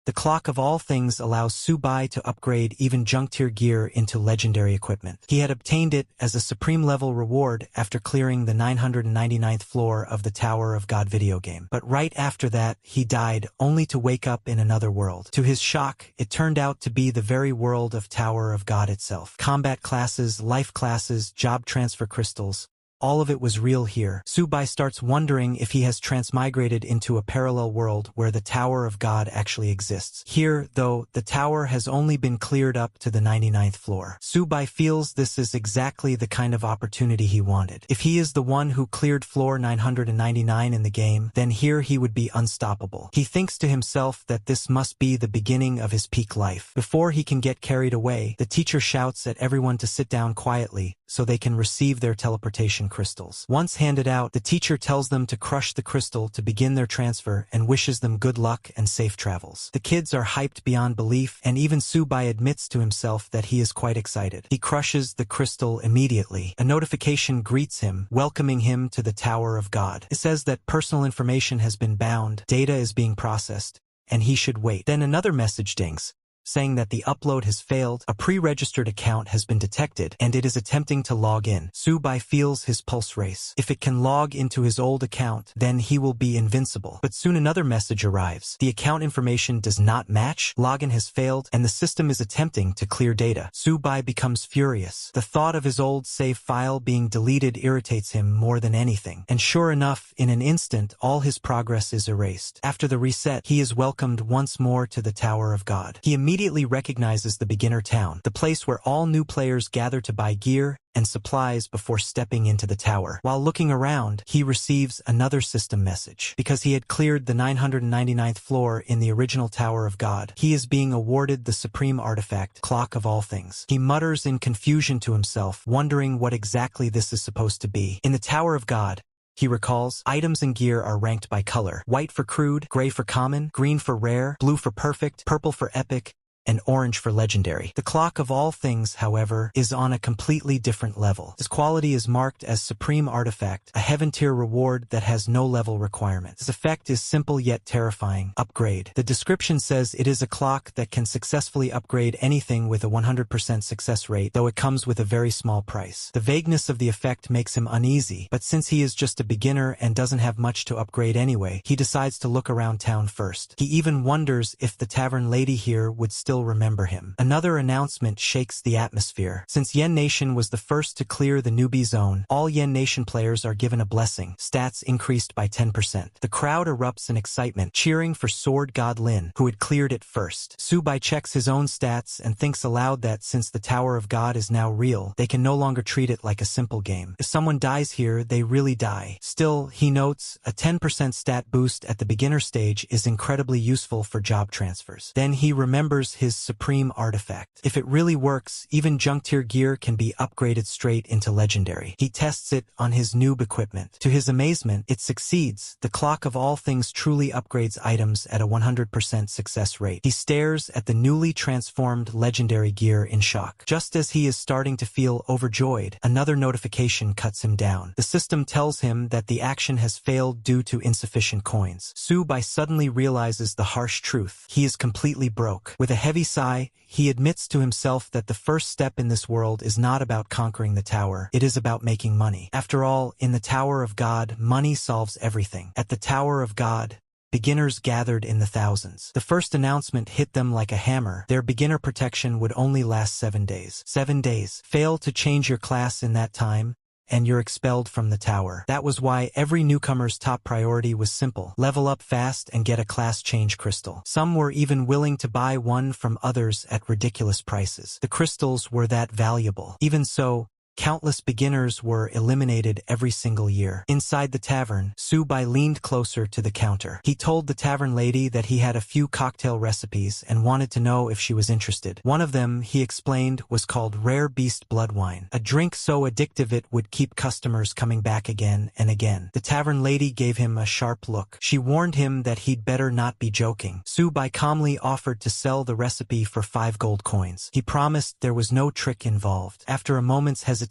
The clock of all things allows Subai to upgrade even junk-tier gear into legendary equipment. He had obtained it as a supreme-level reward after clearing the 999th floor of the Tower of God video game. But right after that, he died, only to wake up in another world. To his shock, it turned out to be the very world of Tower of God itself. Combat classes, life classes, job transfer crystals. All of it was real here. Subai starts wondering if he has transmigrated into a parallel world where the Tower of God actually exists. Here, though, the tower has only been cleared up to the 99th floor. Subai feels this is exactly the kind of opportunity he wanted. If he is the one who cleared floor 999 in the game, then here he would be unstoppable. He thinks to himself that this must be the beginning of his peak life. Before he can get carried away, the teacher shouts at everyone to sit down quietly so they can receive their teleportation crystals. Once handed out, the teacher tells them to crush the crystal to begin their transfer and wishes them good luck and safe travels. The kids are hyped beyond belief, and even Subai admits to himself that he is quite excited. He crushes the crystal immediately. A notification greets him, welcoming him to the Tower of God. It says that personal information has been bound, data is being processed, and he should wait. Then another message dings, saying that the upload has failed, a pre-registered account has been detected, and it is attempting to log in. Subai feels his pulse race. If it can log into his old account, then he will be invincible. But soon another message arrives. The account information does not match, login has failed, and the system is attempting to clear data. Subai becomes furious. The thought of his old save file being deleted irritates him more than anything. And sure enough, in an instant, all his progress is erased. After the reset, he is welcomed once more to the Tower of God. He immediately recognizes the beginner town, the place where all new players gather to buy gear and supplies before stepping into the tower. While looking around, he receives another system message. Because he had cleared the 999th floor in the original Tower of God, he is being awarded the supreme artifact, Clock of All Things. He mutters in confusion to himself, wondering what exactly this is supposed to be. In the Tower of God, he recalls, items and gear are ranked by color. White for crude, gray for common, green for rare, blue for perfect, purple for epic, and orange for legendary. The Clock of All Things, however, is on a completely different level. This quality is marked as Supreme Artifact, a heaven-tier reward that has no level requirements. This effect is simple yet terrifying. Upgrade. The description says it is a clock that can successfully upgrade anything with a 100% success rate, though it comes with a very small price. The vagueness of the effect makes him uneasy, but since he is just a beginner and doesn't have much to upgrade anyway, he decides to look around town first. He even wonders if the tavern lady here would still remember him. Another announcement shakes the atmosphere. Since Yen Nation was the first to clear the newbie zone, all Yen Nation players are given a blessing. Stats increased by 10%. The crowd erupts in excitement, cheering for Sword God Lin, who had cleared it first. Subai checks his own stats and thinks aloud that since the Tower of God is now real, they can no longer treat it like a simple game. If someone dies here, they really die. Still, he notes, a 10% stat boost at the beginner stage is incredibly useful for job transfers. Then he remembers his supreme artifact. If it really works, even junk-tier gear can be upgraded straight into legendary. He tests it on his noob equipment. To his amazement, it succeeds. The Clock of All Things truly upgrades items at a 100% success rate. He stares at the newly transformed legendary gear in shock. Just as he is starting to feel overjoyed, another notification cuts him down. The system tells him that the action has failed due to insufficient coins. Subai suddenly realizes the harsh truth. He is completely broke. With a heavy sigh, he admits to himself that the first step in this world is not about conquering the tower, it is about making money. After all, in the Tower of God, money solves everything. At the Tower of God, beginners gathered in the thousands. The first announcement hit them like a hammer. Their beginner protection would only last 7 days. 7 days. Fail to change your class in that time, and you're expelled from the tower. That was why every newcomer's top priority was simple: level up fast and get a class change crystal. Some were even willing to buy one from others at ridiculous prices. The crystals were that valuable. Even so, countless beginners were eliminated every single year. Inside the tavern, Subai leaned closer to the counter. He told the tavern lady that he had a few cocktail recipes and wanted to know if she was interested. One of them, he explained, was called Rare Beast Blood Wine, a drink so addictive it would keep customers coming back again and again. The tavern lady gave him a sharp look. She warned him that he'd better not be joking. Subai calmly offered to sell the recipe for 5 gold coins. He promised there was no trick involved. After a moment's hesitation,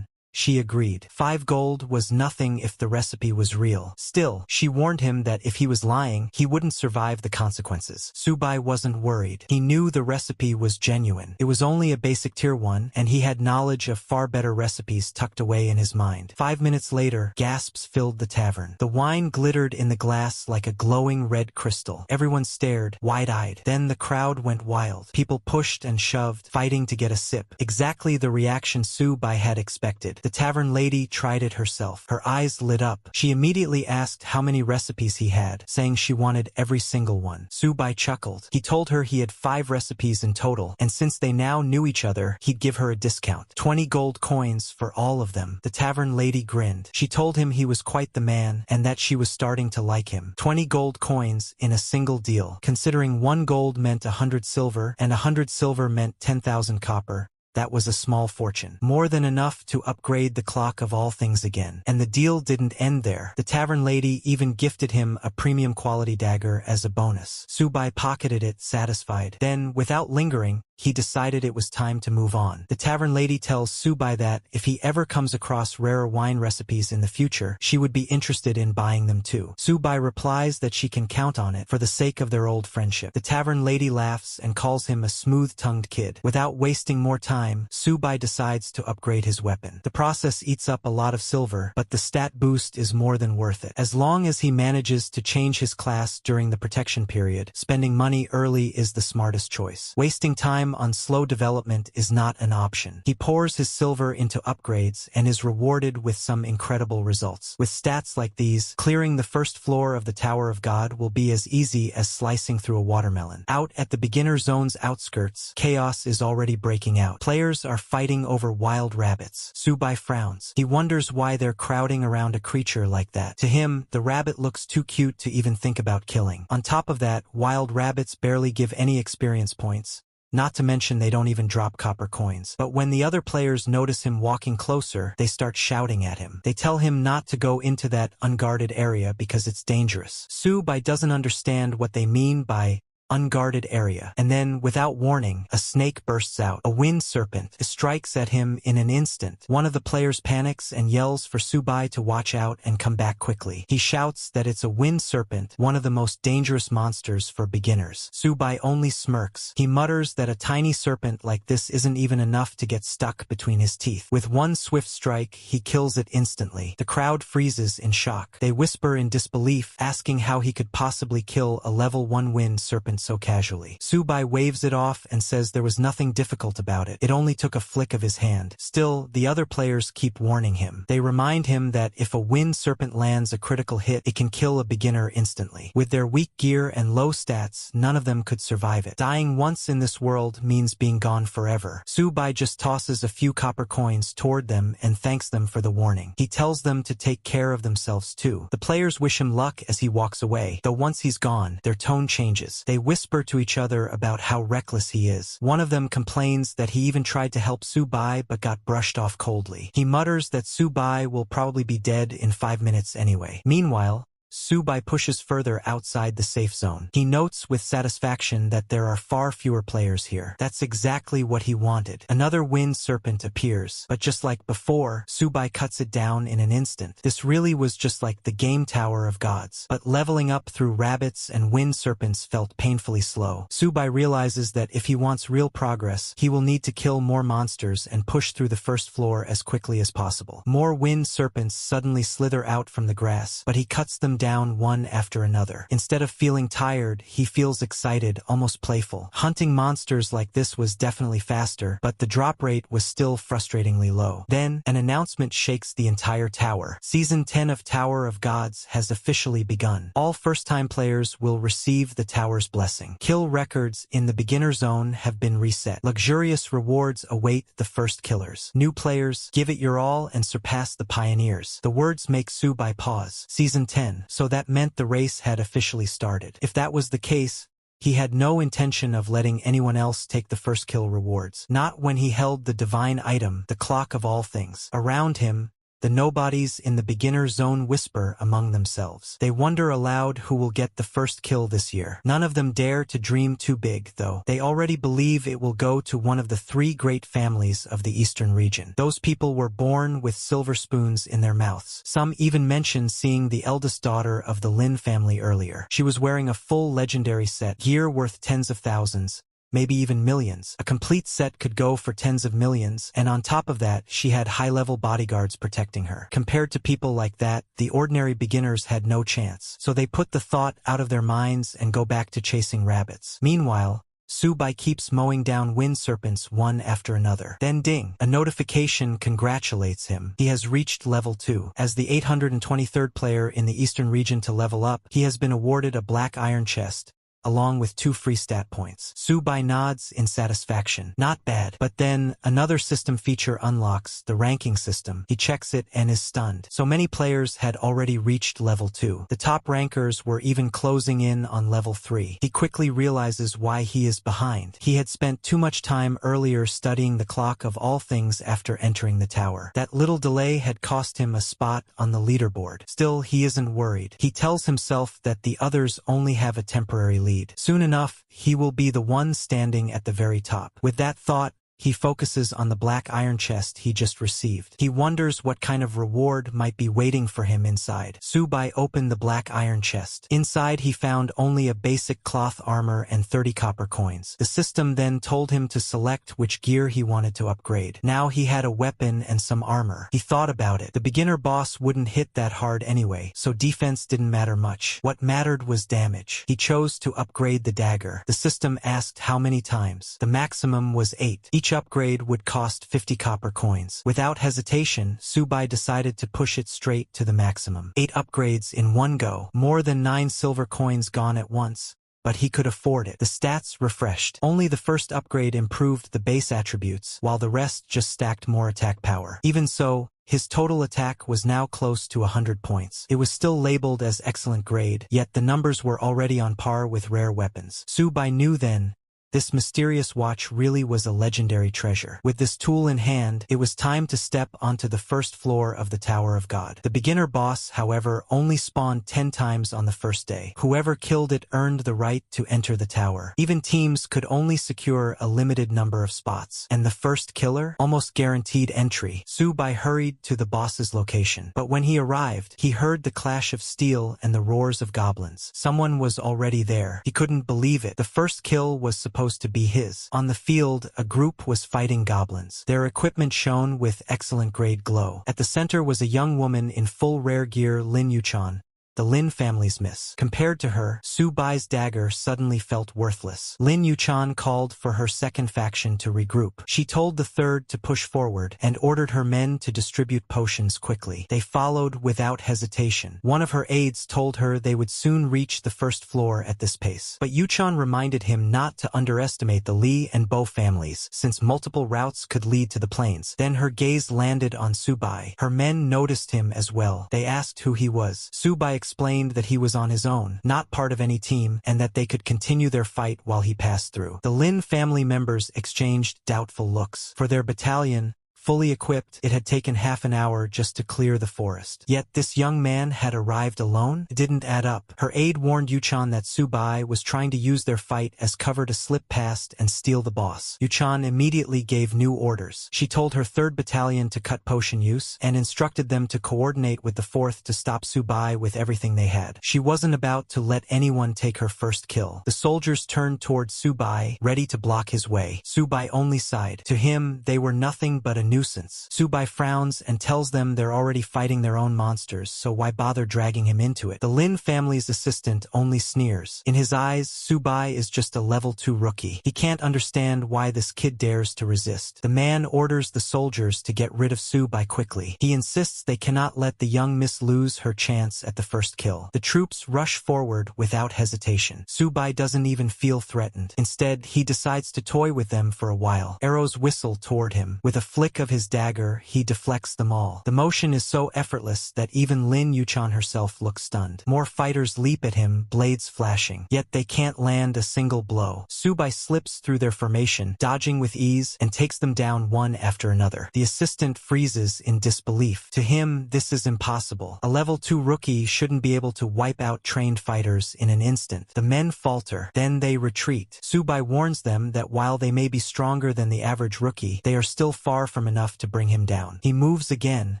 She agreed. 5 gold was nothing if the recipe was real. Still, she warned him that if he was lying, he wouldn't survive the consequences. Subai wasn't worried. He knew the recipe was genuine. It was only a basic tier 1, and he had knowledge of far better recipes tucked away in his mind. 5 minutes later, gasps filled the tavern. The wine glittered in the glass like a glowing red crystal. Everyone stared, wide-eyed. Then the crowd went wild. People pushed and shoved, fighting to get a sip. Exactly the reaction Subai had expected. The tavern lady tried it herself. Her eyes lit up. She immediately asked how many recipes he had, saying she wanted every single one. Subai chuckled. He told her he had 5 recipes in total, and since they now knew each other, he'd give her a discount. 20 gold coins for all of them. The tavern lady grinned. She told him he was quite the man, and that she was starting to like him. 20 gold coins in a single deal. Considering 1 gold meant 100 silver, and 100 silver meant 10,000 copper, that was a small fortune. More than enough to upgrade the clock of all things again. And the deal didn't end there. The tavern lady even gifted him a premium quality dagger as a bonus. Subai pocketed it, satisfied. Then, without lingering, he decided it was time to move on. The tavern lady tells Subai that if he ever comes across rarer wine recipes in the future, she would be interested in buying them too. Subai replies that she can count on it for the sake of their old friendship. The tavern lady laughs and calls him a smooth-tongued kid. Without wasting more time, Subai decides to upgrade his weapon. The process eats up a lot of silver, but the stat boost is more than worth it. As long as he manages to change his class during the protection period, spending money early is the smartest choice. Wasting time on slow development is not an option. He pours his silver into upgrades and is rewarded with some incredible results. With stats like these, clearing the first floor of the Tower of God will be as easy as slicing through a watermelon. Out at the beginner zone's outskirts, chaos is already breaking out. Players are fighting over wild rabbits. Subai frowns. He wonders why they're crowding around a creature like that. To him, the rabbit looks too cute to even think about killing. On top of that, wild rabbits barely give any experience points. Not to mention they don't even drop copper coins. But when the other players notice him walking closer, they start shouting at him. They tell him not to go into that unguarded area because it's dangerous. Subai doesn't understand what they mean by unguarded area. And then, without warning, a snake bursts out. A wind serpent strikes at him in an instant. One of the players panics and yells for Subai to watch out and come back quickly. He shouts that it's a wind serpent, one of the most dangerous monsters for beginners. Subai only smirks. He mutters that a tiny serpent like this isn't even enough to get stuck between his teeth. With one swift strike, he kills it instantly. The crowd freezes in shock. They whisper in disbelief, asking how he could possibly kill a level 1 wind serpent so casually. Subai waves it off and says there was nothing difficult about it. It only took a flick of his hand. Still, the other players keep warning him. They remind him that if a wind serpent lands a critical hit, it can kill a beginner instantly. With their weak gear and low stats, none of them could survive it. Dying once in this world means being gone forever. Subai just tosses a few copper coins toward them and thanks them for the warning. He tells them to take care of themselves too. The players wish him luck as he walks away, though once he's gone, their tone changes. They whisper to each other about how reckless he is. One of them complains that he even tried to help Subai but got brushed off coldly. He mutters that Subai will probably be dead in 5 minutes anyway. Meanwhile, Subai pushes further outside the safe zone. He notes with satisfaction that there are far fewer players here. That's exactly what he wanted. Another wind serpent appears, but just like before, Subai cuts it down in an instant. This really was just like the game Tower of Gods. But leveling up through rabbits and wind serpents felt painfully slow. Subai realizes that if he wants real progress, he will need to kill more monsters and push through the first floor as quickly as possible. More wind serpents suddenly slither out from the grass, but he cuts them down one after another. Instead of feeling tired, he feels excited, almost playful. Hunting monsters like this was definitely faster, but the drop rate was still frustratingly low. Then, an announcement shakes the entire tower. Season 10 of Tower of Gods has officially begun. All first-time players will receive the tower's blessing. Kill records in the beginner zone have been reset. Luxurious rewards await the first killers. New players, give it your all and surpass the pioneers. The words make Subai pause. Season 10. So that meant the race had officially started. If that was the case, he had no intention of letting anyone else take the first kill rewards. Not when he held the divine item, the clock of all things. Around him, The nobodies in the beginner zone whisper among themselves. They wonder aloud who will get the first kill this year. None of them dare to dream too big, though. They already believe it will go to one of the 3 great families of the eastern region. Those people were born with silver spoons in their mouths. Some even mentioned seeing the eldest daughter of the Lin family earlier. She was wearing a full legendary set, gear worth tens of thousands, maybe even millions. A complete set could go for tens of millions, and on top of that, she had high-level bodyguards protecting her. Compared to people like that, the ordinary beginners had no chance. So they put the thought out of their minds and go back to chasing rabbits. Meanwhile, Subai keeps mowing down wind serpents one after another. Then ding! A notification congratulates him. He has reached level 2. As the 823rd player in the eastern region to level up, he has been awarded a black iron chest, along with 2 free stat points. Subai nods in satisfaction. Not bad. But then, another system feature unlocks, the ranking system. He checks it and is stunned. So many players had already reached level 2. The top rankers were even closing in on level 3. He quickly realizes why he is behind. He had spent too much time earlier studying the clock of all things after entering the tower. That little delay had cost him a spot on the leaderboard. Still, he isn't worried. He tells himself that the others only have a temporary lead. Soon enough, he will be the one standing at the very top. With that thought, he focuses on the black iron chest he just received. He wonders what kind of reward might be waiting for him inside. Subai opened the black iron chest. Inside he found only a basic cloth armor and 30 copper coins. The system then told him to select which gear he wanted to upgrade. Now he had a weapon and some armor. He thought about it. The beginner boss wouldn't hit that hard anyway, so defense didn't matter much. What mattered was damage. He chose to upgrade the dagger. The system asked how many times. The maximum was 8. Each upgrade would cost 50 copper coins. Without hesitation, Subai decided to push it straight to the maximum. 8 upgrades in one go. More than 9 silver coins gone at once. But he could afford it. The stats refreshed. Only the first upgrade improved the base attributes, while the rest just stacked more attack power. Even so, his total attack was now close to 100 points. It was still labeled as excellent grade, yet the numbers were already on par with rare weapons. Subai knew then, this mysterious watch really was a legendary treasure. With this tool in hand, it was time to step onto the first floor of the Tower of God. The beginner boss, however, only spawned 10 times on the first day. Whoever killed it earned the right to enter the tower. Even teams could only secure a limited number of spots. And the first killer? Almost guaranteed entry. Subai hurried to the boss's location. But when he arrived, he heard the clash of steel and the roars of goblins. Someone was already there. He couldn't believe it. The first kill was supposed to be his. On the field, a group was fighting goblins. Their equipment shone with excellent grade glow. At the center was a young woman in full rare gear, Lin Yuchan, the Lin family's miss. Compared to her, Subai's dagger suddenly felt worthless. Lin Yuchan called for her second faction to regroup. She told the third to push forward and ordered her men to distribute potions quickly. They followed without hesitation. One of her aides told her they would soon reach the first floor at this pace. But Yuchan reminded him not to underestimate the Li and Bo families, since multiple routes could lead to the plains. Then her gaze landed on Subai. Her men noticed him as well. They asked who he was. Subai explained that he was on his own, not part of any team, and that they could continue their fight while he passed through. The Lin family members exchanged doubtful looks. For their battalion, fully equipped, it had taken half an hour just to clear the forest. Yet this young man had arrived alone? It didn't add up. Her aide warned Yuchan that Subai was trying to use their fight as cover to slip past and steal the boss. Yuchan immediately gave new orders. She told her 3rd battalion to cut potion use and instructed them to coordinate with the 4th to stop Subai with everything they had. She wasn't about to let anyone take her first kill. The soldiers turned toward Subai, ready to block his way. Subai only sighed. To him, they were nothing but a nuisance. Subai frowns and tells them they're already fighting their own monsters, so why bother dragging him into it? The Lin family's assistant only sneers. In his eyes, Subai is just a level 2 rookie. He can't understand why this kid dares to resist. The man orders the soldiers to get rid of Subai quickly. He insists they cannot let the young miss lose her chance at the first kill. The troops rush forward without hesitation. Subai doesn't even feel threatened. Instead, he decides to toy with them for a while. Arrows whistle toward him. With a flick of his dagger, he deflects them all. The motion is so effortless that even Lin Yuchan herself looks stunned. More fighters leap at him, blades flashing. Yet they can't land a single blow. Subai slips through their formation, dodging with ease, and takes them down one after another. The assistant freezes in disbelief. To him, this is impossible. A level 2 rookie shouldn't be able to wipe out trained fighters in an instant. The men falter, then they retreat. Subai warns them that while they may be stronger than the average rookie, they are still far from enough to bring him down. He moves again,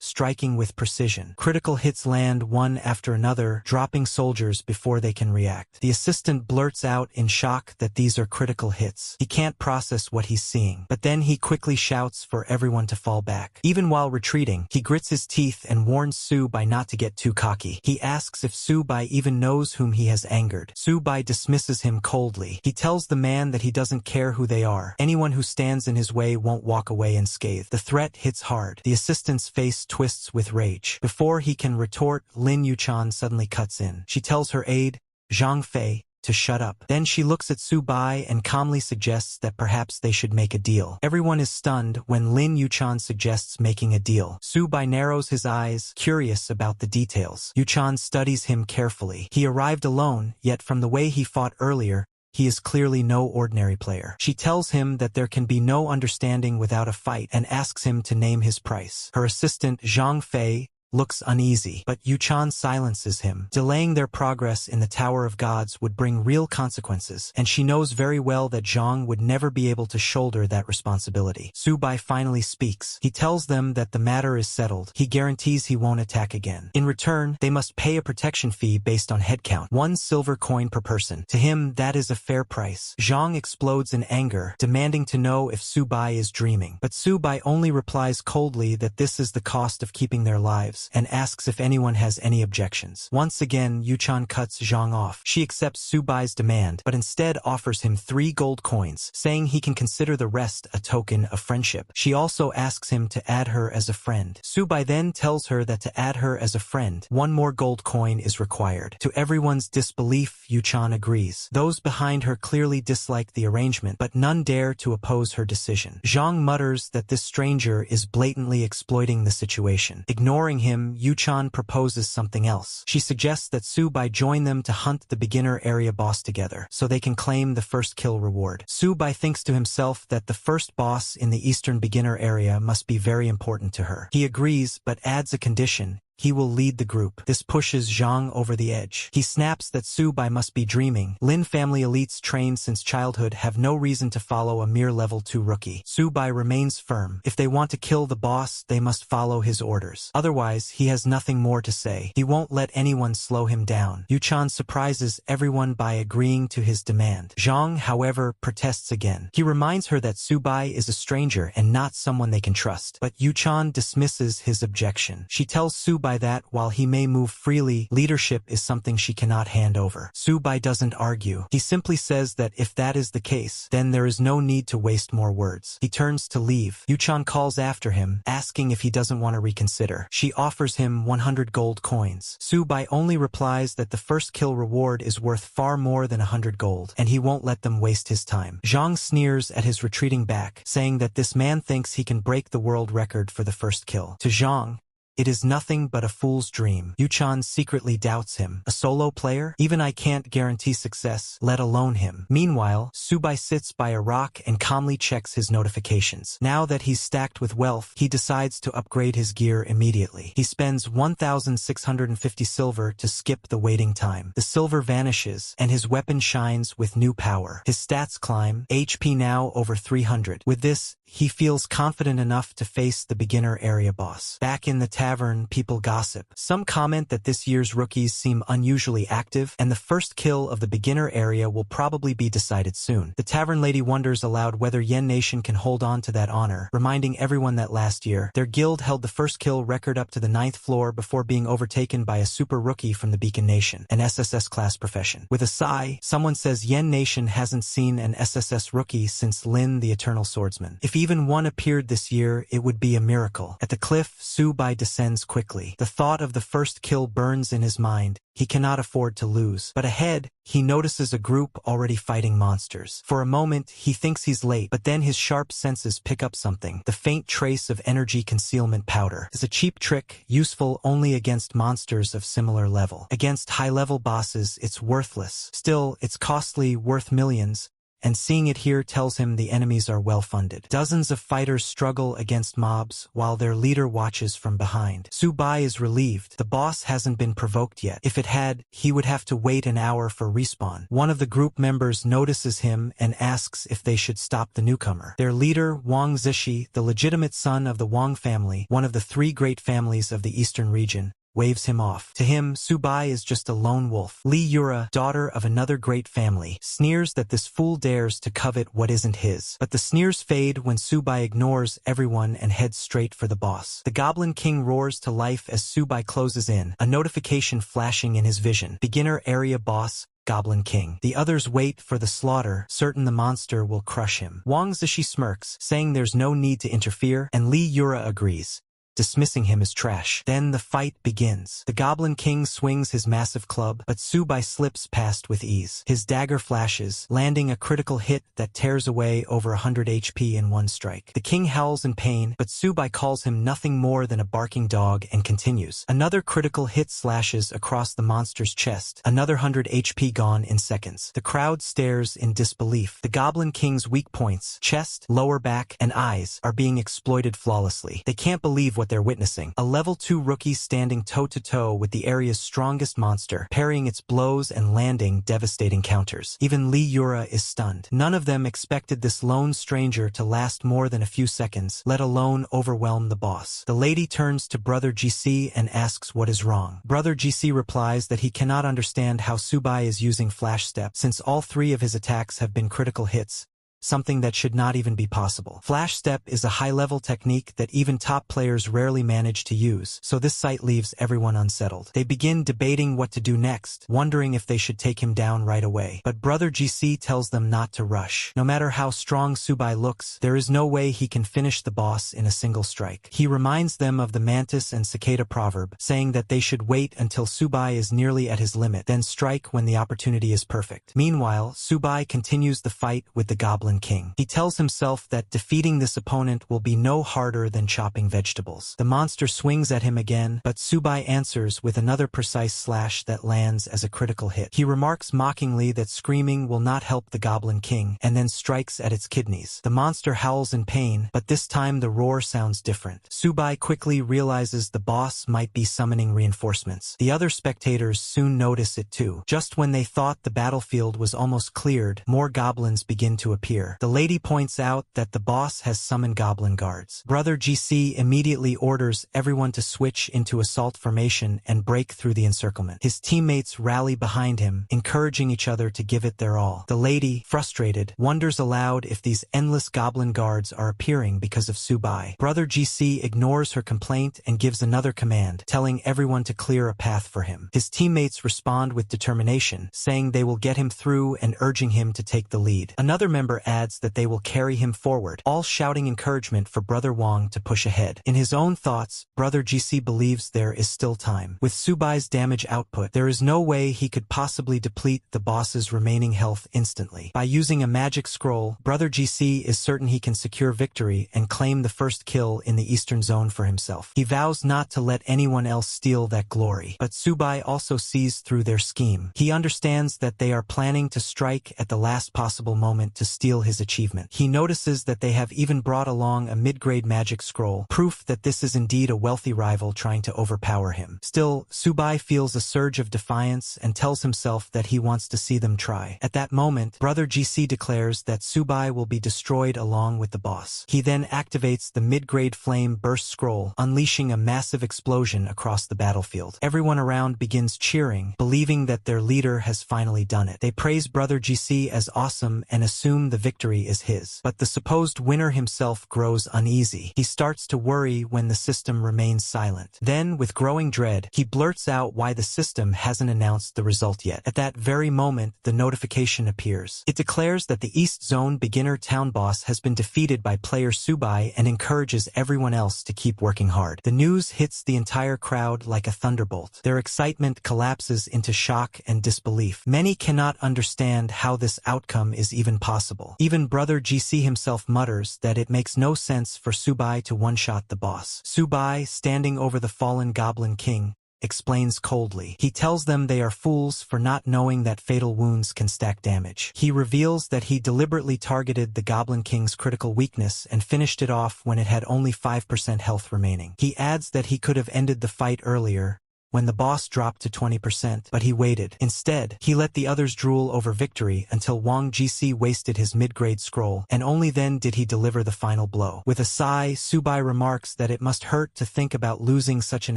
striking with precision. Critical hits land one after another, dropping soldiers before they can react. The assistant blurts out in shock that these are critical hits. He can't process what he's seeing, but then he quickly shouts for everyone to fall back. Even while retreating, he grits his teeth and warns Subai not to get too cocky. He asks if Subai even knows whom he has angered. Subai dismisses him coldly. He tells the man that he doesn't care who they are. Anyone who stands in his way won't walk away unscathed. The threat hits hard. The assistant's face twists with rage. Before he can retort, Lin Yuchan suddenly cuts in. She tells her aide, Zhang Fei, to shut up. Then she looks at Subai and calmly suggests that perhaps they should make a deal. Everyone is stunned when Lin Yuchan suggests making a deal. Subai narrows his eyes, curious about the details. Yuchan studies him carefully. He arrived alone, yet from the way he fought earlier, he is clearly no ordinary player. She tells him that there can be no understanding without a fight and asks him to name his price. Her assistant, Zhang Fei, looks uneasy, but Yuchan silences him. Delaying their progress in the Tower of Gods would bring real consequences, and she knows very well that Zhang would never be able to shoulder that responsibility. Subai finally speaks. He tells them that the matter is settled. He guarantees he won't attack again. In return, they must pay a protection fee based on headcount, 1 silver coin per person. To him, that is a fair price. Zhang explodes in anger, demanding to know if Subai is dreaming. But Subai only replies coldly that this is the cost of keeping their lives, and asks if anyone has any objections. Once again, Yuchan cuts Zhang off. She accepts Subai's demand, but instead offers him 3 gold coins, saying he can consider the rest a token of friendship. She also asks him to add her as a friend. Subai then tells her that to add her as a friend, 1 more gold coin is required. To everyone's disbelief, Yuchan agrees. Those behind her clearly dislike the arrangement, but none dare to oppose her decision. Zhang mutters that this stranger is blatantly exploiting the situation. Ignoring him, Yuchan proposes something else. She suggests that Subai join them to hunt the beginner area boss together, so they can claim the first kill reward. Subai thinks to himself that the first boss in the eastern beginner area must be very important to her. He agrees, but adds a condition. He will lead the group. This pushes Zhang over the edge. He snaps that Subai must be dreaming. Lin family elites trained since childhood have no reason to follow a mere level 2 rookie. Subai remains firm. If they want to kill the boss, they must follow his orders. Otherwise, he has nothing more to say. He won't let anyone slow him down. Yuchan surprises everyone by agreeing to his demand. Zhang, however, protests again. He reminds her that Subai is a stranger and not someone they can trust. But Yuchan dismisses his objection. She tells Subai that while he may move freely, leadership is something she cannot hand over. Subai doesn't argue. He simply says that if that is the case, then there is no need to waste more words. He turns to leave. Yuchan calls after him, asking if he doesn't want to reconsider. She offers him 100 gold coins. Subai only replies that the first kill reward is worth far more than 100 gold, and he won't let them waste his time. Zhang sneers at his retreating back, saying that this man thinks he can break the world record for the first kill. To Zhang, it is nothing but a fool's dream. Yuchan secretly doubts him. A solo player? Even I can't guarantee success, let alone him. Meanwhile, Subai sits by a rock and calmly checks his notifications. Now that he's stacked with wealth, he decides to upgrade his gear immediately. He spends 1,650 silver to skip the waiting time. The silver vanishes, and his weapon shines with new power. His stats climb, HP now over 300. With this, he feels confident enough to face the beginner area boss. Back in the tavern, people gossip. Some comment that this year's rookies seem unusually active, and the first kill of the beginner area will probably be decided soon. The tavern lady wonders aloud whether Yen Nation can hold on to that honor, reminding everyone that last year, their guild held the first kill record up to the 9th floor before being overtaken by a super rookie from the Beacon Nation, an SSS class profession. With a sigh, someone says Yen Nation hasn't seen an SSS rookie since Lin the Eternal Swordsman. If If even one appeared this year, it would be a miracle. At the cliff, Subai descends quickly. The thought of the first kill burns in his mind. He cannot afford to lose. But ahead, he notices a group already fighting monsters. For a moment, he thinks he's late, but then his sharp senses pick up something. The faint trace of energy concealment powder. It's a cheap trick, useful only against monsters of similar level. Against high-level bosses, it's worthless. Still, it's costly, worth millions. And seeing it here tells him the enemies are well-funded. Dozens of fighters struggle against mobs while their leader watches from behind. Subai is relieved. The boss hasn't been provoked yet. If it had, he would have to wait an hour for respawn. One of the group members notices him and asks if they should stop the newcomer. Their leader, Wang Zishi, the legitimate son of the Wang family, one of the three great families of the eastern region, waves him off. To him, Subai is just a lone wolf. Li Yura, daughter of another great family, sneers that this fool dares to covet what isn't his. But the sneers fade when Subai ignores everyone and heads straight for the boss. The Goblin King roars to life as Subai closes in, a notification flashing in his vision. Beginner area boss, Goblin King. The others wait for the slaughter, certain the monster will crush him. Wang Zishi smirks, saying there's no need to interfere, and Li Yura agrees, dismissing him as trash. Then the fight begins. The Goblin King swings his massive club, but Subai slips past with ease. His dagger flashes, landing a critical hit that tears away over 100 HP in one strike. The king howls in pain, but Subai calls him nothing more than a barking dog and continues. Another critical hit slashes across the monster's chest, another 100 HP gone in seconds. The crowd stares in disbelief. The Goblin King's weak points, chest, lower back, and eyes, are being exploited flawlessly. They can't believe what they're witnessing. A level 2 rookie standing toe-to-toe with the area's strongest monster, parrying its blows and landing devastating counters. Even Li Yura is stunned. None of them expected this lone stranger to last more than a few seconds, let alone overwhelm the boss. The lady turns to Brother GC and asks what is wrong. Brother GC replies that he cannot understand how Subai is using Flash Step, since all three of his attacks have been critical hits, something that should not even be possible. Flash Step is a high-level technique that even top players rarely manage to use, so this sight leaves everyone unsettled. They begin debating what to do next, wondering if they should take him down right away. But Brother GC tells them not to rush. No matter how strong Subai looks, there is no way he can finish the boss in a single strike. He reminds them of the mantis and cicada proverb, saying that they should wait until Subai is nearly at his limit, then strike when the opportunity is perfect. Meanwhile, Subai continues the fight with the Goblin King. He tells himself that defeating this opponent will be no harder than chopping vegetables. The monster swings at him again, but Subai answers with another precise slash that lands as a critical hit. He remarks mockingly that screaming will not help the Goblin King, and then strikes at its kidneys. The monster howls in pain, but this time the roar sounds different. Subai quickly realizes the boss might be summoning reinforcements. The other spectators soon notice it too. Just when they thought the battlefield was almost cleared, more goblins begin to appear. The lady points out that the boss has summoned goblin guards. Brother GC immediately orders everyone to switch into assault formation and break through the encirclement. His teammates rally behind him, encouraging each other to give it their all. The lady, frustrated, wonders aloud if these endless goblin guards are appearing because of Subai. Brother GC ignores her complaint and gives another command, telling everyone to clear a path for him. His teammates respond with determination, saying they will get him through and urging him to take the lead. Another member adds that they will carry him forward, all shouting encouragement for Brother Wang to push ahead. In his own thoughts, Brother GC believes there is still time. With Subai's damage output, there is no way he could possibly deplete the boss's remaining health instantly. By using a magic scroll, Brother GC is certain he can secure victory and claim the first kill in the eastern zone for himself. He vows not to let anyone else steal that glory. But Subai also sees through their scheme. He understands that they are planning to strike at the last possible moment to steal his achievement. He notices that they have even brought along a mid-grade magic scroll, proof that this is indeed a wealthy rival trying to overpower him. Still, Subai feels a surge of defiance and tells himself that he wants to see them try. At that moment, Brother GC declares that Subai will be destroyed along with the boss. He then activates the mid-grade flame burst scroll, unleashing a massive explosion across the battlefield. Everyone around begins cheering, believing that their leader has finally done it. They praise Brother GC as awesome and assume the victory is his. But the supposed winner himself grows uneasy. He starts to worry when the system remains silent. Then, with growing dread, he blurts out why the system hasn't announced the result yet. At that very moment, the notification appears. It declares that the East Zone beginner town boss has been defeated by player Subai and encourages everyone else to keep working hard. The news hits the entire crowd like a thunderbolt. Their excitement collapses into shock and disbelief. Many cannot understand how this outcome is even possible. Even Brother GC himself mutters that it makes no sense for Subai to one-shot the boss. Subai, standing over the fallen Goblin King, explains coldly. He tells them they are fools for not knowing that fatal wounds can stack damage. He reveals that he deliberately targeted the Goblin King's critical weakness and finished it off when it had only 5% health remaining. He adds that he could have ended the fight earlier, when the boss dropped to 20%, but he waited. Instead, he let the others drool over victory until Wang GC wasted his mid-grade scroll, and only then did he deliver the final blow. With a sigh, Subai remarks that it must hurt to think about losing such an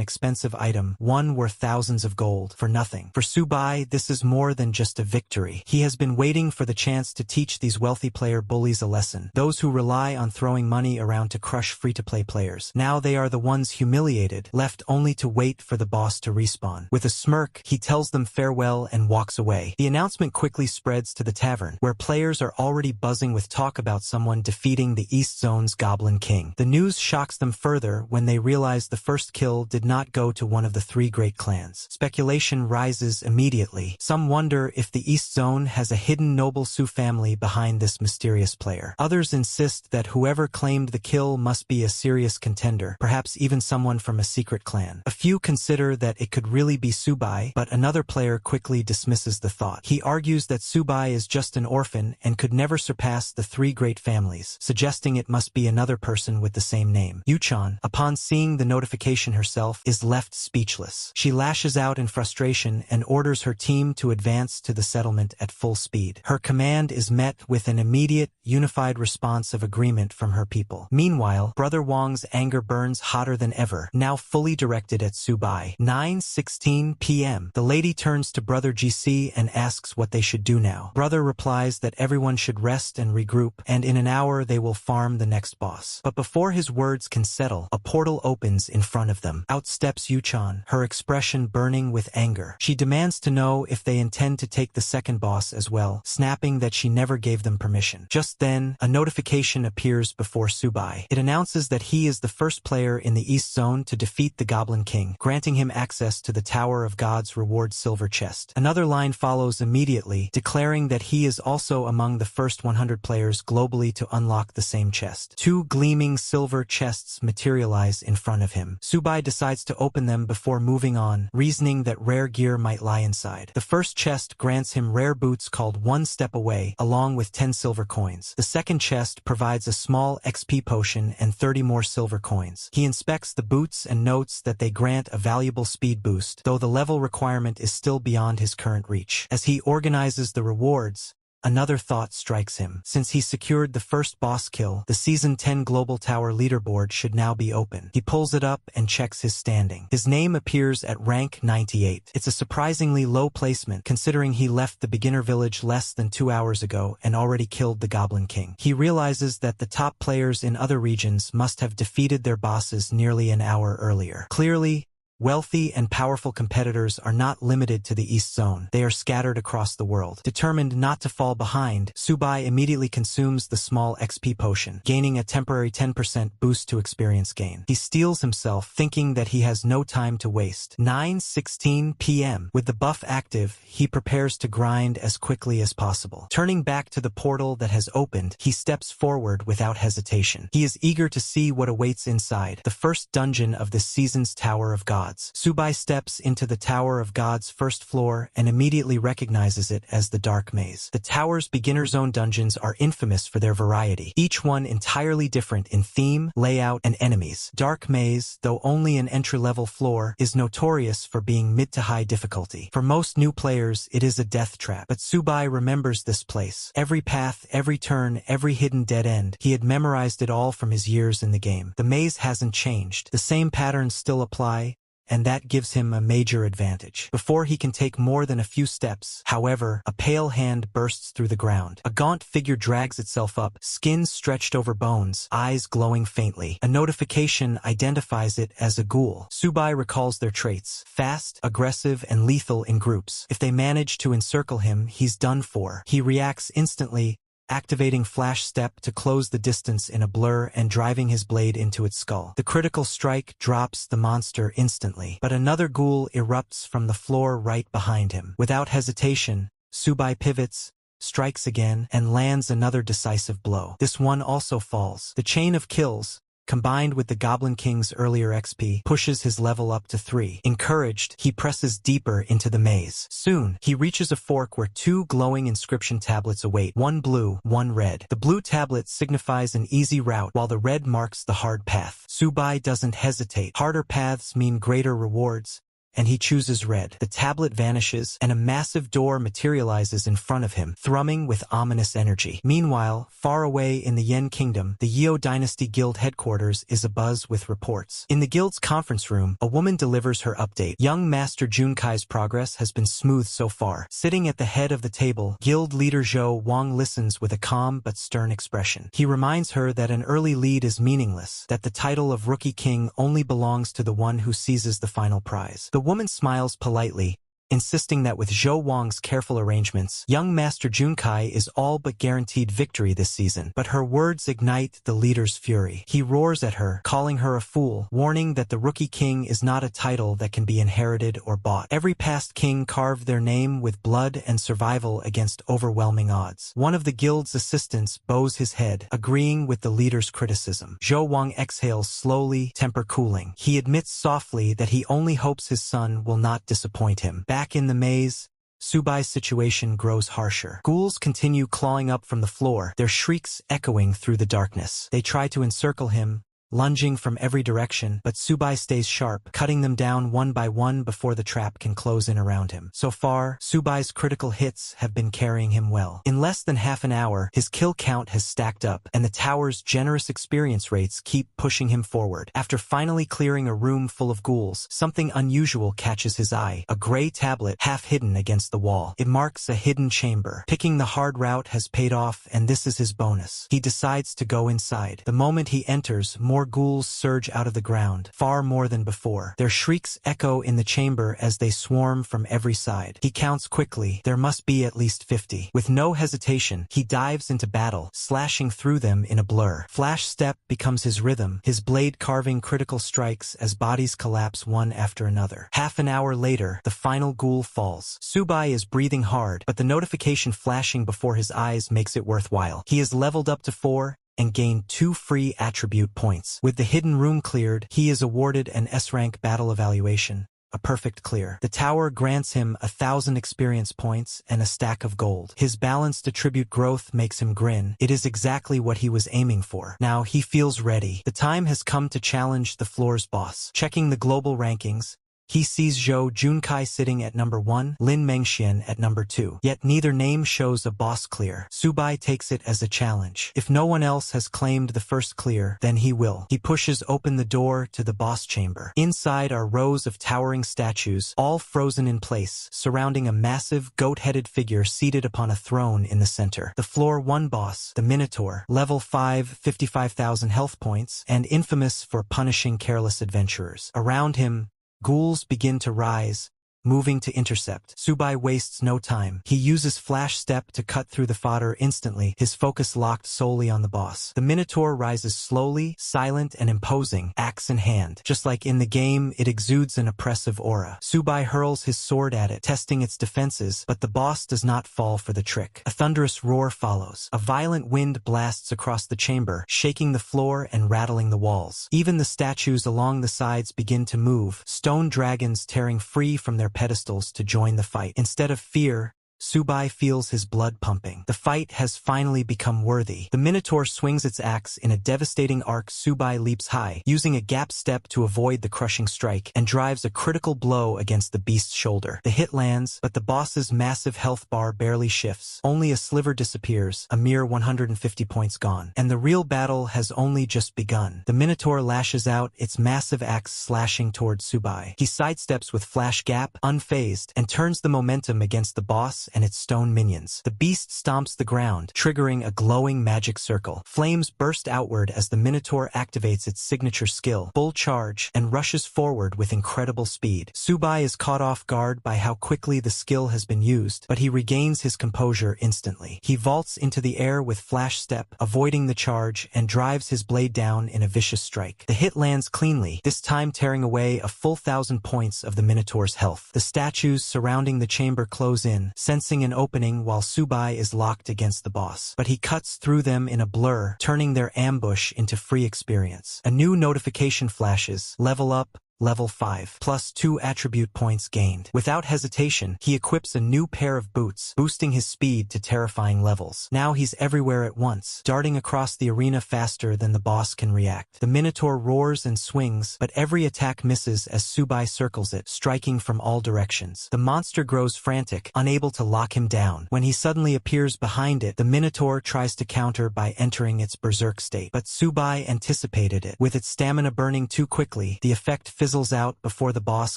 expensive item, one worth thousands of gold, for nothing. For Subai, this is more than just a victory. He has been waiting for the chance to teach these wealthy player bullies a lesson, those who rely on throwing money around to crush free-to-play players. Now they are the ones humiliated, left only to wait for the boss to respawn. With a smirk, he tells them farewell and walks away. The announcement quickly spreads to the tavern, where players are already buzzing with talk about someone defeating the East Zone's Goblin King. The news shocks them further when they realize the first kill did not go to one of the three great clans. Speculation rises immediately. Some wonder if the East Zone has a hidden noble Su family behind this mysterious player. Others insist that whoever claimed the kill must be a serious contender, perhaps even someone from a secret clan. A few consider that it could really be Subai, but another player quickly dismisses the thought. He argues that Subai is just an orphan and could never surpass the three great families, suggesting it must be another person with the same name. Yuchan, upon seeing the notification herself, is left speechless. She lashes out in frustration and orders her team to advance to the settlement at full speed. Her command is met with an immediate, unified response of agreement from her people. Meanwhile, Brother Wang's anger burns hotter than ever, now fully directed at Subai. 9:16 p.m. The lady turns to Brother GC and asks what they should do now. Brother replies that everyone should rest and regroup, and in an hour they will farm the next boss. But before his words can settle, a portal opens in front of them. Out steps Yuchan, her expression burning with anger. She demands to know if they intend to take the second boss as well, snapping that she never gave them permission. Just then, a notification appears before Subai. It announces that he is the first player in the East Zone to defeat the Goblin King, granting him access to the Tower of God's reward silver chest. Another line follows immediately, declaring that he is also among the first 100 players globally to unlock the same chest. Two gleaming silver chests materialize in front of him. Subai decides to open them before moving on, reasoning that rare gear might lie inside. The first chest grants him rare boots called One Step Away, along with 10 silver coins. The second chest provides a small XP potion and 30 more silver coins. He inspects the boots and notes that they grant a valuable speed boost, though the level requirement is still beyond his current reach. As he organizes the rewards, another thought strikes him. Since he secured the first boss kill, the Season 10 Global Tower leaderboard should now be open. He pulls it up and checks his standing. His name appears at rank 98. It's a surprisingly low placement, considering he left the beginner village less than 2 hours ago and already killed the Goblin King. He realizes that the top players in other regions must have defeated their bosses nearly an hour earlier. Clearly, wealthy and powerful competitors are not limited to the East Zone. They are scattered across the world. Determined not to fall behind, Subai immediately consumes the small XP potion, gaining a temporary 10% boost to experience gain. He steels himself, thinking that he has no time to waste. 9:16 p.m. With the buff active, he prepares to grind as quickly as possible. Turning back to the portal that has opened, he steps forward without hesitation. He is eager to see what awaits inside, the first dungeon of this season's Tower of God. Subai steps into the Tower of God's first floor and immediately recognizes it as the Dark Maze. The tower's beginner zone dungeons are infamous for their variety, each one entirely different in theme, layout, and enemies. Dark Maze, though only an entry-level floor, is notorious for being mid to high difficulty. For most new players, it is a death trap, but Subai remembers this place. Every path, every turn, every hidden dead end, he had memorized it all from his years in the game. The maze hasn't changed. The same patterns still apply, and that gives him a major advantage. Before he can take more than a few steps, however, a pale hand bursts through the ground. A gaunt figure drags itself up, skin stretched over bones, eyes glowing faintly. A notification identifies it as a ghoul. Subai recalls their traits: fast, aggressive, and lethal in groups. If they manage to encircle him, he's done for. He reacts instantly, activating Flash Step to close the distance in a blur and driving his blade into its skull. The critical strike drops the monster instantly, but another ghoul erupts from the floor right behind him. Without hesitation, Subai pivots, strikes again, and lands another decisive blow. This one also falls. The chain of kills, combined with the Goblin King's earlier XP, pushes his level up to 3. Encouraged, he presses deeper into the maze. Soon, he reaches a fork where 2 glowing inscription tablets await, one blue, one red. The blue tablet signifies an easy route, while the red marks the hard path. Subai doesn't hesitate. Harder paths mean greater rewards, and he chooses red. The tablet vanishes, and a massive door materializes in front of him, thrumming with ominous energy. Meanwhile, far away in the Yen Kingdom, the Yeo Dynasty Guild headquarters is abuzz with reports. In the guild's conference room, a woman delivers her update. Young Master Junkai's progress has been smooth so far. Sitting at the head of the table, guild leader Zhou Wang listens with a calm but stern expression. He reminds her that an early lead is meaningless, that the title of Rookie King only belongs to the one who seizes the final prize. The woman smiles politely, insisting that with Zhou Wang's careful arrangements, young Master Junkai is all but guaranteed victory this season. But her words ignite the leader's fury. He roars at her, calling her a fool, warning that the Rookie King is not a title that can be inherited or bought. Every past king carved their name with blood and survival against overwhelming odds. One of the guild's assistants bows his head, agreeing with the leader's criticism. Zhou Wang exhales slowly, temper cooling. He admits softly that he only hopes his son will not disappoint him. Back in the maze, Subai's situation grows harsher. Ghouls continue clawing up from the floor, their shrieks echoing through the darkness. They try to encircle him, lunging from every direction, but Subai stays sharp, cutting them down one by one before the trap can close in around him. So far, Subai's critical hits have been carrying him well. In less than half an hour, his kill count has stacked up, and the tower's generous experience rates keep pushing him forward. After finally clearing a room full of ghouls, something unusual catches his eye: a gray tablet half hidden against the wall. It marks a hidden chamber. Picking the hard route has paid off, and this is his bonus. He decides to go inside. The moment he enters, more ghouls surge out of the ground, far more than before. Their shrieks echo in the chamber as they swarm from every side. He counts quickly. There must be at least 50. With no hesitation, he dives into battle, slashing through them in a blur. Flash Step becomes his rhythm, his blade carving critical strikes as bodies collapse one after another. Half an hour later, the final ghoul falls. Subai is breathing hard, but the notification flashing before his eyes makes it worthwhile. He is leveled up to 4, and gained 2 free attribute points. With the hidden room cleared, he is awarded an S-rank battle evaluation, a perfect clear. The tower grants him 1,000 experience points and a stack of gold. His balanced attribute growth makes him grin. It is exactly what he was aiming for. Now he feels ready. The time has come to challenge the floor's boss. Checking the global rankings, he sees Zhou Junkai sitting at number 1, Lin Mengxian at number 2. Yet neither name shows a boss clear. Subai takes it as a challenge. If no one else has claimed the first clear, then he will. He pushes open the door to the boss chamber. Inside are rows of towering statues, all frozen in place, surrounding a massive, goat-headed figure seated upon a throne in the center. The floor 1 boss, the Minotaur, level 5, 55,000 health points, and infamous for punishing careless adventurers. Around him, ghouls begin to rise, moving to intercept. Subai wastes no time. He uses Flash Step to cut through the fodder instantly, his focus locked solely on the boss. The Minotaur rises slowly, silent and imposing, axe in hand. Just like in the game, it exudes an oppressive aura. Subai hurls his sword at it, testing its defenses, but the boss does not fall for the trick. A thunderous roar follows. A violent wind blasts across the chamber, shaking the floor and rattling the walls. Even the statues along the sides begin to move, stone dragons tearing free from their pedestals to join the fight. Instead of fear, Subai feels his blood pumping. The fight has finally become worthy. The Minotaur swings its axe in a devastating arc. Subai leaps high, using a gap step to avoid the crushing strike, and drives a critical blow against the beast's shoulder. The hit lands, but the boss's massive health bar barely shifts. Only a sliver disappears, a mere 150 points gone. And the real battle has only just begun. The Minotaur lashes out, its massive axe slashing towards Subai. He sidesteps with flash gap, unfazed, and turns the momentum against the boss and its stone minions. The beast stomps the ground, triggering a glowing magic circle. Flames burst outward as the Minotaur activates its signature skill, Bull Charge, and rushes forward with incredible speed. Subai is caught off guard by how quickly the skill has been used, but he regains his composure instantly. He vaults into the air with flash step, avoiding the charge, and drives his blade down in a vicious strike. The hit lands cleanly, this time tearing away a full 1,000 points of the Minotaur's health. The statues surrounding the chamber close in, sensing an opening while Subai is locked against the boss. But he cuts through them in a blur, turning their ambush into free experience. A new notification flashes, level up, Level 5, plus 2 attribute points gained. Without hesitation, he equips a new pair of boots, boosting his speed to terrifying levels. Now he's everywhere at once, darting across the arena faster than the boss can react. The Minotaur roars and swings, but every attack misses as Subai circles it, striking from all directions. The monster grows frantic, unable to lock him down. When he suddenly appears behind it, the Minotaur tries to counter by entering its berserk state. But Subai anticipated it. With its stamina burning too quickly, the effect fizzles out before the boss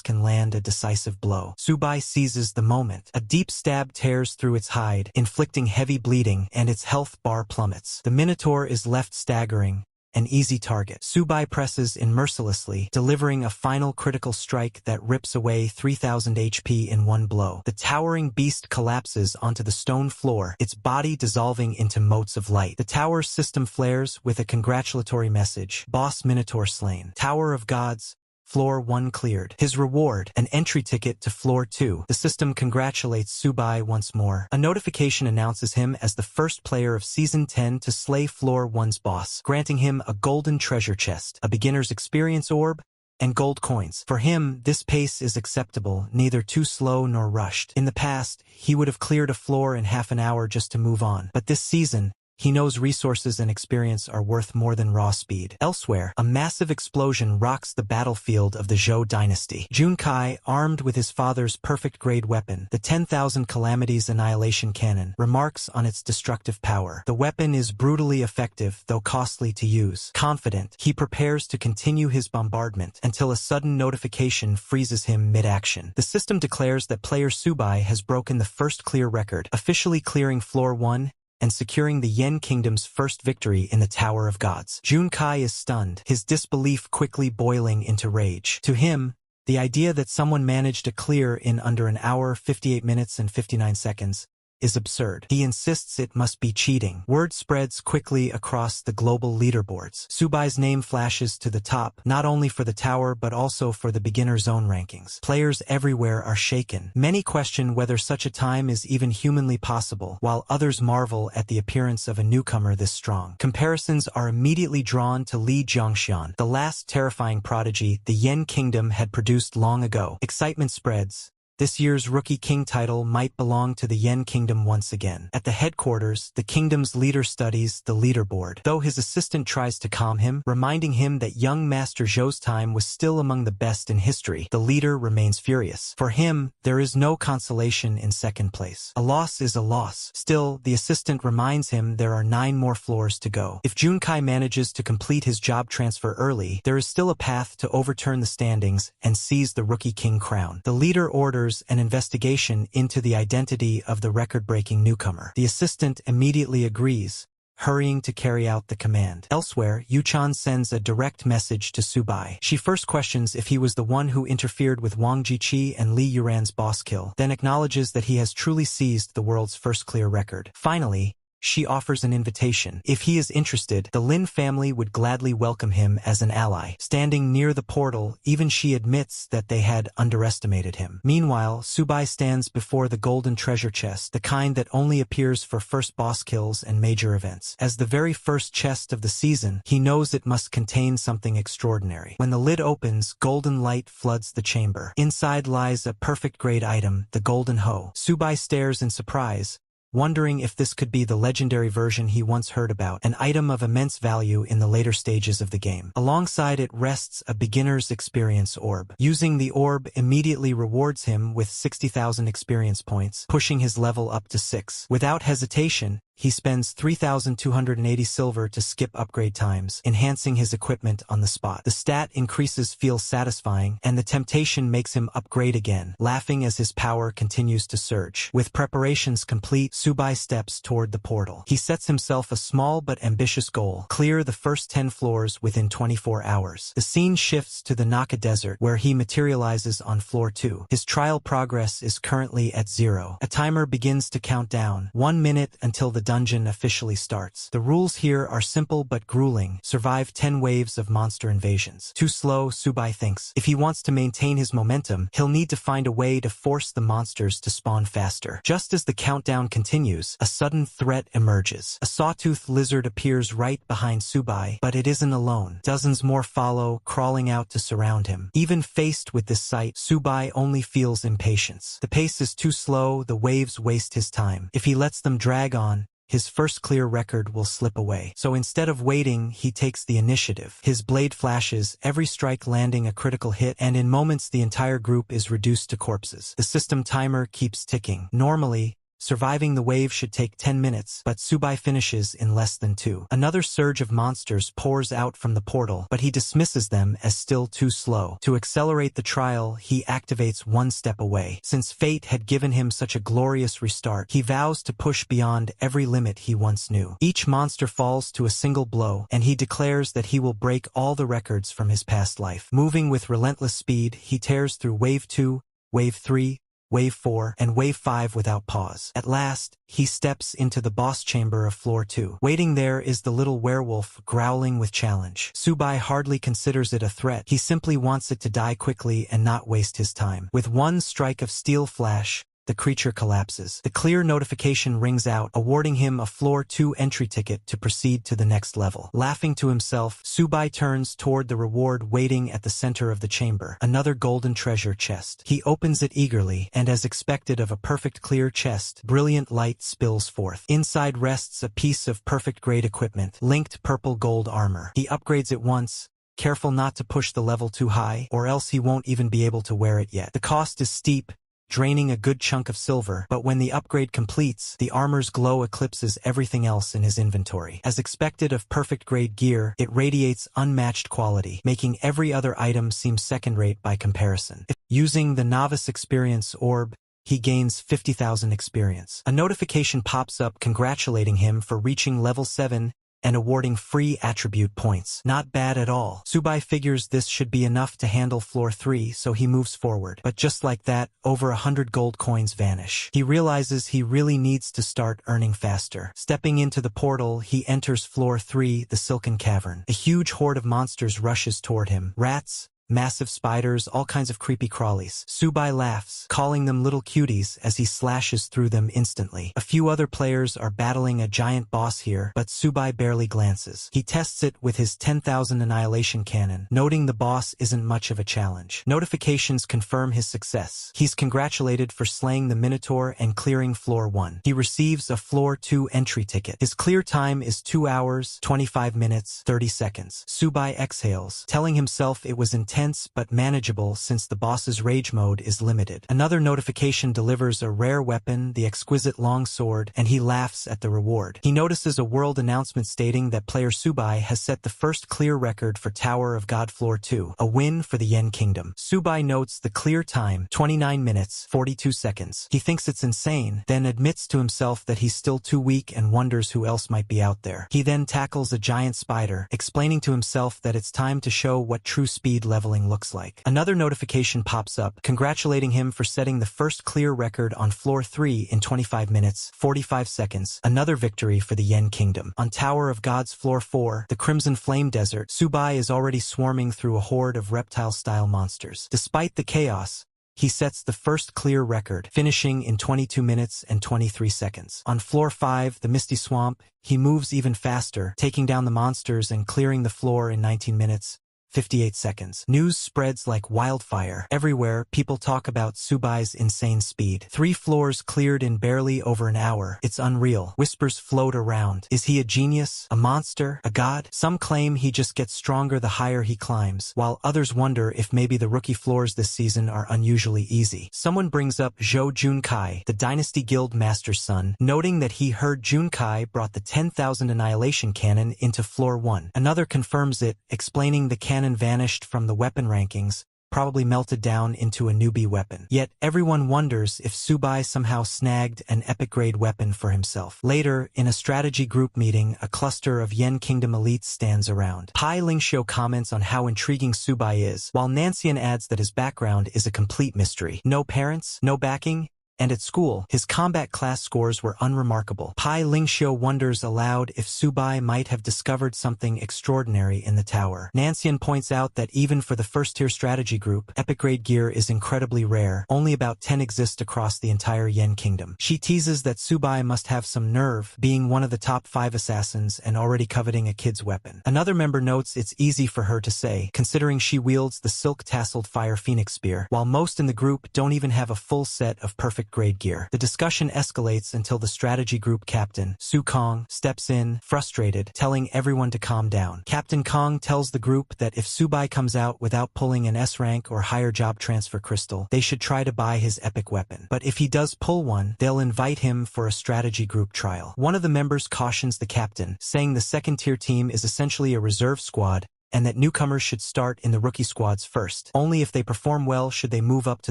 can land a decisive blow. Subai seizes the moment. A deep stab tears through its hide, inflicting heavy bleeding, and its health bar plummets. The Minotaur is left staggering, an easy target. Subai presses in mercilessly, delivering a final critical strike that rips away 3,000 HP in one blow. The towering beast collapses onto the stone floor, its body dissolving into motes of light. The tower's system flares with a congratulatory message: Boss Minotaur slain. Tower of Gods, Floor 1 cleared. His reward, an entry ticket to Floor 2. The system congratulates Subai once more. A notification announces him as the first player of Season 10 to slay Floor 1's boss, granting him a golden treasure chest, a beginner's experience orb, and gold coins. For him, this pace is acceptable, neither too slow nor rushed. In the past, he would have cleared a floor in half an hour just to move on. But this season, he knows resources and experience are worth more than raw speed. Elsewhere, a massive explosion rocks the battlefield of the Zhou dynasty. Junkai, armed with his father's perfect-grade weapon, the 10,000 Calamities Annihilation Cannon, remarks on its destructive power. The weapon is brutally effective, though costly to use. Confident, he prepares to continue his bombardment until a sudden notification freezes him mid-action. The system declares that player Subai has broken the first clear record, officially clearing Floor 1 and securing the Yen Kingdom's first victory in the Tower of Gods. Junkai is stunned, his disbelief quickly boiling into rage. To him, the idea that someone managed to clear in under an hour, 58 minutes and 59 seconds is absurd. He insists it must be cheating. Word spreads quickly across the global leaderboards. Subai's name flashes to the top, not only for the tower but also for the beginner zone rankings. Players everywhere are shaken. Many question whether such a time is even humanly possible, while others marvel at the appearance of a newcomer this strong. Comparisons are immediately drawn to Li Jiangxian, the last terrifying prodigy the Yen Kingdom had produced long ago. Excitement spreads. This year's Rookie King title might belong to the Yen Kingdom once again. At the headquarters, the kingdom's leader studies the leaderboard, though his assistant tries to calm him, reminding him that young Master Zhou's time was still among the best in history. The leader remains furious. For him, there is no consolation in second place. A loss is a loss. Still, the assistant reminds him there are 9 more floors to go. If Junkai manages to complete his job transfer early, there is still a path to overturn the standings and seize the Rookie King crown. The leader orders an investigation into the identity of the record-breaking newcomer. The assistant immediately agrees, hurrying to carry out the command. Elsewhere, Yuchan sends a direct message to Subai. She first questions if he was the one who interfered with Wang Jiqi and Li Yuran's boss kill, then acknowledges that he has truly seized the world's first clear record. Finally, she offers an invitation. If he is interested, the Lin family would gladly welcome him as an ally. Standing near the portal, even she admits that they had underestimated him. Meanwhile, Subai stands before the golden treasure chest, the kind that only appears for first boss kills and major events. As the very first chest of the season, he knows it must contain something extraordinary. When the lid opens, golden light floods the chamber. Inside lies a perfect grade item, the golden hoe. Subai stares in surprise, wondering if this could be the legendary version he once heard about, an item of immense value in the later stages of the game. Alongside it rests a beginner's experience orb. Using the orb immediately rewards him with 60,000 experience points, pushing his level up to 6. Without hesitation, he spends 3,280 silver to skip upgrade times, enhancing his equipment on the spot. The stat increases feels satisfying, and the temptation makes him upgrade again, laughing as his power continues to surge. With preparations complete, Subai steps toward the portal. He sets himself a small but ambitious goal: clear the first 10 floors within 24 hours. The scene shifts to the Naka Desert, where he materializes on floor 2. His trial progress is currently at 0. A timer begins to count down, 1 minute until the dungeon officially starts. The rules here are simple but grueling. Survive 10 waves of monster invasions. Too slow, Subai thinks. If he wants to maintain his momentum, he'll need to find a way to force the monsters to spawn faster. Just as the countdown continues, a sudden threat emerges. A sawtooth lizard appears right behind Subai, but it isn't alone. Dozens more follow, crawling out to surround him. Even faced with this sight, Subai only feels impatience. The pace is too slow, the waves waste his time. If he lets them drag on, his first clear record will slip away. So instead of waiting, he takes the initiative. His blade flashes, every strike landing a critical hit, and in moments the entire group is reduced to corpses. The system timer keeps ticking. Normally, surviving the wave should take 10 minutes, but Subai finishes in less than 2. Another surge of monsters pours out from the portal, but he dismisses them as still too slow. To accelerate the trial, he activates one step away. Since fate had given him such a glorious restart, he vows to push beyond every limit he once knew. Each monster falls to a single blow, and he declares that he will break all the records from his past life. Moving with relentless speed, he tears through Wave 2, Wave 3, Wave 4, and Wave 5 without pause. At last, he steps into the boss chamber of floor 2. Waiting there is the little werewolf, growling with challenge. Subai hardly considers it a threat. He simply wants it to die quickly and not waste his time. With one strike of steel flash, the creature collapses. The clear notification rings out, awarding him a floor 2 entry ticket to proceed to the next level. Laughing to himself, Subai turns toward the reward waiting at the center of the chamber, another golden treasure chest. He opens it eagerly, and as expected of a perfect clear chest, brilliant light spills forth. Inside rests a piece of perfect grade equipment, linked purple gold armor. He upgrades it once, careful not to push the level too high, or else he won't even be able to wear it yet. The cost is steep, draining a good chunk of silver, but when the upgrade completes, the armor's glow eclipses everything else in his inventory. As expected of perfect grade gear, it radiates unmatched quality, making every other item seem second-rate by comparison. Using the novice experience orb, he gains 50,000 experience. A notification pops up congratulating him for reaching level 7 and awarding free attribute points. Not bad at all. Subai figures this should be enough to handle floor 3, so he moves forward. But just like that, over 100 gold coins vanish. He realizes he really needs to start earning faster. Stepping into the portal, he enters floor 3, the Silken Cavern. A huge horde of monsters rushes toward him. Rats, massive spiders, all kinds of creepy crawlies. Subai laughs, calling them little cuties as he slashes through them instantly. A few other players are battling a giant boss here, but Subai barely glances. He tests it with his 10,000 annihilation cannon, noting the boss isn't much of a challenge. Notifications confirm his success. He's congratulated for slaying the Minotaur and clearing floor 1. He receives a floor 2 entry ticket. His clear time is 2 hours, 25 minutes, 30 seconds. Subai exhales, telling himself it was intense but manageable since the boss's rage mode is limited. Another notification delivers a rare weapon, the exquisite long sword, and he laughs at the reward. He notices a world announcement stating that player Subai has set the first clear record for Tower of God Floor 2, a win for the Yen Kingdom. Subai notes the clear time, 29 minutes, 42 seconds. He thinks it's insane, then admits to himself that he's still too weak and wonders who else might be out there. He then tackles a giant spider, explaining to himself that it's time to show what true speed level leveling looks like. Another notification pops up, congratulating him for setting the first clear record on Floor 3 in 25 minutes, 45 seconds, another victory for the Yen Kingdom. On Tower of Gods Floor 4, the Crimson Flame Desert, Subai is already swarming through a horde of reptile-style monsters. Despite the chaos, he sets the first clear record, finishing in 22 minutes and 23 seconds. On Floor 5, the Misty Swamp, he moves even faster, taking down the monsters and clearing the floor in 19 minutes, 58 seconds. News spreads like wildfire. Everywhere, people talk about Subai's insane speed. 3 floors cleared in barely over an hour. It's unreal. Whispers float around. Is he a genius? A monster? A god? Some claim he just gets stronger the higher he climbs, while others wonder if maybe the rookie floors this season are unusually easy. Someone brings up Zhou Junkai, the Dynasty Guild Master's son, noting that he heard Junkai brought the 10,000 Annihilation Cannon into Floor 1. Another confirms it, explaining the cannon vanished from the weapon rankings, probably melted down into a newbie weapon. Yet everyone wonders if Subai somehow snagged an epic-grade weapon for himself. Later, in a strategy group meeting, a cluster of Yen Kingdom elites stands around. Pai Lingxiu comments on how intriguing Subai is, while Nancian adds that his background is a complete mystery. No parents, no backing, and at school, his combat class scores were unremarkable. Pai Lingxiu wonders aloud if Subai might have discovered something extraordinary in the tower. Nancian points out that even for the first-tier strategy group, epic-grade gear is incredibly rare. Only about 10 exist across the entire Yen Kingdom. She teases that Subai must have some nerve, being one of the top 5 assassins and already coveting a kid's weapon. Another member notes it's easy for her to say, considering she wields the silk-tasseled Fire Phoenix Spear, while most in the group don't even have a full set of perfect-grade gear. The discussion escalates until the strategy group captain, Su Kong, steps in, frustrated, telling everyone to calm down. Captain Kong tells the group that if Subai comes out without pulling an S-rank or higher job transfer crystal, they should try to buy his epic weapon. But if he does pull one, they'll invite him for a strategy group trial. One of the members cautions the captain, saying the second-tier team is essentially a reserve squad, and that newcomers should start in the rookie squads first. Only if they perform well should they move up to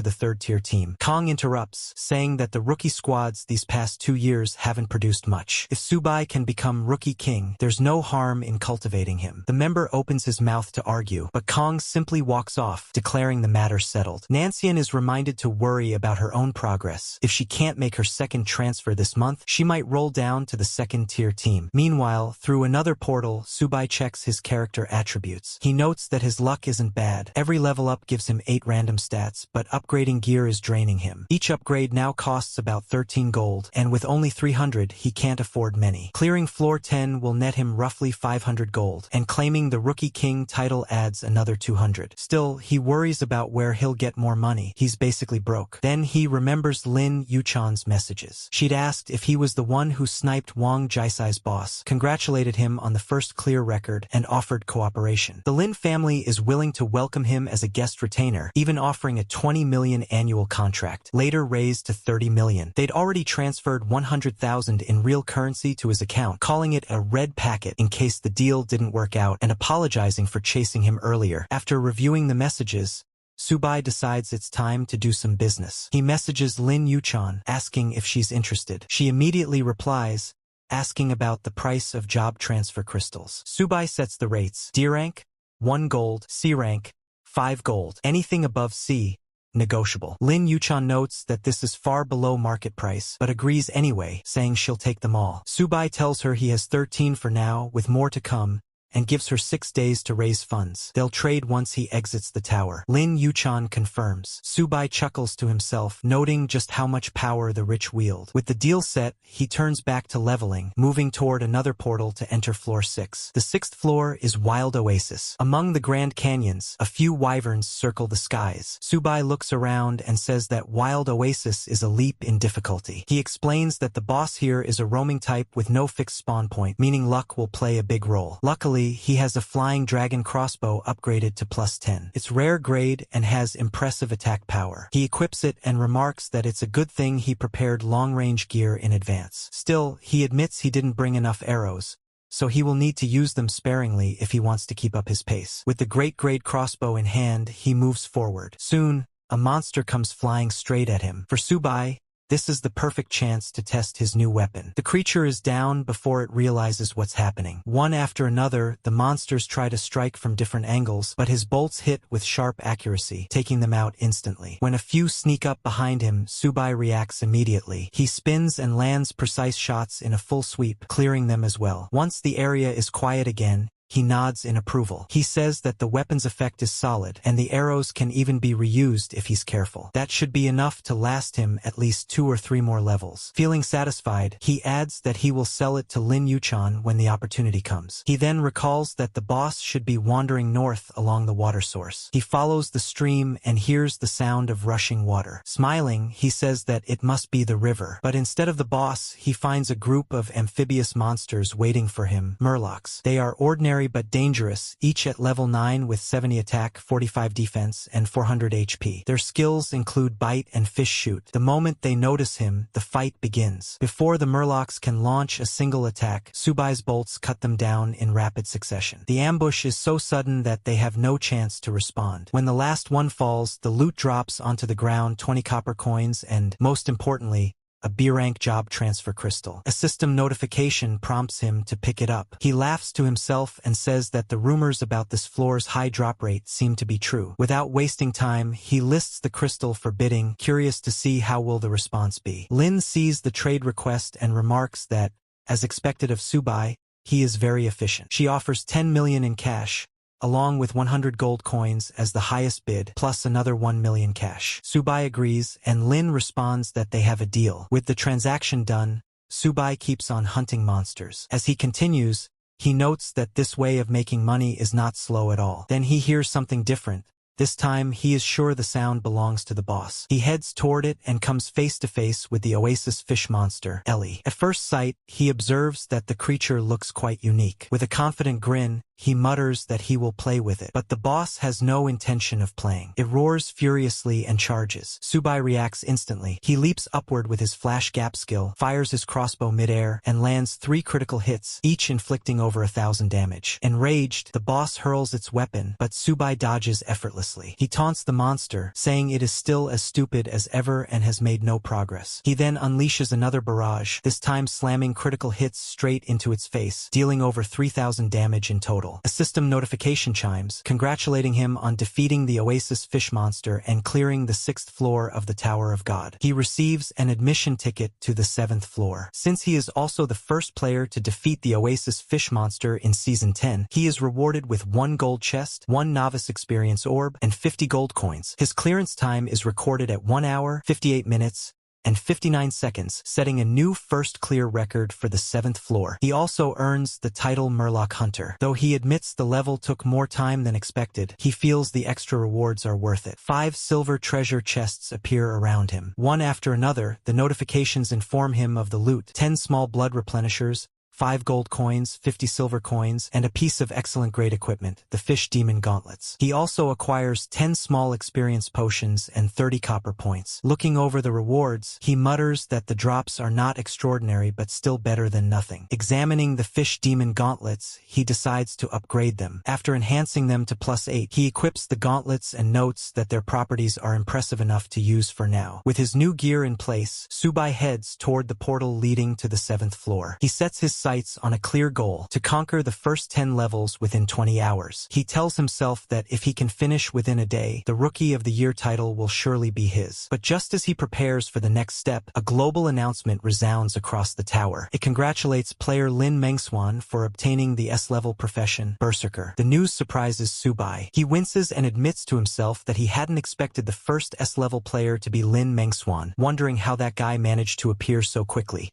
the third-tier team. Kong interrupts, saying that the rookie squads these past 2 years haven't produced much. If Subai can become rookie king, there's no harm in cultivating him. The member opens his mouth to argue, but Kong simply walks off, declaring the matter settled. Nancian is reminded to worry about her own progress. If she can't make her second transfer this month, she might roll down to the second-tier team. Meanwhile, through another portal, Subai checks his character attributes. He notes that his luck isn't bad. Every level up gives him 8 random stats, but upgrading gear is draining him. Each upgrade now costs about 13 gold, and with only 300, he can't afford many. Clearing floor 10 will net him roughly 500 gold, and claiming the Rookie King title adds another 200. Still, he worries about where he'll get more money. He's basically broke. Then he remembers Lin Yuchan's messages. She'd asked if he was the one who sniped Wang Jiasai's boss, congratulated him on the first clear record, and offered cooperation. The Lin family is willing to welcome him as a guest retainer, even offering a 20 million annual contract, later raised to 30 million. They'd already transferred 100,000 in real currency to his account, calling it a red packet in case the deal didn't work out and apologizing for chasing him earlier. After reviewing the messages, Subai decides it's time to do some business. He messages Lin Yuchan, asking if she's interested. She immediately replies, asking about the price of job transfer crystals. Subai sets the rates. D rank, 1 gold, C rank, 5 gold. Anything above C, negotiable. Lin Yuchan notes that this is far below market price, but agrees anyway, saying she'll take them all. Subai tells her he has 13 for now, with more to come, and gives her 6 days to raise funds. They'll trade once he exits the tower. Lin Yuchan confirms. Subai chuckles to himself, noting just how much power the rich wield. With the deal set, he turns back to leveling, moving toward another portal to enter floor 6. The 6th floor is Wild Oasis. Among the Grand Canyons, a few wyverns circle the skies. Subai looks around and says that Wild Oasis is a leap in difficulty. He explains that the boss here is a roaming type with no fixed spawn point, meaning luck will play a big role. Luckily, he has a flying dragon crossbow upgraded to +10. It's rare grade and has impressive attack power. He equips it and remarks that it's a good thing he prepared long-range gear in advance. Still, he admits he didn't bring enough arrows, so he will need to use them sparingly if he wants to keep up his pace. With the great grade crossbow in hand, he moves forward. Soon, a monster comes flying straight at him. For Subai, This is the perfect chance to test his new weapon. The creature is down before it realizes what's happening. One after another, the monsters try to strike from different angles, but his bolts hit with sharp accuracy, taking them out instantly. When a few sneak up behind him, Subai reacts immediately. He spins and lands precise shots in a full sweep, clearing them as well. Once the area is quiet again, he nods in approval. He says that the weapon's effect is solid, and the arrows can even be reused if he's careful. That should be enough to last him at least 2 or 3 more levels. Feeling satisfied, he adds that he will sell it to Lin Yuchan when the opportunity comes. He then recalls that the boss should be wandering north along the water source. He follows the stream and hears the sound of rushing water. Smiling, he says that it must be the river. But instead of the boss, he finds a group of amphibious monsters waiting for him, Murlocs. They are ordinary but dangerous, each at level 9 with 70 attack, 45 defense, and 400 HP. Their skills include bite and fish shoot. The moment they notice him, the fight begins. Before the Murlocs can launch a single attack, Subai's bolts cut them down in rapid succession. The ambush is so sudden that they have no chance to respond. When the last one falls, the loot drops onto the ground, 20 copper coins, and, most importantly, a B-rank job transfer crystal. A system notification prompts him to pick it up. He laughs to himself and says that the rumors about this floor's high drop rate seem to be true. Without wasting time, he lists the crystal for bidding, curious to see how will the response be. Lin sees the trade request and remarks that, as expected of Subai, he is very efficient. She offers 10 million in cash, along with 100 gold coins as the highest bid, plus another 1 million cash. Subai agrees, and Lin responds that they have a deal. With the transaction done, Subai keeps on hunting monsters. As he continues, he notes that this way of making money is not slow at all. Then he hears something different. This time, he is sure the sound belongs to the boss. He heads toward it and comes face to face with the oasis fish monster, Ellie. At first sight, he observes that the creature looks quite unique. With a confident grin, he mutters that he will play with it. But the boss has no intention of playing. It roars furiously and charges. Subai reacts instantly. He leaps upward with his flash gap skill, fires his crossbow midair, and lands 3 critical hits, each inflicting over 1,000 damage. Enraged, the boss hurls its weapon, but Subai dodges effortlessly. He taunts the monster, saying it is still as stupid as ever and has made no progress. He then unleashes another barrage, this time slamming critical hits straight into its face, dealing over 3,000 damage in total. A system notification chimes, congratulating him on defeating the Oasis fish monster and clearing the 6th floor of the Tower of God. He receives an admission ticket to the 7th floor. Since he is also the first player to defeat the Oasis fish monster in Season 10, he is rewarded with 1 gold chest, 1 novice experience orb, and 50 gold coins. His clearance time is recorded at 1 hour, 58 minutes, and 59 seconds, setting a new first clear record for the 7th floor. He also earns the title Murloc Hunter. Though he admits the level took more time than expected, he feels the extra rewards are worth it. 5 silver treasure chests appear around him. One after another, the notifications inform him of the loot: 10 small blood replenishers, 5 gold coins, 50 silver coins, and a piece of excellent grade equipment, the Fish Demon Gauntlets. He also acquires 10 small experience potions and 30 copper points. Looking over the rewards, he mutters that the drops are not extraordinary but still better than nothing. Examining the Fish Demon Gauntlets, he decides to upgrade them. After enhancing them to +8, he equips the gauntlets and notes that their properties are impressive enough to use for now. With his new gear in place, Subai heads toward the portal leading to the 7th floor. He sets his sights on a clear goal: to conquer the first 10 levels within 20 hours. He tells himself that if he can finish within a day, the Rookie of the Year title will surely be his. But just as he prepares for the next step, a global announcement resounds across the tower. It congratulates player Lin Mengswan for obtaining the S-level profession, Berserker. The news surprises Subai. He winces and admits to himself that he hadn't expected the first S-level player to be Lin Mengswan, wondering how that guy managed to appear so quickly.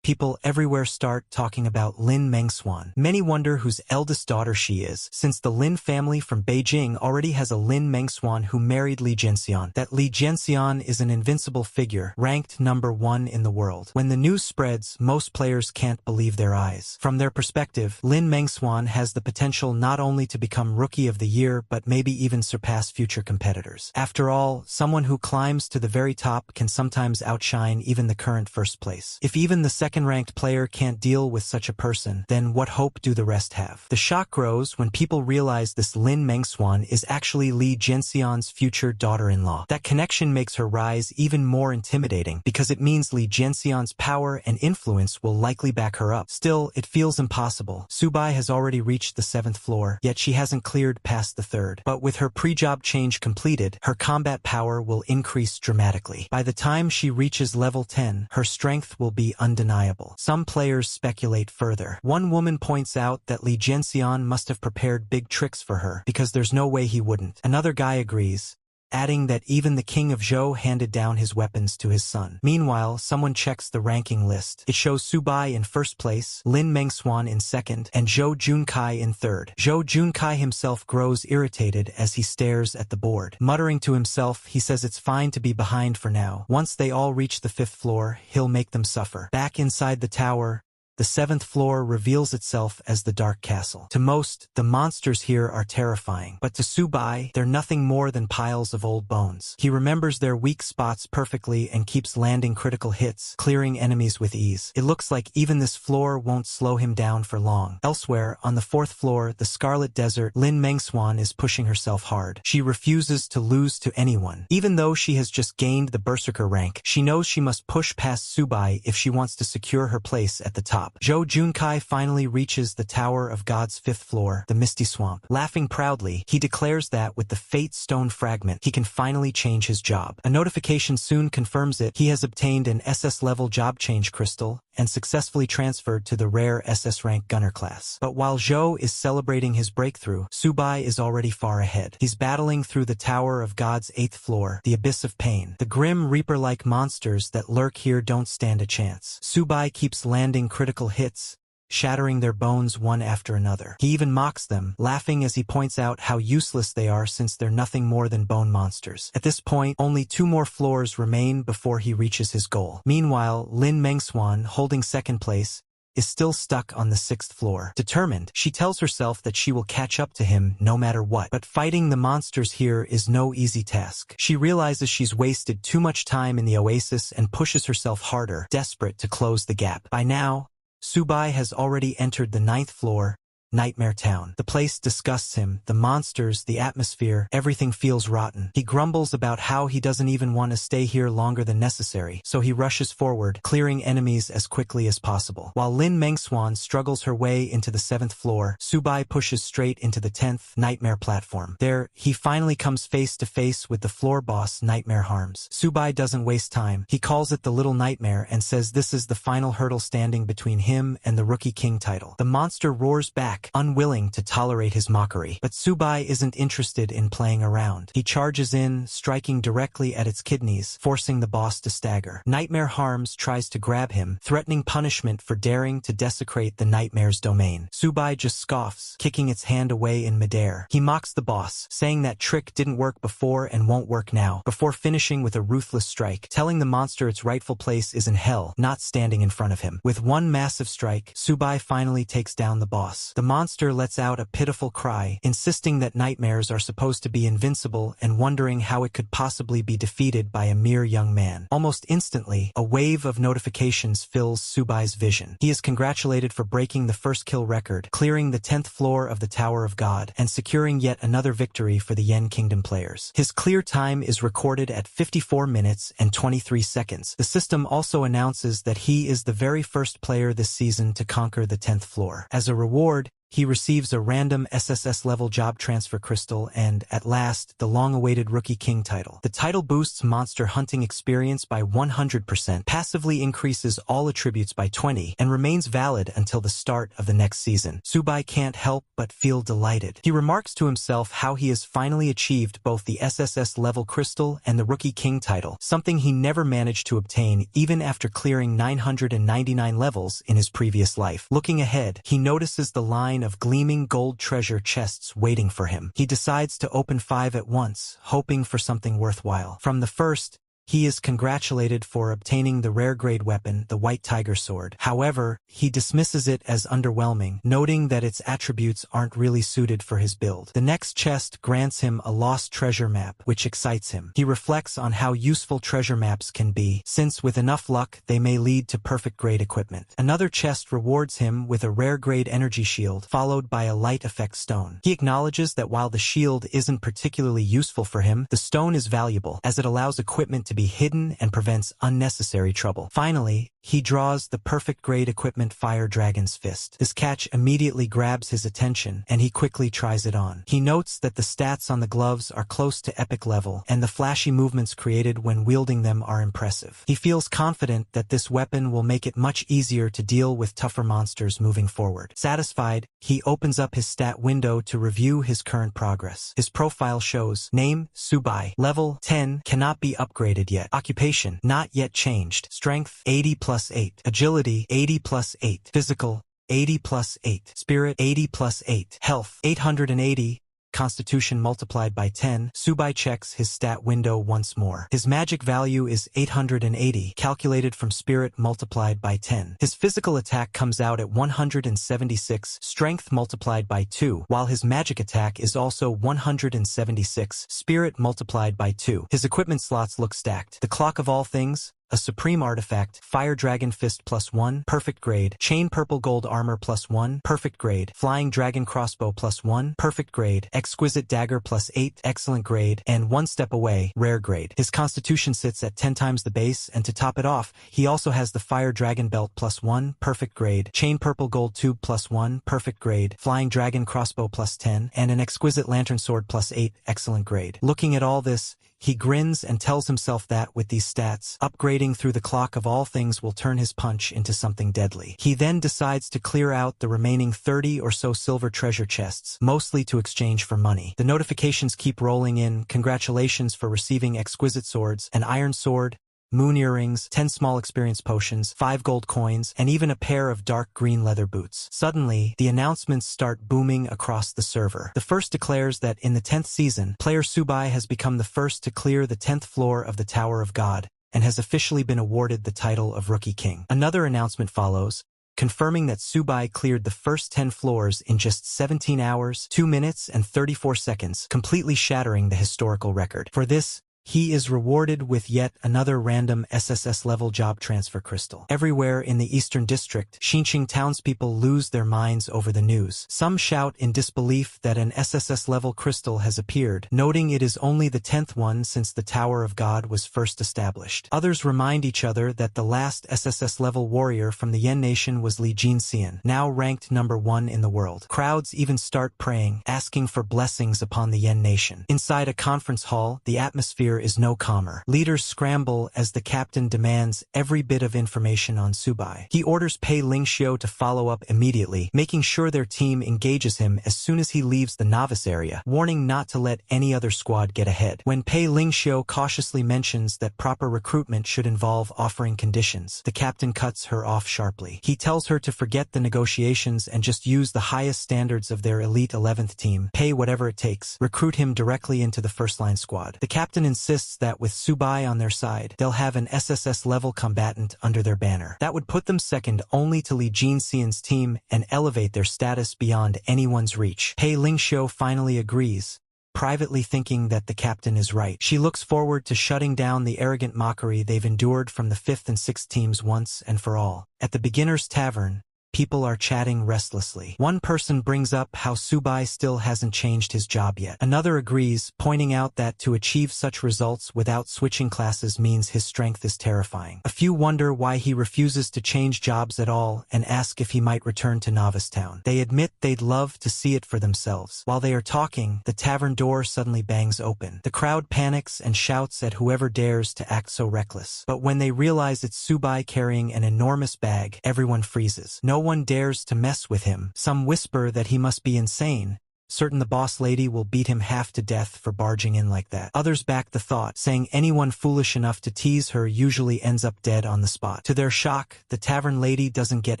People everywhere start talking about Lin Mengswan. Many wonder whose eldest daughter she is, since the Lin family from Beijing already has a Lin Mengswan who married Li Jianxian. That Li Jianxian is an invincible figure, ranked number 1 in the world. When the news spreads, most players can't believe their eyes. From their perspective, Lin Mengswan has the potential not only to become Rookie of the Year, but maybe even surpass future competitors. After all, someone who climbs to the very top can sometimes outshine even the current first place. If even the second second-ranked player can't deal with such a person, then what hope do the rest have? The shock grows when people realize this Lin Mengswan is actually Li Jianxian's future daughter-in-law. That connection makes her rise even more intimidating because it means Li Jianxian's power and influence will likely back her up. Still, it feels impossible. Subai has already reached the 7th floor, yet she hasn't cleared past the 3rd. But with her pre-job change completed, her combat power will increase dramatically. By the time she reaches level 10, her strength will be undeniable. Some players speculate further. One woman points out that Li Jianxian must have prepared big tricks for her, because there's no way he wouldn't. Another guy agrees, adding that even the king of Zhou handed down his weapons to his son. Meanwhile, someone checks the ranking list. It shows Subai in 1st place, Lin Mengswan in 2nd, and Zhou Junkai in 3rd. Zhou Junkai himself grows irritated as he stares at the board. Muttering to himself, he says it's fine to be behind for now. Once they all reach the 5th floor, he'll make them suffer. Back inside the tower, the 7th floor reveals itself as the Dark Castle. To most, the monsters here are terrifying, but to Subai, they're nothing more than piles of old bones. He remembers their weak spots perfectly and keeps landing critical hits, clearing enemies with ease. It looks like even this floor won't slow him down for long. Elsewhere, on the 4th floor, the Scarlet Desert, Lin Mengswan is pushing herself hard. She refuses to lose to anyone. Even though she has just gained the Berserker rank, she knows she must push past Subai if she wants to secure her place at the top. Zhou Junkai finally reaches the Tower of God's 5th floor, the Misty Swamp. Laughing proudly, he declares that with the Fate Stone fragment, he can finally change his job. A notification soon confirms it. He has obtained an SS-level job change crystal and successfully transferred to the rare SS rank gunner class. But while Zhou is celebrating his breakthrough, Subai is already far ahead. He's battling through the Tower of God's 8th floor, the Abyss of Pain. The grim Reaper-like monsters that lurk here don't stand a chance. Subai keeps landing critical hits, shattering their bones one after another. He even mocks them, laughing as he points out how useless they are since they're nothing more than bone monsters. At this point, only 2 more floors remain before he reaches his goal. Meanwhile, Lin Mengswan, holding 2nd place, is still stuck on the 6th floor. Determined, she tells herself that she will catch up to him no matter what. But fighting the monsters here is no easy task. She realizes she's wasted too much time in the oasis and pushes herself harder, desperate to close the gap. By now, Subai has already entered the 9th floor, Nightmare Town. The place disgusts him. The monsters, the atmosphere, everything feels rotten. He grumbles about how he doesn't even want to stay here longer than necessary, so he rushes forward, clearing enemies as quickly as possible. While Lin Mengswan struggles her way into the 7th floor, Subai pushes straight into the 10th Nightmare platform. There, he finally comes face to face with the floor boss, Nightmare Harms. Subai doesn't waste time. He calls it the Little Nightmare and says this is the final hurdle standing between him and the Rookie King title. The monster roars back, unwilling to tolerate his mockery. But Subai isn't interested in playing around. He charges in, striking directly at its kidneys, forcing the boss to stagger. Nightmare Harms tries to grab him, threatening punishment for daring to desecrate the Nightmare's domain. Subai just scoffs, kicking its hand away in midair. He mocks the boss, saying that trick didn't work before and won't work now, before finishing with a ruthless strike, telling the monster its rightful place is in hell, not standing in front of him. With one massive strike, Subai finally takes down the boss. The monster lets out a pitiful cry, insisting that nightmares are supposed to be invincible and wondering how it could possibly be defeated by a mere young man. Almost instantly, a wave of notifications fills Subai's vision. He is congratulated for breaking the first kill record, clearing the 10th floor of the Tower of God, and securing yet another victory for the Yen Kingdom players. His clear time is recorded at 54 minutes and 23 seconds. The system also announces that he is the very first player this season to conquer the 10th floor. As a reward, he receives a random SSS-level job transfer crystal and, at last, the long-awaited Rookie King title. The title boosts monster hunting experience by 100%, passively increases all attributes by 20, and remains valid until the start of the next season. Subai can't help but feel delighted. He remarks to himself how he has finally achieved both the SSS-level crystal and the Rookie King title, something he never managed to obtain even after clearing 999 levels in his previous life. Looking ahead, he notices the line of gleaming gold treasure chests waiting for him. He decides to open 5 at once, hoping for something worthwhile. From the first, he is congratulated for obtaining the rare-grade weapon, the White Tiger Sword. However, he dismisses it as underwhelming, noting that its attributes aren't really suited for his build. The next chest grants him a lost treasure map, which excites him. He reflects on how useful treasure maps can be, since with enough luck they may lead to perfect-grade equipment. Another chest rewards him with a rare-grade energy shield, followed by a light effect stone. He acknowledges that while the shield isn't particularly useful for him, the stone is valuable, as it allows equipment to be hidden and prevents unnecessary trouble. Finally, he draws the perfect-grade equipment Fire Dragon's Fist. This catch immediately grabs his attention, and he quickly tries it on. He notes that the stats on the gloves are close to epic level, and the flashy movements created when wielding them are impressive. He feels confident that this weapon will make it much easier to deal with tougher monsters moving forward. Satisfied, he opens up his stat window to review his current progress. His profile shows: name, Subai. Level, 10, cannot be upgraded yet. Occupation, not yet changed. Strength, 80 plus 8. Agility, 80 plus 8. Physical, 80 plus 8. Spirit, 80 plus 8. Health, 880. Constitution multiplied by 10. Subai checks his stat window once more. His magic value is 880, calculated from spirit multiplied by 10. His physical attack comes out at 176, strength multiplied by 2, while his magic attack is also 176, spirit multiplied by 2. His equipment slots look stacked. The clock of all things, a supreme artifact, Fire Dragon Fist +1, perfect grade, Chain Purple Gold Armor +1, perfect grade, Flying Dragon Crossbow +1, perfect grade, Exquisite Dagger +8, excellent grade, and one step away, rare grade. His constitution sits at 10 times the base, and to top it off, he also has the Fire Dragon Belt +1, perfect grade, Chain Purple Gold Tube +1, perfect grade, Flying Dragon Crossbow +10, and an Exquisite Lantern Sword +8, excellent grade. Looking at all this, he grins and tells himself that, with these stats, upgrading through the clock of all things will turn his punch into something deadly. He then decides to clear out the remaining 30 or so silver treasure chests, mostly to exchange for money. The notifications keep rolling in: congratulations for receiving exquisite swords, an iron sword, moon earrings, 10 small experience potions, 5 gold coins, and even a pair of dark green leather boots. Suddenly, the announcements start booming across the server. The first declares that in the 10th season, player Subai has become the first to clear the 10th floor of the Tower of God, and has officially been awarded the title of Rookie King. Another announcement follows, confirming that Subai cleared the first 10 floors in just 17 hours, 2 minutes, and 34 seconds, completely shattering the historical record. For this, he is rewarded with yet another random SSS-level job transfer crystal. Everywhere in the Eastern District, Xinqing townspeople lose their minds over the news. Some shout in disbelief that an SSS-level crystal has appeared, noting it is only the 10th one since the Tower of God was first established. Others remind each other that the last SSS-level warrior from the Yen Nation was Li Jinxian, now ranked number 1 in the world. Crowds even start praying, asking for blessings upon the Yen Nation. Inside a conference hall, the atmosphere is no calmer. Leaders scramble as the captain demands every bit of information on Subai. He orders Pei Lingxiu to follow up immediately, making sure their team engages him as soon as he leaves the novice area, warning not to let any other squad get ahead. When Pei Lingxiu cautiously mentions that proper recruitment should involve offering conditions, the captain cuts her off sharply. He tells her to forget the negotiations and just use the highest standards of their elite 11th team, pay whatever it takes, recruit him directly into the first-line squad. The captain insists that with Subai on their side, they'll have an SSS-level combatant under their banner. That would put them second only to Li Jinxian's team and elevate their status beyond anyone's reach. Pei Lingxiu finally agrees, privately thinking that the captain is right. She looks forward to shutting down the arrogant mockery they've endured from the 5th and 6th teams once and for all. At the beginner's tavern, people are chatting restlessly. One person brings up how Subai still hasn't changed his job yet. Another agrees, pointing out that to achieve such results without switching classes means his strength is terrifying. A few wonder why he refuses to change jobs at all and ask if he might return to Novice Town. They admit they'd love to see it for themselves. While they are talking, the tavern door suddenly bangs open. The crowd panics and shouts at whoever dares to act so reckless. But when they realize it's Subai carrying an enormous bag, everyone freezes. No one dares to mess with him. Some whisper that he must be insane, certain the boss lady will beat him half to death for barging in like that. Others back the thought, saying anyone foolish enough to tease her usually ends up dead on the spot. To their shock, the tavern lady doesn't get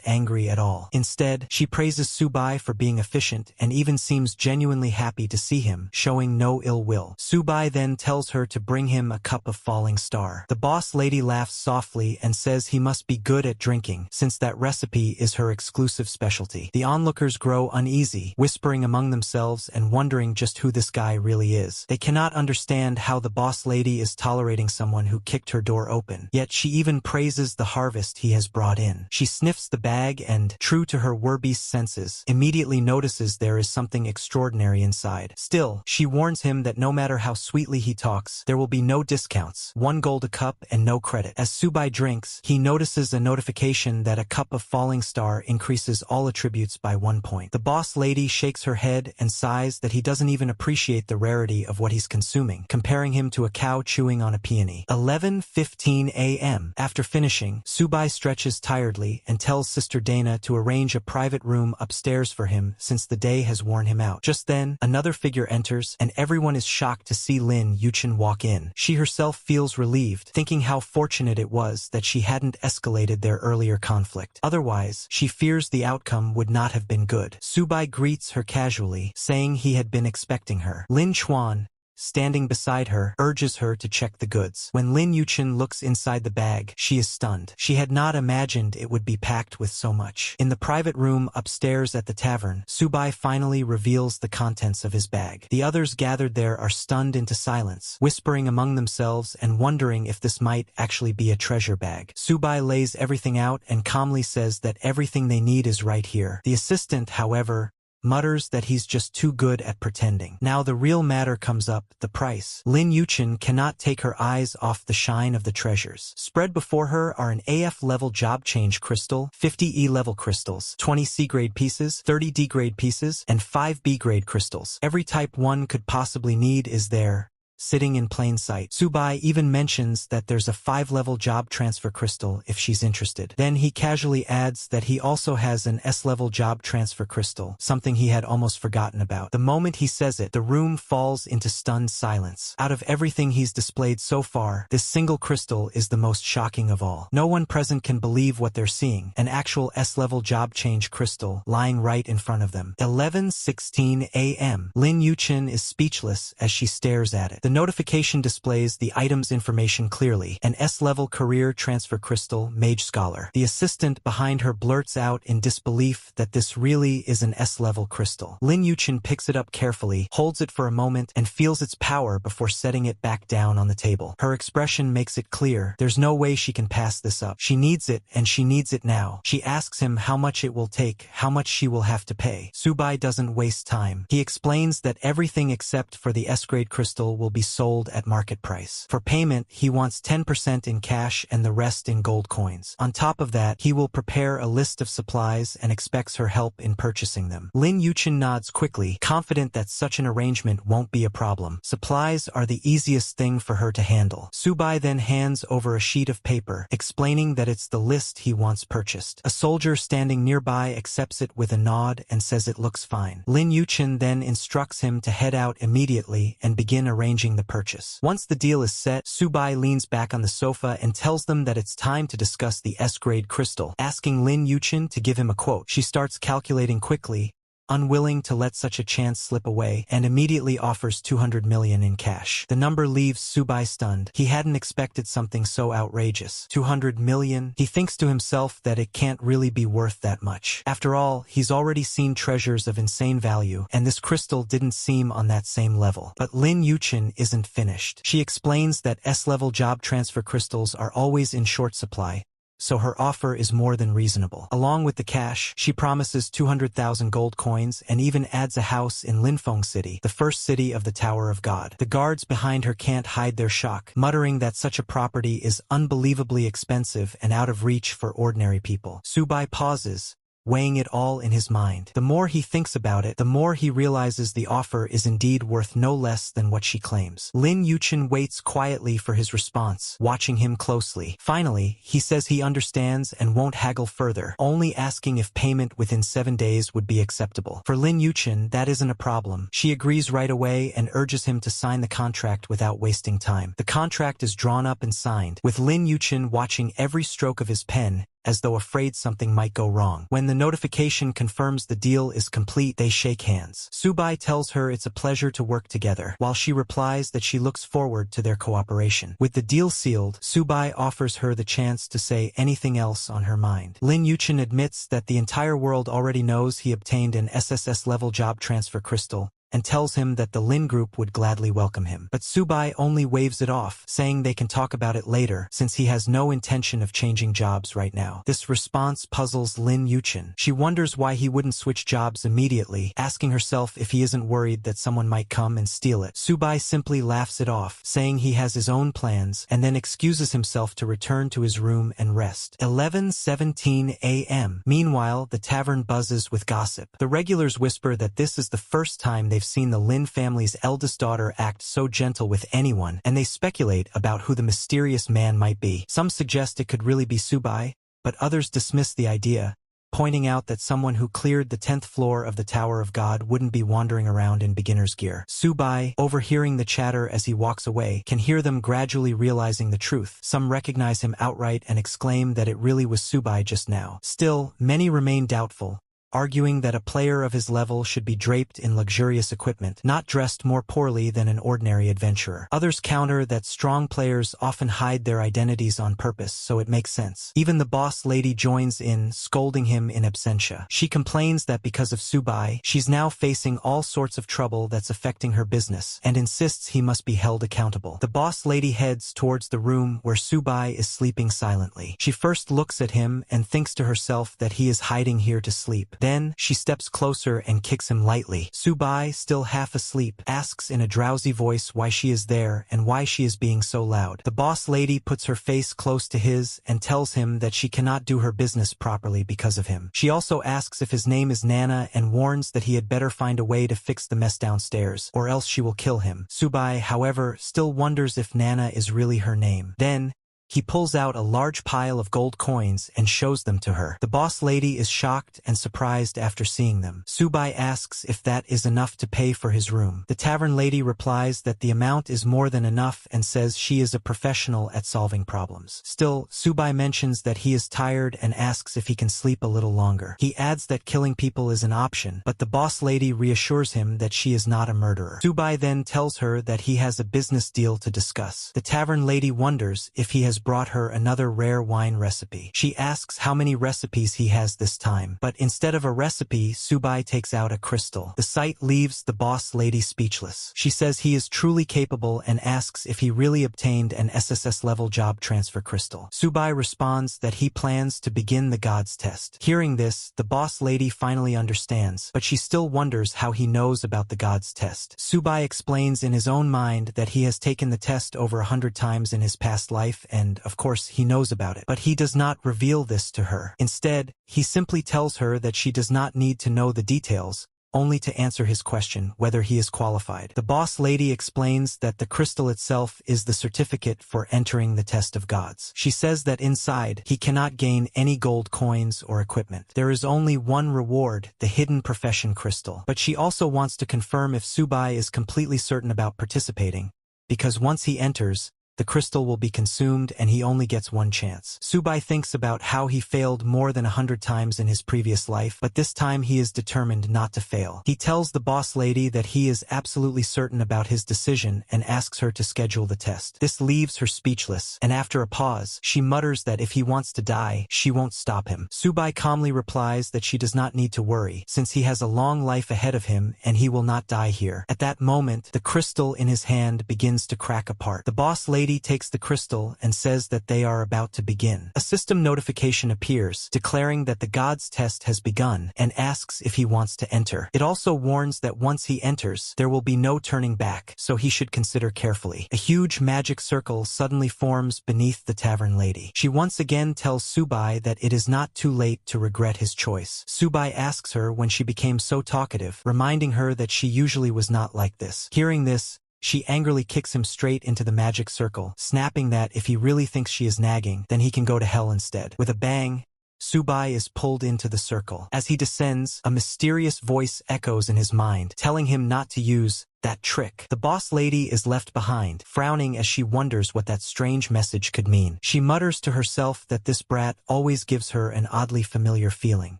angry at all. Instead, she praises Subai for being efficient and even seems genuinely happy to see him, showing no ill will. Subai then tells her to bring him a cup of falling star. The boss lady laughs softly and says he must be good at drinking, since that recipe is her exclusive specialty. The onlookers grow uneasy, whispering among themselves and wondering just who this guy really is. They cannot understand how the boss lady is tolerating someone who kicked her door open, yet she even praises the harvest he has brought in. She sniffs the bag and, true to her werbeast senses, immediately notices there is something extraordinary inside. Still, she warns him that no matter how sweetly he talks, there will be no discounts, 1 gold a cup and no credit. As Subai drinks, he notices a notification that a cup of falling star increases all attributes by 1 point. The boss lady shakes her head and sighs that he doesn't even appreciate the rarity of what he's consuming, comparing him to a cow chewing on a peony. 11:15 a.m. After finishing, Subai stretches tiredly and tells Sister Dana to arrange a private room upstairs for him since the day has worn him out. Just then, another figure enters, and everyone is shocked to see Lin Yuchen walk in. She herself feels relieved, thinking how fortunate it was that she hadn't escalated their earlier conflict. Otherwise, she fears the outcome would not have been good. Subai greets her casually, saying he had been expecting her. Lin Chuan, standing beside her, urges her to check the goods. When Lin Yuchen looks inside the bag, she is stunned. She had not imagined it would be packed with so much. In the private room upstairs at the tavern, Subai finally reveals the contents of his bag. The others gathered there are stunned into silence, whispering among themselves and wondering if this might actually be a treasure bag. Subai lays everything out and calmly says that everything they need is right here. The assistant, however, mutters that he's just too good at pretending. Now the real matter comes up, the price. Lin Yuchen cannot take her eyes off the shine of the treasures. Spread before her are an AF-level job change crystal, 50 E-level crystals, 20 C-grade pieces, 30 D-grade pieces, and 5 B-grade crystals. Every type one could possibly need is there, sitting in plain sight. Subai even mentions that there's a 5-level job transfer crystal if she's interested. Then he casually adds that he also has an S-level job transfer crystal, something he had almost forgotten about. The moment he says it, the room falls into stunned silence. Out of everything he's displayed so far, this single crystal is the most shocking of all. No one present can believe what they're seeing, an actual S-level job change crystal lying right in front of them. 11:16 a.m. Lin Yuchen is speechless as she stares at it. The notification displays the item's information clearly, an S-level career transfer crystal, Mage Scholar. The assistant behind her blurts out in disbelief that this really is an S-level crystal. Lin Yuchen picks it up carefully, holds it for a moment, and feels its power before setting it back down on the table. Her expression makes it clear there's no way she can pass this up. She needs it, and she needs it now. She asks him how much it will take, how much she will have to pay. Subai doesn't waste time. He explains that everything except for the S-grade crystal will be sold at market price. For payment, he wants 10% in cash and the rest in gold coins. On top of that, he will prepare a list of supplies and expects her help in purchasing them. Lin Yuchen nods quickly, confident that such an arrangement won't be a problem. Supplies are the easiest thing for her to handle. Subai then hands over a sheet of paper, explaining that it's the list he wants purchased. A soldier standing nearby accepts it with a nod and says it looks fine. Lin Yuchen then instructs him to head out immediately and begin arranging the purchase. Once the deal is set, Subai leans back on the sofa and tells them that it's time to discuss the S-grade crystal, asking Lin Yuchen to give him a quote. She starts calculating quickly, unwilling to let such a chance slip away, and immediately offers 200 million in cash. The number leaves Subai stunned. He hadn't expected something so outrageous. 200 million? He thinks to himself that it can't really be worth that much. After all, he's already seen treasures of insane value, and this crystal didn't seem on that same level. But Lin Yuchen isn't finished. She explains that S-level job transfer crystals are always in short supply, so her offer is more than reasonable. Along with the cash, she promises 200,000 gold coins and even adds a house in Linfeng City, the first city of the Tower of God. The guards behind her can't hide their shock, muttering that such a property is unbelievably expensive and out of reach for ordinary people. Subai pauses, weighing it all in his mind. The more he thinks about it, the more he realizes the offer is indeed worth no less than what she claims. Lin Yuchen waits quietly for his response, watching him closely. Finally, he says he understands and won't haggle further, only asking if payment within 7 days would be acceptable. For Lin Yuchen, that isn't a problem. She agrees right away and urges him to sign the contract without wasting time. The contract is drawn up and signed, with Lin Yuchen watching every stroke of his pen, as though afraid something might go wrong. When the notification confirms the deal is complete, they shake hands. Subai tells her it's a pleasure to work together, while she replies that she looks forward to their cooperation. With the deal sealed, Subai offers her the chance to say anything else on her mind. Lin Yuchen admits that the entire world already knows he obtained an SSS-level job transfer crystal, and tells him that the Lin group would gladly welcome him. But Subai only waves it off, saying they can talk about it later, since he has no intention of changing jobs right now. This response puzzles Lin Yuchen. She wonders why he wouldn't switch jobs immediately, asking herself if he isn't worried that someone might come and steal it. Subai simply laughs it off, saying he has his own plans, and then excuses himself to return to his room and rest. 11:17 a.m. Meanwhile, the tavern buzzes with gossip. The regulars whisper that this is the first time they've seen the Lin family's eldest daughter act so gentle with anyone, and they speculate about who the mysterious man might be. Some suggest it could really be Subai, but others dismiss the idea, pointing out that someone who cleared the 10th floor of the Tower of God wouldn't be wandering around in beginner's gear. Subai, overhearing the chatter as he walks away, can hear them gradually realizing the truth. Some recognize him outright and exclaim that it really was Subai just now. Still, many remain doubtful, arguing that a player of his level should be draped in luxurious equipment, not dressed more poorly than an ordinary adventurer. Others counter that strong players often hide their identities on purpose, so it makes sense. Even the boss lady joins in, scolding him in absentia. She complains that because of Subai, she's now facing all sorts of trouble that's affecting her business, and insists he must be held accountable. The boss lady heads towards the room where Subai is sleeping silently. She first looks at him and thinks to herself that he is hiding here to sleep. Then, she steps closer and kicks him lightly. Subai, still half asleep, asks in a drowsy voice why she is there and why she is being so loud. The boss lady puts her face close to his and tells him that she cannot do her business properly because of him. She also asks if his name is Nana and warns that he had better find a way to fix the mess downstairs, or else she will kill him. Subai, however, still wonders if Nana is really her name. Then, he pulls out a large pile of gold coins and shows them to her. The boss lady is shocked and surprised after seeing them. Subai asks if that is enough to pay for his room. The tavern lady replies that the amount is more than enough and says she is a professional at solving problems. Still, Subai mentions that he is tired and asks if he can sleep a little longer. He adds that killing people is an option, but the boss lady reassures him that she is not a murderer. Subai then tells her that he has a business deal to discuss. The tavern lady wonders if he has brought her another rare wine recipe. She asks how many recipes he has this time, but instead of a recipe, Subai takes out a crystal. The sight leaves the boss lady speechless. She says he is truly capable and asks if he really obtained an SSS-level job transfer crystal. Subai responds that he plans to begin the God's test. Hearing this, the boss lady finally understands, but she still wonders how he knows about the God's test. Subai explains in his own mind that he has taken the test over 100 times in his past life and, of course, he knows about it. But he does not reveal this to her. Instead, he simply tells her that she does not need to know the details, only to answer his question whether he is qualified. The boss lady explains that the crystal itself is the certificate for entering the test of gods. She says that inside, he cannot gain any gold coins or equipment. There is only one reward, the hidden profession crystal. But she also wants to confirm if Subai is completely certain about participating, because once he enters, the crystal will be consumed and he only gets one chance. Subai thinks about how he failed more than 100 times in his previous life, but this time he is determined not to fail. He tells the boss lady that he is absolutely certain about his decision and asks her to schedule the test. This leaves her speechless, and after a pause, she mutters that if he wants to die, she won't stop him. Subai calmly replies that she does not need to worry, since he has a long life ahead of him and he will not die here. At that moment, the crystal in his hand begins to crack apart. The boss lady lady takes the crystal and says that they are about to begin. A system notification appears, declaring that the god's test has begun, and asks if he wants to enter. It also warns that once he enters, there will be no turning back, so he should consider carefully. A huge magic circle suddenly forms beneath the tavern lady. She once again tells Subai that it is not too late to regret his choice. Subai asks her when she became so talkative, reminding her that she usually was not like this. Hearing this, she angrily kicks him straight into the magic circle, snapping that if he really thinks she is nagging, then he can go to hell instead. With a bang, Subai is pulled into the circle. As he descends, a mysterious voice echoes in his mind, telling him not to use that trick. The boss lady is left behind, frowning as she wonders what that strange message could mean. She mutters to herself that this brat always gives her an oddly familiar feeling.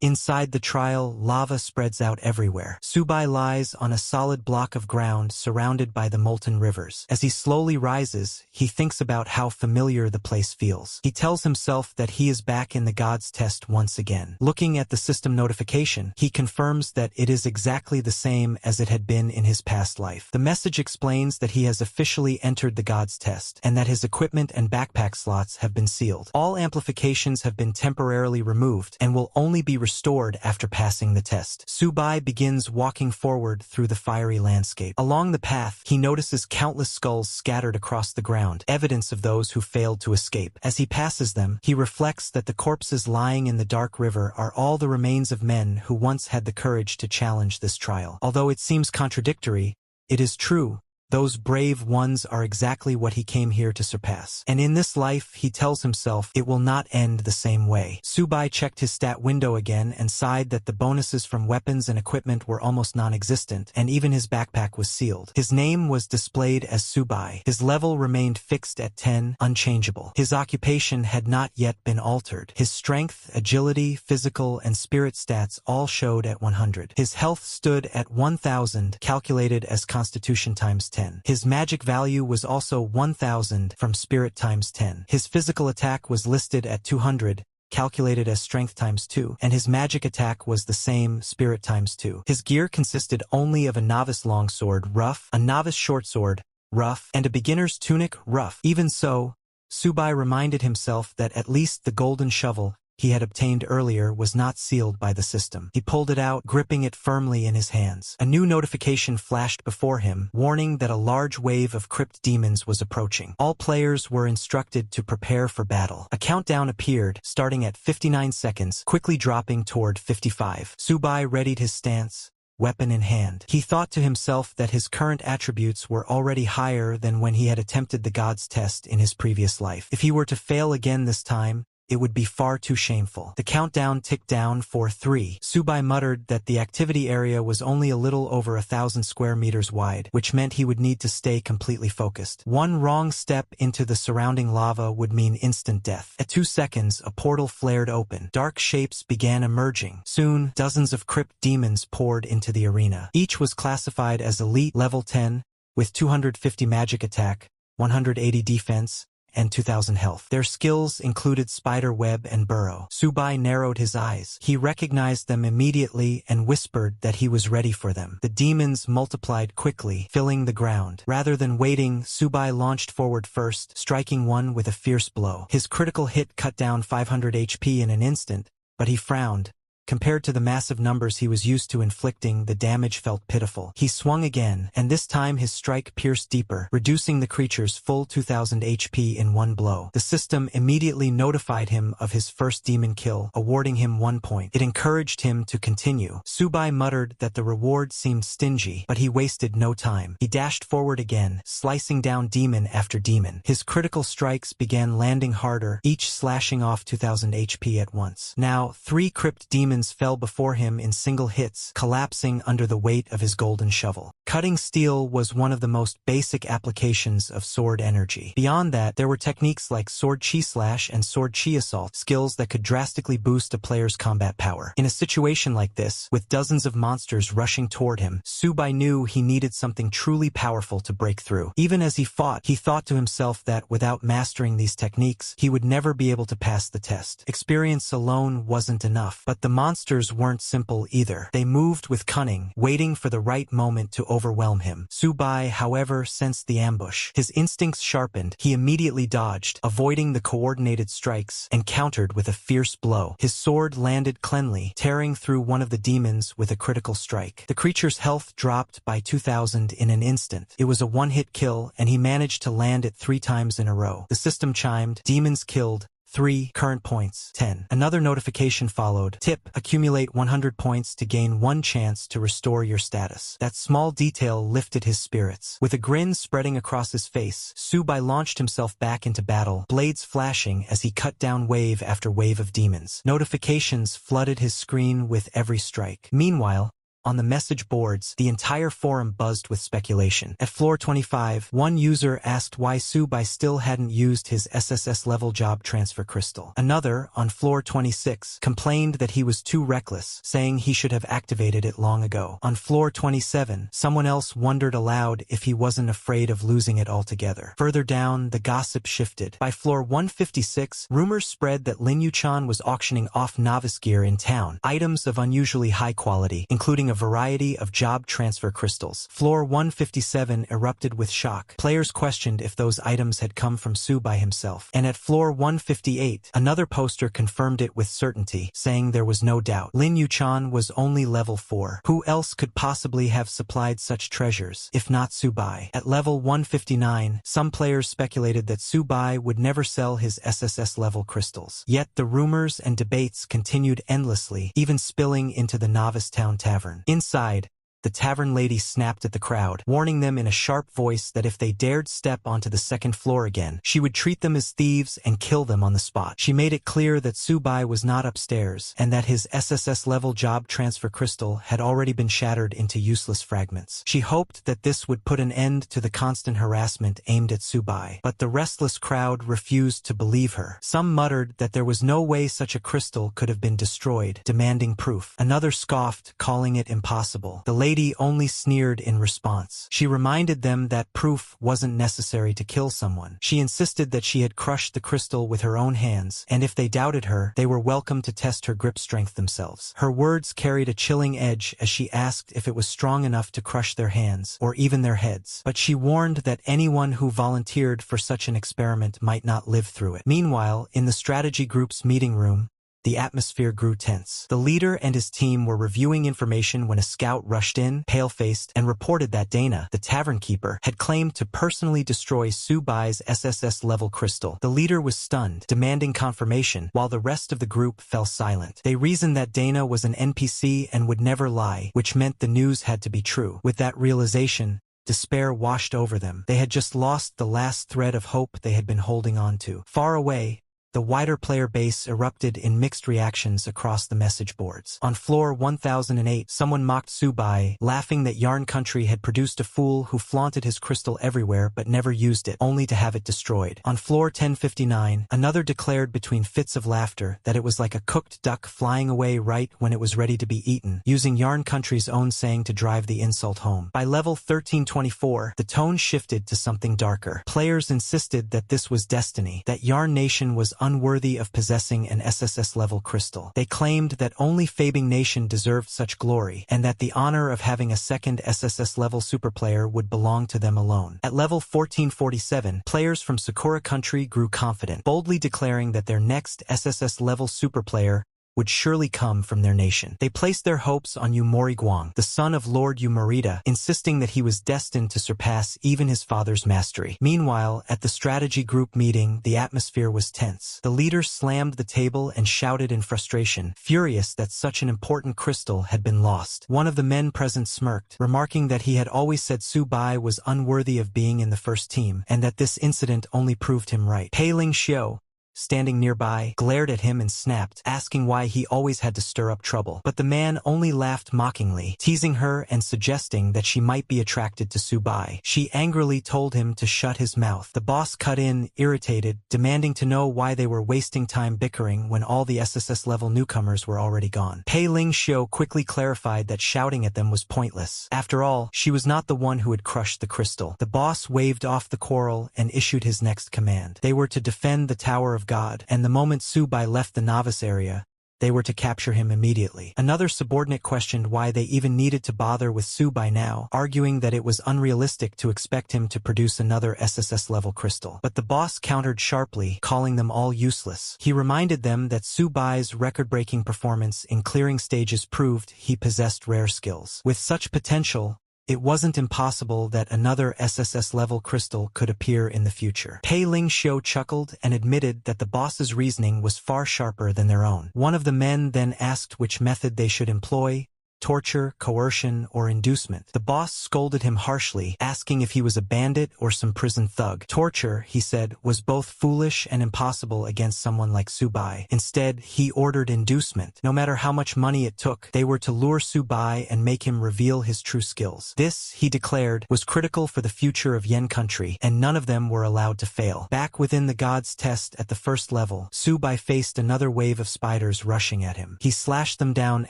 Inside the trial, lava spreads out everywhere. Subai lies on a solid block of ground surrounded by the molten rivers. As he slowly rises, he thinks about how familiar the place feels. He tells himself that he is back in the god's test once again. Looking at the system notification, he confirms that it is exactly the same as it had been in his past life. The message explains that he has officially entered the god's test, and that his equipment and backpack slots have been sealed. All amplifications have been temporarily removed, and will only be restored after passing the test. Subai begins walking forward through the fiery landscape. Along the path, he notices countless skulls scattered across the ground, evidence of those who failed to escape. As he passes them, he reflects that the corpses lying in the dark river are all the remains of men who once had the courage to challenge this trial. Although it seems contradictory, it is true. Those brave ones are exactly what he came here to surpass. And in this life, he tells himself it will not end the same way. Subai checked his stat window again and sighed that the bonuses from weapons and equipment were almost non-existent, and even his backpack was sealed. His name was displayed as Subai. His level remained fixed at 10, unchangeable. His occupation had not yet been altered. His strength, agility, physical, and spirit stats all showed at 100. His health stood at 1,000, calculated as Constitution times 10. His magic value was also 1,000 from Spirit times 10. His physical attack was listed at 200, calculated as Strength times 2, and his magic attack was the same, Spirit times 2. His gear consisted only of a novice longsword, rough, a novice shortsword, rough, and a beginner's tunic, rough. Even so, Subai reminded himself that at least the golden shovel he had obtained earlier was not sealed by the system. He pulled it out, gripping it firmly in his hands. A new notification flashed before him, warning that a large wave of crypt demons was approaching. All players were instructed to prepare for battle. A countdown appeared, starting at 59 seconds, quickly dropping toward 55. Subai readied his stance, weapon in hand. He thought to himself that his current attributes were already higher than when he had attempted the god's test in his previous life. If he were to fail again this time, it would be far too shameful. The countdown ticked down for 3. Subai muttered that the activity area was only a little over 1,000 square meters wide, which meant he would need to stay completely focused. One wrong step into the surrounding lava would mean instant death. At 2 seconds, a portal flared open. Dark shapes began emerging. Soon, dozens of crypt demons poured into the arena. Each was classified as elite level 10, with 250 magic attack, 180 defense, and 2,000 health. Their skills included spider web and burrow. Subai narrowed his eyes. He recognized them immediately and whispered that he was ready for them. The demons multiplied quickly, filling the ground. Rather than waiting, Subai launched forward first, striking one with a fierce blow. His critical hit cut down 500 HP in an instant, but he frowned. Compared to the massive numbers he was used to inflicting, the damage felt pitiful. He swung again, and this time his strike pierced deeper, reducing the creature's full 2,000 HP in one blow. The system immediately notified him of his first demon kill, awarding him 1 point. It encouraged him to continue. Subai muttered that the reward seemed stingy, but he wasted no time. He dashed forward again, slicing down demon after demon. His critical strikes began landing harder, each slashing off 2,000 HP at once. Now, 3 crypt demons fell before him in single hits, collapsing under the weight of his golden shovel. Cutting steel was one of the most basic applications of sword energy. Beyond that, there were techniques like sword chi slash and sword chi assault, skills that could drastically boost a player's combat power. In a situation like this, with dozens of monsters rushing toward him, Subai knew he needed something truly powerful to break through. Even as he fought, he thought to himself that without mastering these techniques, he would never be able to pass the test. Experience alone wasn't enough, but the monsters weren't simple either. They moved with cunning, waiting for the right moment to overwhelm him. Subai, however, sensed the ambush. His instincts sharpened. He immediately dodged, avoiding the coordinated strikes, and countered with a fierce blow. His sword landed cleanly, tearing through one of the demons with a critical strike. The creature's health dropped by 2,000 in an instant. It was a one-hit kill, and he managed to land it 3 times in a row. The system chimed, demons killed, 3, current points, 10. Another notification followed. Tip, accumulate 100 points to gain 1 chance to restore your status. That small detail lifted his spirits. With a grin spreading across his face, Subai launched himself back into battle, blades flashing as he cut down wave after wave of demons. Notifications flooded his screen with every strike. Meanwhile, on the message boards, the entire forum buzzed with speculation. At floor 25, one user asked why Subai still hadn't used his SSS-level job transfer crystal. Another, on floor 26, complained that he was too reckless, saying he should have activated it long ago. On floor 27, someone else wondered aloud if he wasn't afraid of losing it altogether. Further down, the gossip shifted. By floor 156, rumors spread that Lin Yuchan was auctioning off novice gear in town, items of unusually high quality, including a variety of job transfer crystals. Floor 157 erupted with shock. Players questioned if those items had come from Subai himself. And at floor 158, another poster confirmed it with certainty, saying there was no doubt. Lin Yuchan was only level 4. Who else could possibly have supplied such treasures, if not Subai? At level 159, some players speculated that Subai would never sell his SSS-level crystals. Yet the rumors and debates continued endlessly, even spilling into the Novice Town Tavern. Inside, the tavern lady snapped at the crowd, warning them in a sharp voice that if they dared step onto the second floor again, she would treat them as thieves and kill them on the spot. She made it clear that Subai was not upstairs, and that his SSS-level job transfer crystal had already been shattered into useless fragments. She hoped that this would put an end to the constant harassment aimed at Subai, but the restless crowd refused to believe her. Some muttered that there was no way such a crystal could have been destroyed, demanding proof. Another scoffed, calling it impossible. The lady only sneered in response. She reminded them that proof wasn't necessary to kill someone. She insisted that she had crushed the crystal with her own hands, and if they doubted her, they were welcome to test her grip strength themselves. Her words carried a chilling edge as she asked if it was strong enough to crush their hands, or even their heads. But she warned that anyone who volunteered for such an experiment might not live through it. Meanwhile, in the strategy group's meeting room, the atmosphere grew tense. The leader and his team were reviewing information when a scout rushed in, pale-faced, and reported that Dana, the tavern keeper, had claimed to personally destroy Subai's SSS-level crystal. The leader was stunned, demanding confirmation, while the rest of the group fell silent. They reasoned that Dana was an NPC and would never lie, which meant the news had to be true. With that realization, despair washed over them. They had just lost the last thread of hope they had been holding on to. Far away, the wider player base erupted in mixed reactions across the message boards. On floor 1008, someone mocked Subai, laughing that Yarn Country had produced a fool who flaunted his crystal everywhere but never used it, only to have it destroyed. On floor 1059, another declared between fits of laughter that it was like a cooked duck flying away right when it was ready to be eaten, using Yarn Country's own saying to drive the insult home. By level 1324, the tone shifted to something darker. Players insisted that this was destiny, that Yarn Nation was unworthy of possessing an SSS-level crystal. They claimed that only Fabing Nation deserved such glory, and that the honor of having a second SSS-level superplayer would belong to them alone. At level 1447, players from Sakura Country grew confident, boldly declaring that their next SSS-level superplayer would surely come from their nation. They placed their hopes on Yumori Guang, the son of Lord Yumarita, insisting that he was destined to surpass even his father's mastery. Meanwhile, at the strategy group meeting, the atmosphere was tense. The leader slammed the table and shouted in frustration, furious that such an important crystal had been lost. One of the men present smirked, remarking that he had always said Subai was unworthy of being in the first team, and that this incident only proved him right. Pei Ling Xiu, standing nearby, glared at him and snapped, asking why he always had to stir up trouble. But the man only laughed mockingly, teasing her and suggesting that she might be attracted to Subai. She angrily told him to shut his mouth. The boss cut in, irritated, demanding to know why they were wasting time bickering when all the SSS-level newcomers were already gone. Pei Ling Xiu quickly clarified that shouting at them was pointless. After all, she was not the one who had crushed the crystal. The boss waved off the quarrel and issued his next command. They were to defend the Tower of God, and the moment Subai left the novice area, they were to capture him immediately. Another subordinate questioned why they even needed to bother with Su by now, arguing that it was unrealistic to expect him to produce another SSS-level crystal. But the boss countered sharply, calling them all useless. He reminded them that Su Bai's record-breaking performance in clearing stages proved he possessed rare skills. With such potential, it wasn't impossible that another SSS-level crystal could appear in the future. Pei Ling Xiu chuckled and admitted that the boss's reasoning was far sharper than their own. One of the men then asked which method they should employ: torture, coercion, or inducement. The boss scolded him harshly, asking if he was a bandit or some prison thug. Torture, he said, was both foolish and impossible against someone like Su Bai. Instead, he ordered inducement. No matter how much money it took, they were to lure Su Bai and make him reveal his true skills. This, he declared, was critical for the future of Yen country, and none of them were allowed to fail. Back within the God's test at the first level, Su Bai faced another wave of spiders rushing at him. He slashed them down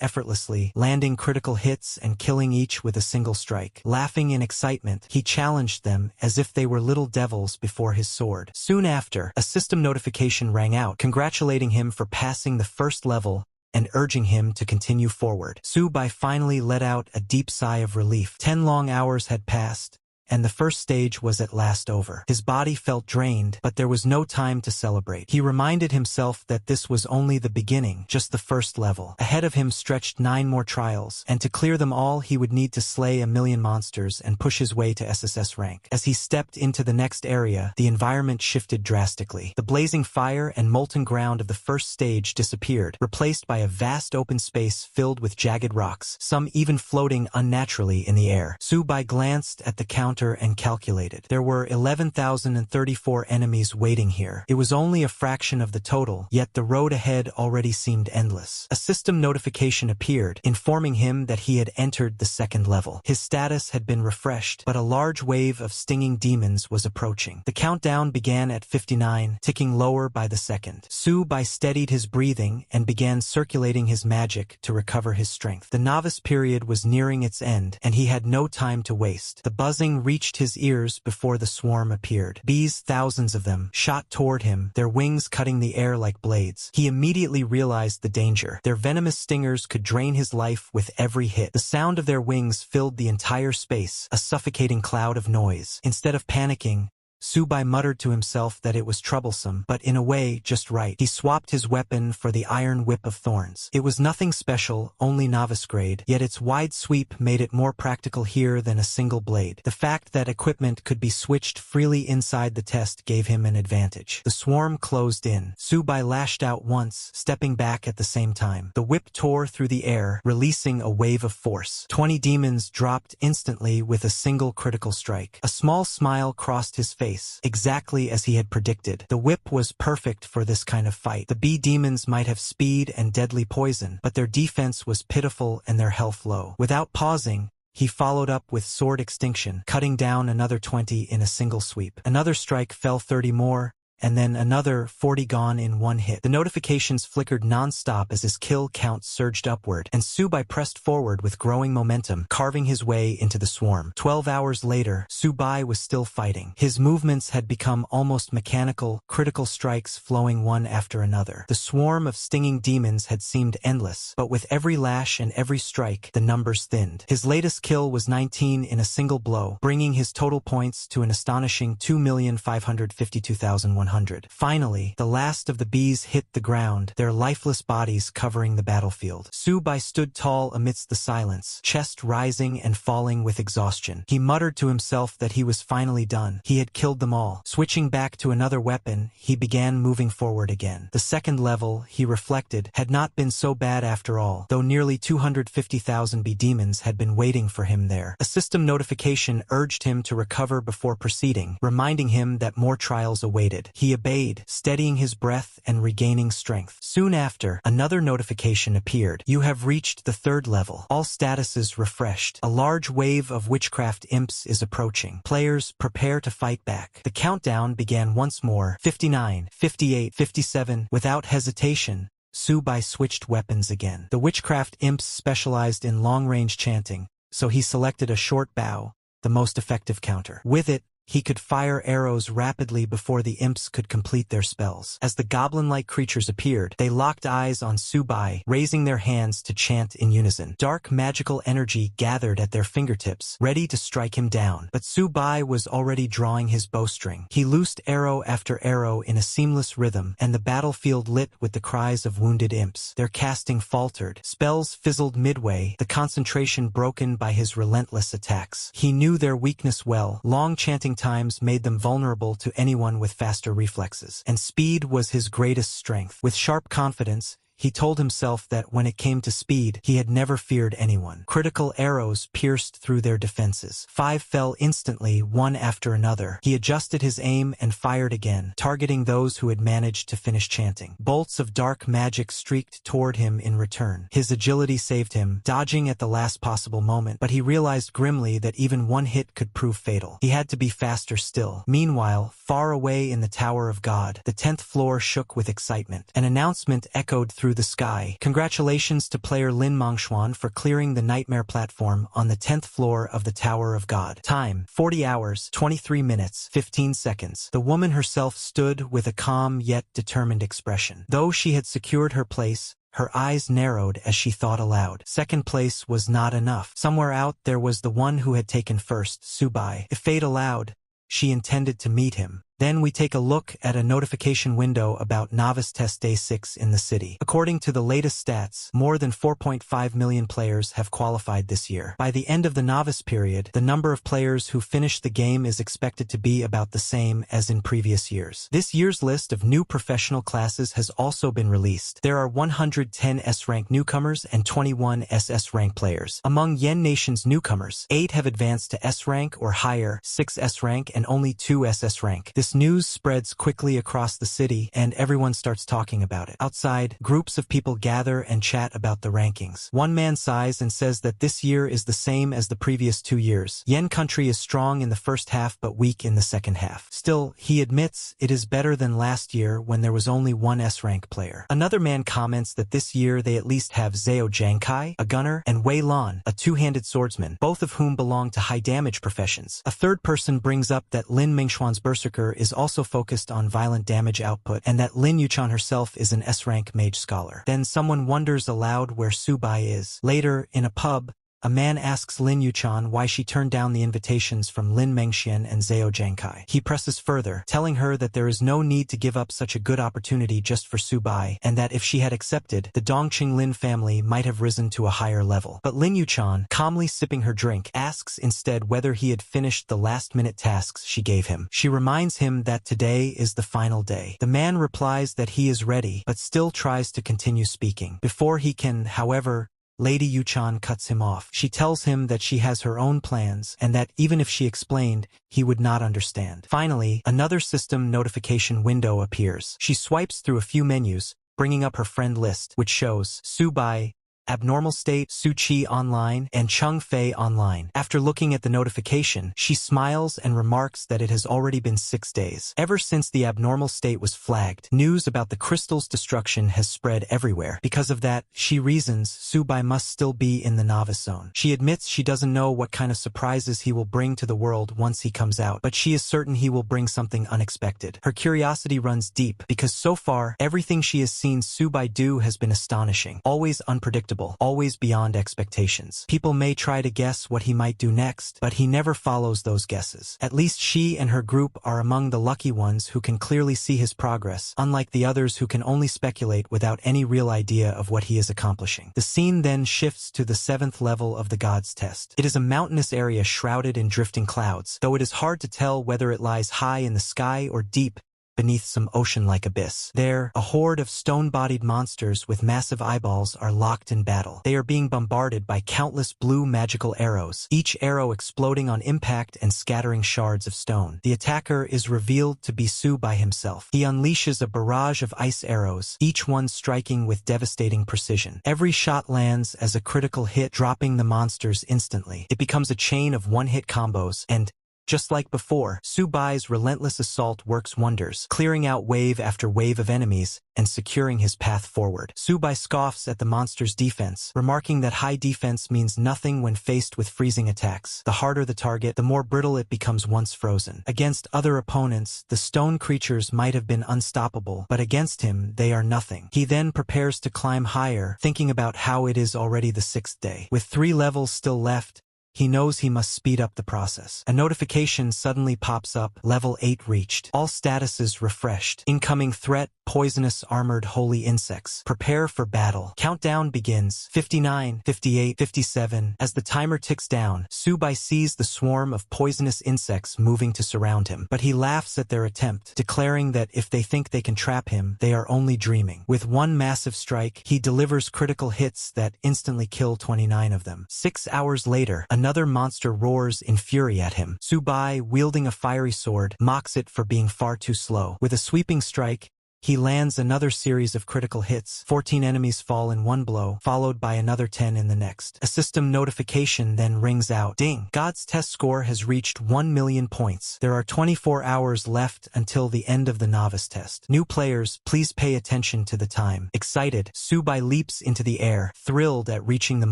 effortlessly, landing critical hits and killing each with a single strike. Laughing in excitement, he challenged them as if they were little devils before his sword. Soon after, a system notification rang out, congratulating him for passing the first level and urging him to continue forward. Su Bai finally let out a deep sigh of relief. 10 long hours had passed, and the first stage was at last over. His body felt drained, but there was no time to celebrate. He reminded himself that this was only the beginning, just the first level. Ahead of him stretched 9 more trials, and to clear them all he would need to slay 1,000,000 monsters and push his way to SSS rank. As he stepped into the next area, the environment shifted drastically. The blazing fire and molten ground of the first stage disappeared, replaced by a vast open space filled with jagged rocks, some even floating unnaturally in the air. Su Bai glanced at the counter and calculated. There were 11,034 enemies waiting here. It was only a fraction of the total, yet the road ahead already seemed endless. A system notification appeared, informing him that he had entered the second level. His status had been refreshed, but a large wave of stinging demons was approaching. The countdown began at 59, ticking lower by the second. Su Bai steadied his breathing and began circulating his magic to recover his strength. The novice period was nearing its end, and he had no time to waste. The buzzing reached his ears before the swarm appeared. Bees, thousands of them, shot toward him, their wings cutting the air like blades. He immediately realized the danger. Their venomous stingers could drain his life with every hit. The sound of their wings filled the entire space, a suffocating cloud of noise. Instead of panicking, Su Bai muttered to himself that it was troublesome, but in a way just right. He swapped his weapon for the iron whip of thorns. It was nothing special, only novice grade, yet its wide sweep made it more practical here than a single blade. The fact that equipment could be switched freely inside the test gave him an advantage. The swarm closed in. Su Bai lashed out once, stepping back at the same time. The whip tore through the air, releasing a wave of force. 20 demons dropped instantly with a single critical strike. A small smile crossed his face, exactly as he had predicted. The whip was perfect for this kind of fight. The bee demons might have speed and deadly poison, but their defense was pitiful and their health low. Without pausing, he followed up with sword extinction, cutting down another 20 in a single sweep. Another strike fell 30 more, and then another 40 gone in one hit. The notifications flickered non-stop as his kill count surged upward, and Su Bai pressed forward with growing momentum, carving his way into the swarm. 12 hours later, Su Bai was still fighting. His movements had become almost mechanical, critical strikes flowing one after another. The swarm of stinging demons had seemed endless, but with every lash and every strike, the numbers thinned. His latest kill was 19 in a single blow, bringing his total points to an astonishing 2,552,100. Finally, the last of the bees hit the ground, their lifeless bodies covering the battlefield. Su Bai stood tall amidst the silence, chest rising and falling with exhaustion. He muttered to himself that he was finally done. He had killed them all. Switching back to another weapon, he began moving forward again. The second level, he reflected, had not been so bad after all, though nearly 250,000 bee demons had been waiting for him there. A system notification urged him to recover before proceeding, reminding him that more trials awaited. He obeyed, steadying his breath and regaining strength. Soon after, another notification appeared. You have reached the third level. All statuses refreshed. A large wave of witchcraft imps is approaching. Players prepare to fight back. The countdown began once more. 59, 58, 57. Without hesitation, Su Bai switched weapons again. The witchcraft imps specialized in long-range chanting, so he selected a short bow, the most effective counter. With it, he could fire arrows rapidly before the imps could complete their spells. As the goblin-like creatures appeared, they locked eyes on Subai, raising their hands to chant in unison. Dark magical energy gathered at their fingertips, ready to strike him down. But Subai was already drawing his bowstring. He loosed arrow after arrow in a seamless rhythm, and the battlefield lit with the cries of wounded imps. Their casting faltered. Spells fizzled midway, the concentration broken by his relentless attacks. He knew their weakness well. Long chanting times made them vulnerable to anyone with faster reflexes, and speed was his greatest strength. With sharp confidence, he told himself that when it came to speed, he had never feared anyone. Critical arrows pierced through their defenses. 5 fell instantly, one after another. He adjusted his aim and fired again, targeting those who had managed to finish chanting. Bolts of dark magic streaked toward him in return. His agility saved him, dodging at the last possible moment, but he realized grimly that even one hit could prove fatal. He had to be faster still. Meanwhile, far away in the Tower of God, the 10th floor shook with excitement. An announcement echoed through the sky. Congratulations to player Lin Mengxuan for clearing the nightmare platform on the 10th floor of the Tower of God. Time, 40 hours, 23 minutes, 15 seconds. The woman herself stood with a calm yet determined expression. Though she had secured her place, her eyes narrowed as she thought aloud. Second place was not enough. Somewhere out there was the one who had taken first, Subai. If fate allowed, she intended to meet him. Then we take a look at a notification window about Novice Test Day 6 in the city. According to the latest stats, more than 4.5 million players have qualified this year. By the end of the novice period, the number of players who finish the game is expected to be about the same as in previous years. This year's list of new professional classes has also been released. There are 110 S-rank newcomers and 21 SS-rank players. Among Yen Nation's newcomers, 8 have advanced to S-rank or higher, 6 S-rank and only 2 SS rank. This news spreads quickly across the city, and everyone starts talking about it. Outside, groups of people gather and chat about the rankings. One man sighs and says that this year is the same as the previous 2 years. Yen country is strong in the first half but weak in the second half. Still, he admits it is better than last year when there was only one S-rank player. Another man comments that this year they at least have Zhao Zhangkai, a gunner, and Wei Lan, a two-handed swordsman, both of whom belong to high-damage professions. A third person brings up that Lin Mengxuan's berserker is also focused on violent damage output, and that Lin Yuchan herself is an S-rank mage scholar. Then someone wonders aloud where Subai is. Later, in a pub, a man asks Lin Yuchan why she turned down the invitations from Lin Mengxian and Zhao Zhangkai. He presses further, telling her that there is no need to give up such a good opportunity just for Subai, and that if she had accepted, the Dongqing Lin family might have risen to a higher level. But Lin Yuchan, calmly sipping her drink, asks instead whether he had finished the last-minute tasks she gave him. She reminds him that today is the final day. The man replies that he is ready, but still tries to continue speaking. Before he can, however, Lady Yuchan cuts him off. She tells him that she has her own plans, and that even if she explained, he would not understand. Finally, another system notification window appears. She swipes through a few menus, bringing up her friend list, which shows Subai, Abnormal State, Su Qi Online, and Cheng Fei Online. After looking at the notification, she smiles and remarks that it has already been 6 days. Ever since the Abnormal State was flagged, news about the crystal's destruction has spread everywhere. Because of that, she reasons Subai must still be in the novice zone. She admits she doesn't know what kind of surprises he will bring to the world once he comes out, but she is certain he will bring something unexpected. Her curiosity runs deep, because so far, everything she has seen Subai do has been astonishing, always unpredictable, always beyond expectations. People may try to guess what he might do next, but he never follows those guesses. At least she and her group are among the lucky ones who can clearly see his progress, unlike the others who can only speculate without any real idea of what he is accomplishing. The scene then shifts to the 7th level of the God's Test. It is a mountainous area shrouded in drifting clouds, though it is hard to tell whether it lies high in the sky or deep beneath some ocean-like abyss. There, a horde of stone-bodied monsters with massive eyeballs are locked in battle. They are being bombarded by countless blue magical arrows, each arrow exploding on impact and scattering shards of stone. The attacker is revealed to be Subai himself. He unleashes a barrage of ice arrows, each one striking with devastating precision. Every shot lands as a critical hit, dropping the monsters instantly. It becomes a chain of one-hit combos, and Just like before, Subai's relentless assault works wonders, clearing out wave after wave of enemies and securing his path forward. Subai scoffs at the monster's defense, remarking that high defense means nothing when faced with freezing attacks. The harder the target, the more brittle it becomes once frozen. Against other opponents, the stone creatures might have been unstoppable, but against him, they are nothing. He then prepares to climb higher, thinking about how it is already the 6th day. With 3 levels still left, he knows he must speed up the process. A notification suddenly pops up, level 8 reached. All statuses refreshed. Incoming threat, poisonous armored holy insects. Prepare for battle. Countdown begins. 59, 58, 57. As the timer ticks down, Subai sees the swarm of poisonous insects moving to surround him. But he laughs at their attempt, declaring that if they think they can trap him, they are only dreaming. With one massive strike, he delivers critical hits that instantly kill 29 of them. 6 hours later, another monster roars in fury at him. Subai, wielding a fiery sword, mocks it for being far too slow. With a sweeping strike, he lands another series of critical hits. 14 enemies fall in one blow, followed by another 10 in the next. A system notification then rings out. Ding! God's test score has reached 1 million points. There are 24 hours left until the end of the novice test. New players, please pay attention to the time. Excited, Subai leaps into the air, thrilled at reaching the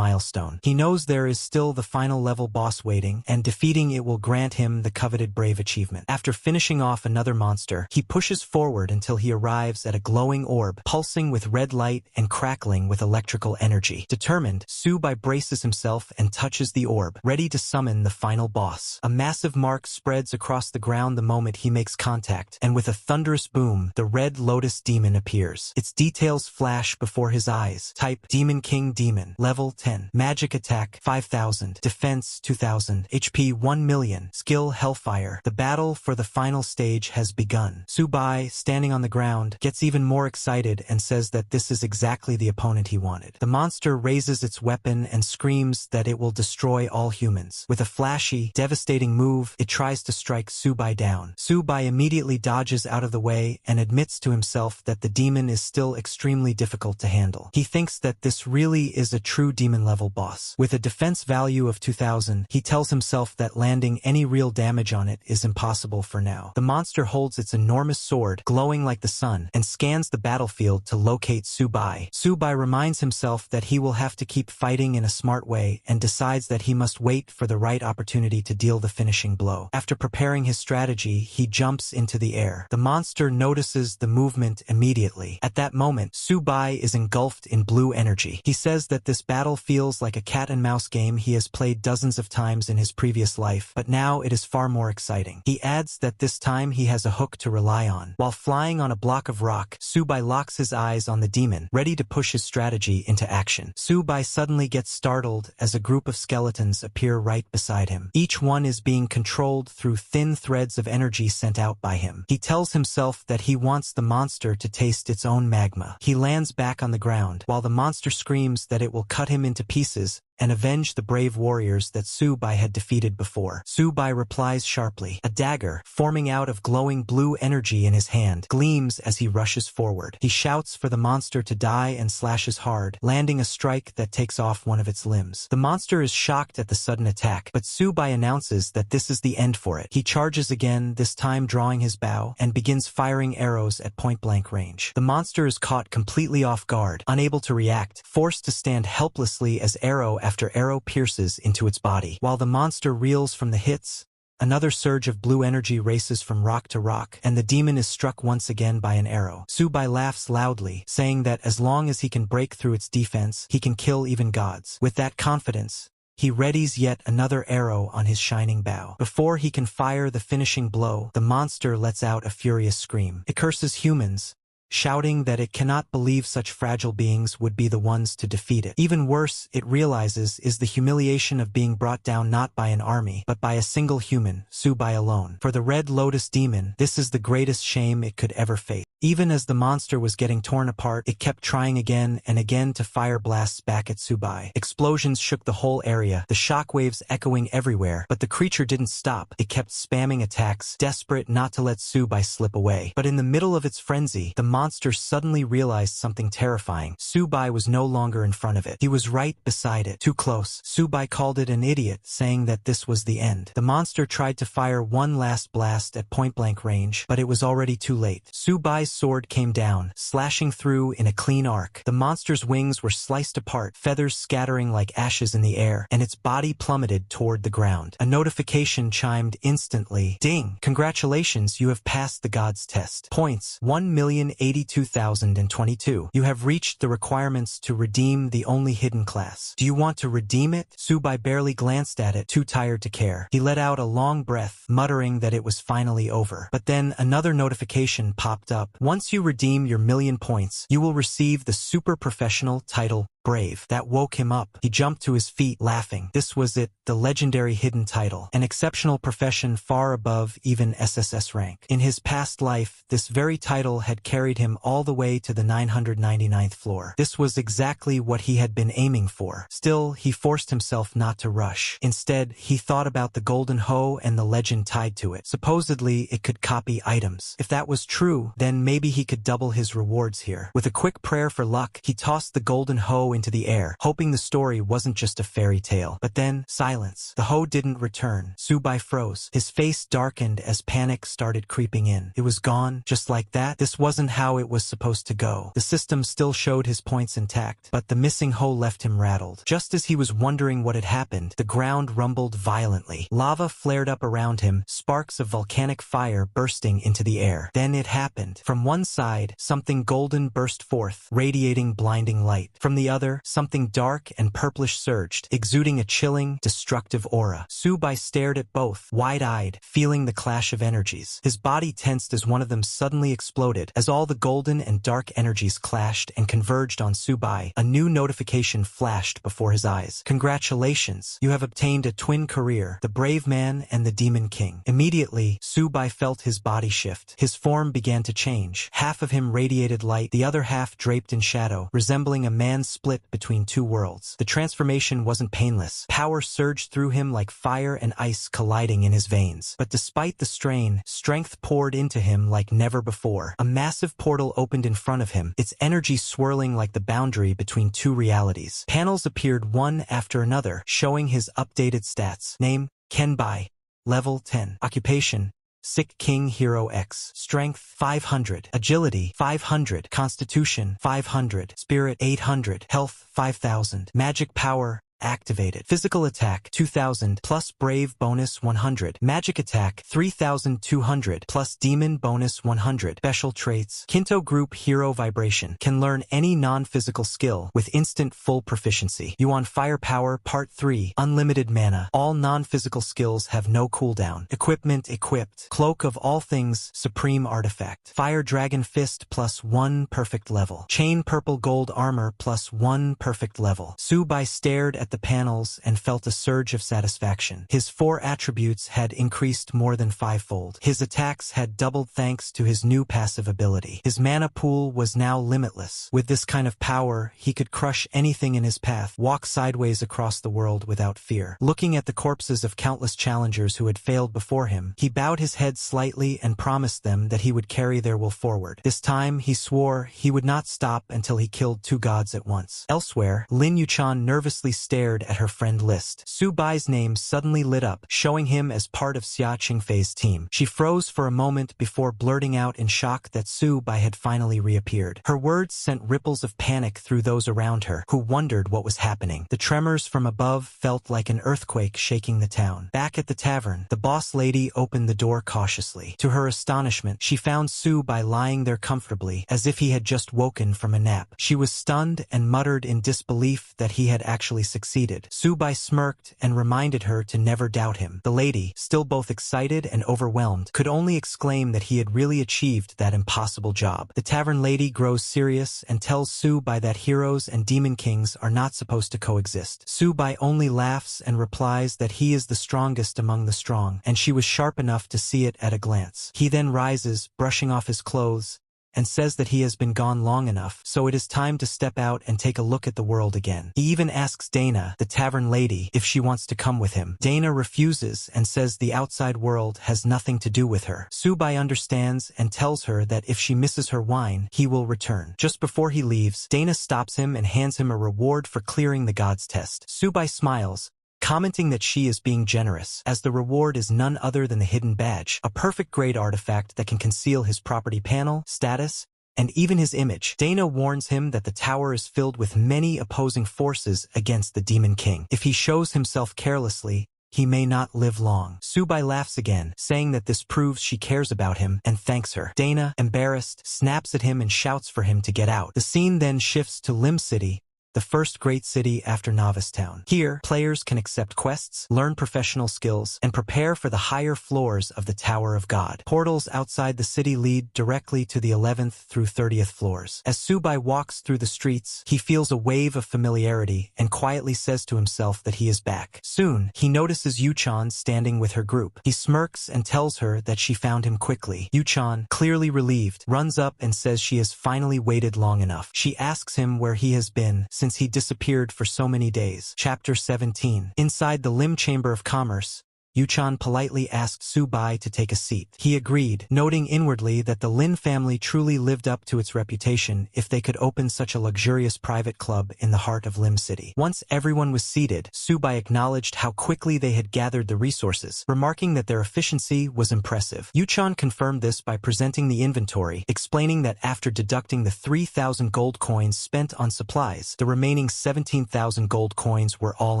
milestone. He knows there is still the final level boss waiting, and defeating it will grant him the coveted brave achievement. After finishing off another monster, he pushes forward until he arrives at a glowing orb, pulsing with red light and crackling with electrical energy. Determined, Subai braces himself and touches the orb, ready to summon the final boss. A massive mark spreads across the ground the moment he makes contact, and with a thunderous boom, the red lotus demon appears. Its details flash before his eyes. Type, Demon King Demon. Level 10. Magic attack, 5000. Defense, 2000. HP, 1 million. Skill, Hellfire. The battle for the final stage has begun. Subai, standing on the ground, gets even more excited and says that this is exactly the opponent he wanted. The monster raises its weapon and screams that it will destroy all humans. With a flashy, devastating move, it tries to strike Subai down. Subai immediately dodges out of the way and admits to himself that the demon is still extremely difficult to handle. He thinks that this really is a true demon-level boss. With a defense value of 2000, he tells himself that landing any real damage on it is impossible for now. The monster holds its enormous sword, glowing like the sun, and scans the battlefield to locate Subai. Subai reminds himself that he will have to keep fighting in a smart way and decides that he must wait for the right opportunity to deal the finishing blow. After preparing his strategy, he jumps into the air. The monster notices the movement immediately. At that moment, Subai is engulfed in blue energy. He says that this battle feels like a cat-and-mouse game he has played dozens of times in his previous life, but now it is far more exciting. He adds that this time he has a hook to rely on. While flying on a block of rock, Subai locks his eyes on the demon, ready to push his strategy into action. Subai suddenly gets startled as a group of skeletons appear right beside him. Each one is being controlled through thin threads of energy sent out by him. He tells himself that he wants the monster to taste its own magma. He lands back on the ground, while the monster screams that it will cut him into pieces and avenge the brave warriors that Subai had defeated before. Subai replies sharply. A dagger, forming out of glowing blue energy in his hand, gleams as he rushes forward. He shouts for the monster to die and slashes hard, landing a strike that takes off one of its limbs. The monster is shocked at the sudden attack, but Subai announces that this is the end for it. He charges again, this time drawing his bow, and begins firing arrows at point-blank range. The monster is caught completely off guard, unable to react, forced to stand helplessly as arrow after arrow pierces into its body. While the monster reels from the hits, another surge of blue energy races from rock to rock, and the demon is struck once again by an arrow. Subai laughs loudly, saying that as long as he can break through its defense, he can kill even gods. With that confidence, he readies yet another arrow on his shining bow. Before he can fire the finishing blow, the monster lets out a furious scream. It curses humans, shouting that it cannot believe such fragile beings would be the ones to defeat it. Even worse, it realizes, is the humiliation of being brought down not by an army, but by a single human, Subai alone. For the Red Lotus demon, this is the greatest shame it could ever face. Even as the monster was getting torn apart, it kept trying again and again to fire blasts back at Subai. Explosions shook the whole area, the shockwaves echoing everywhere, but the creature didn't stop. It kept spamming attacks, desperate not to let Subai slip away. But in the middle of its frenzy, the monster monster suddenly realized something terrifying. Subai was no longer in front of it. He was right beside it. Too close. Subai called it an idiot, saying that this was the end. The monster tried to fire one last blast at point-blank range, but it was already too late. Subai's sword came down, slashing through in a clean arc. The monster's wings were sliced apart, feathers scattering like ashes in the air, and its body plummeted toward the ground. A notification chimed instantly. Ding! Congratulations, you have passed the God's test. Points, 1,082,022. You have reached the requirements to redeem the only hidden class. Do you want to redeem it? Subai barely glanced at it, too tired to care. He let out a long breath, muttering that it was finally over. But then another notification popped up. Once you redeem your 1,000,000 points, you will receive the super professional title Brave. That woke him up. He jumped to his feet, laughing. This was it, the legendary hidden title, an exceptional profession far above even SSS rank. In his past life, this very title had carried him all the way to the 999th floor. This was exactly what he had been aiming for. Still, he forced himself not to rush. Instead, he thought about the golden hoe and the legend tied to it. Supposedly, it could copy items. If that was true, then maybe he could double his rewards here. With a quick prayer for luck, he tossed the golden hoe into the air, hoping the story wasn't just a fairy tale. But then, silence. The hoe didn't return. Subai froze. His face darkened as panic started creeping in. It was gone, just like that. This wasn't how it was supposed to go. The system still showed his points intact, but the missing hoe left him rattled. Just as he was wondering what had happened, the ground rumbled violently. Lava flared up around him, sparks of volcanic fire bursting into the air. Then it happened. From one side, something golden burst forth, radiating blinding light. From the other, something dark and purplish surged, exuding a chilling, destructive aura. Subai stared at both, wide-eyed, feeling the clash of energies. His body tensed as one of them suddenly exploded. As all the golden and dark energies clashed and converged on Subai, a new notification flashed before his eyes. Congratulations! You have obtained a twin career, the Brave Man and the Demon King. Immediately, Subai felt his body shift. His form began to change. Half of him radiated light, the other half draped in shadow, resembling a man split between two worlds. The transformation wasn't painless. Power surged through him like fire and ice colliding in his veins. But despite the strain, strength poured into him like never before. A massive portal opened in front of him, its energy swirling like the boundary between two realities. Panels appeared one after another, showing his updated stats. Name, Kenbai. Level 10. Occupation, Sick King Hero X. Strength 500. Agility 500. Constitution 500. Spirit 800. Health 5,000. Magic power activated. Physical attack 2,000 plus brave bonus 100. Magic attack 3,200 plus demon bonus 100. Special traits. Kinto Group Hero Vibration. Can learn any non-physical skill with instant full proficiency. Yuan Firepower Part 3. Unlimited mana. All non-physical skills have no cooldown. Equipment equipped. Cloak of all things. Supreme artifact. Fire Dragon Fist plus 1 perfect level. Chain Purple Gold Armor plus 1 perfect level. Subai stared at the panels and felt a surge of satisfaction. His 4 attributes had increased more than 5-fold. His attacks had doubled thanks to his new passive ability. His mana pool was now limitless. With this kind of power, he could crush anything in his path, walk sideways across the world without fear. Looking at the corpses of countless challengers who had failed before him, he bowed his head slightly and promised them that he would carry their will forward. This time, he swore he would not stop until he killed 2 gods at once. Elsewhere, Lin Yuchan nervously stared at her friend list. Subai's name suddenly lit up, showing him as part of Xia Qingfei's team. She froze for a moment before blurting out in shock that Subai had finally reappeared. Her words sent ripples of panic through those around her, who wondered what was happening. The tremors from above felt like an earthquake shaking the town. Back at the tavern, the boss lady opened the door cautiously. To her astonishment, she found Subai lying there comfortably, as if he had just woken from a nap. She was stunned and muttered in disbelief that he had actually succeeded. Subai smirked and reminded her to never doubt him. The lady, still both excited and overwhelmed, could only exclaim that he had really achieved that impossible job. The tavern lady grows serious and tells Subai that heroes and demon kings are not supposed to coexist. Subai only laughs and replies that he is the strongest among the strong, and she was sharp enough to see it at a glance. He then rises, brushing off his clothes, and says that he has been gone long enough, so it is time to step out and take a look at the world again. He even asks Dana, the tavern lady, if she wants to come with him. Dana refuses and says the outside world has nothing to do with her. Subai understands and tells her that if she misses her wine, he will return. Just before he leaves, Dana stops him and hands him a reward for clearing the God's test. Subai smiles, commenting that she is being generous, as the reward is none other than the hidden badge, a perfect grade artifact that can conceal his property panel, status, and even his image. Dana warns him that the tower is filled with many opposing forces against the Demon King. If he shows himself carelessly, he may not live long. Subai laughs again, saying that this proves she cares about him and thanks her. Dana, embarrassed, snaps at him and shouts for him to get out. The scene then shifts to Lim City, the first great city after Novice Town. Here, players can accept quests, learn professional skills, and prepare for the higher floors of the Tower of God. Portals outside the city lead directly to the 11th through 30th floors. As Subai walks through the streets, he feels a wave of familiarity and quietly says to himself that he is back. Soon, he notices Yuchan standing with her group. He smirks and tells her that she found him quickly. Yuchan, clearly relieved, runs up and says she has finally waited long enough. She asks him where he has been since he disappeared for so many days. Chapter 17. Inside the Lim Chamber of Commerce, Yuchan politely asked Subai to take a seat. He agreed, noting inwardly that the Lin family truly lived up to its reputation if they could open such a luxurious private club in the heart of Lim City. Once everyone was seated, Subai acknowledged how quickly they had gathered the resources, remarking that their efficiency was impressive. Yuchan confirmed this by presenting the inventory, explaining that after deducting the 3,000 gold coins spent on supplies, the remaining 17,000 gold coins were all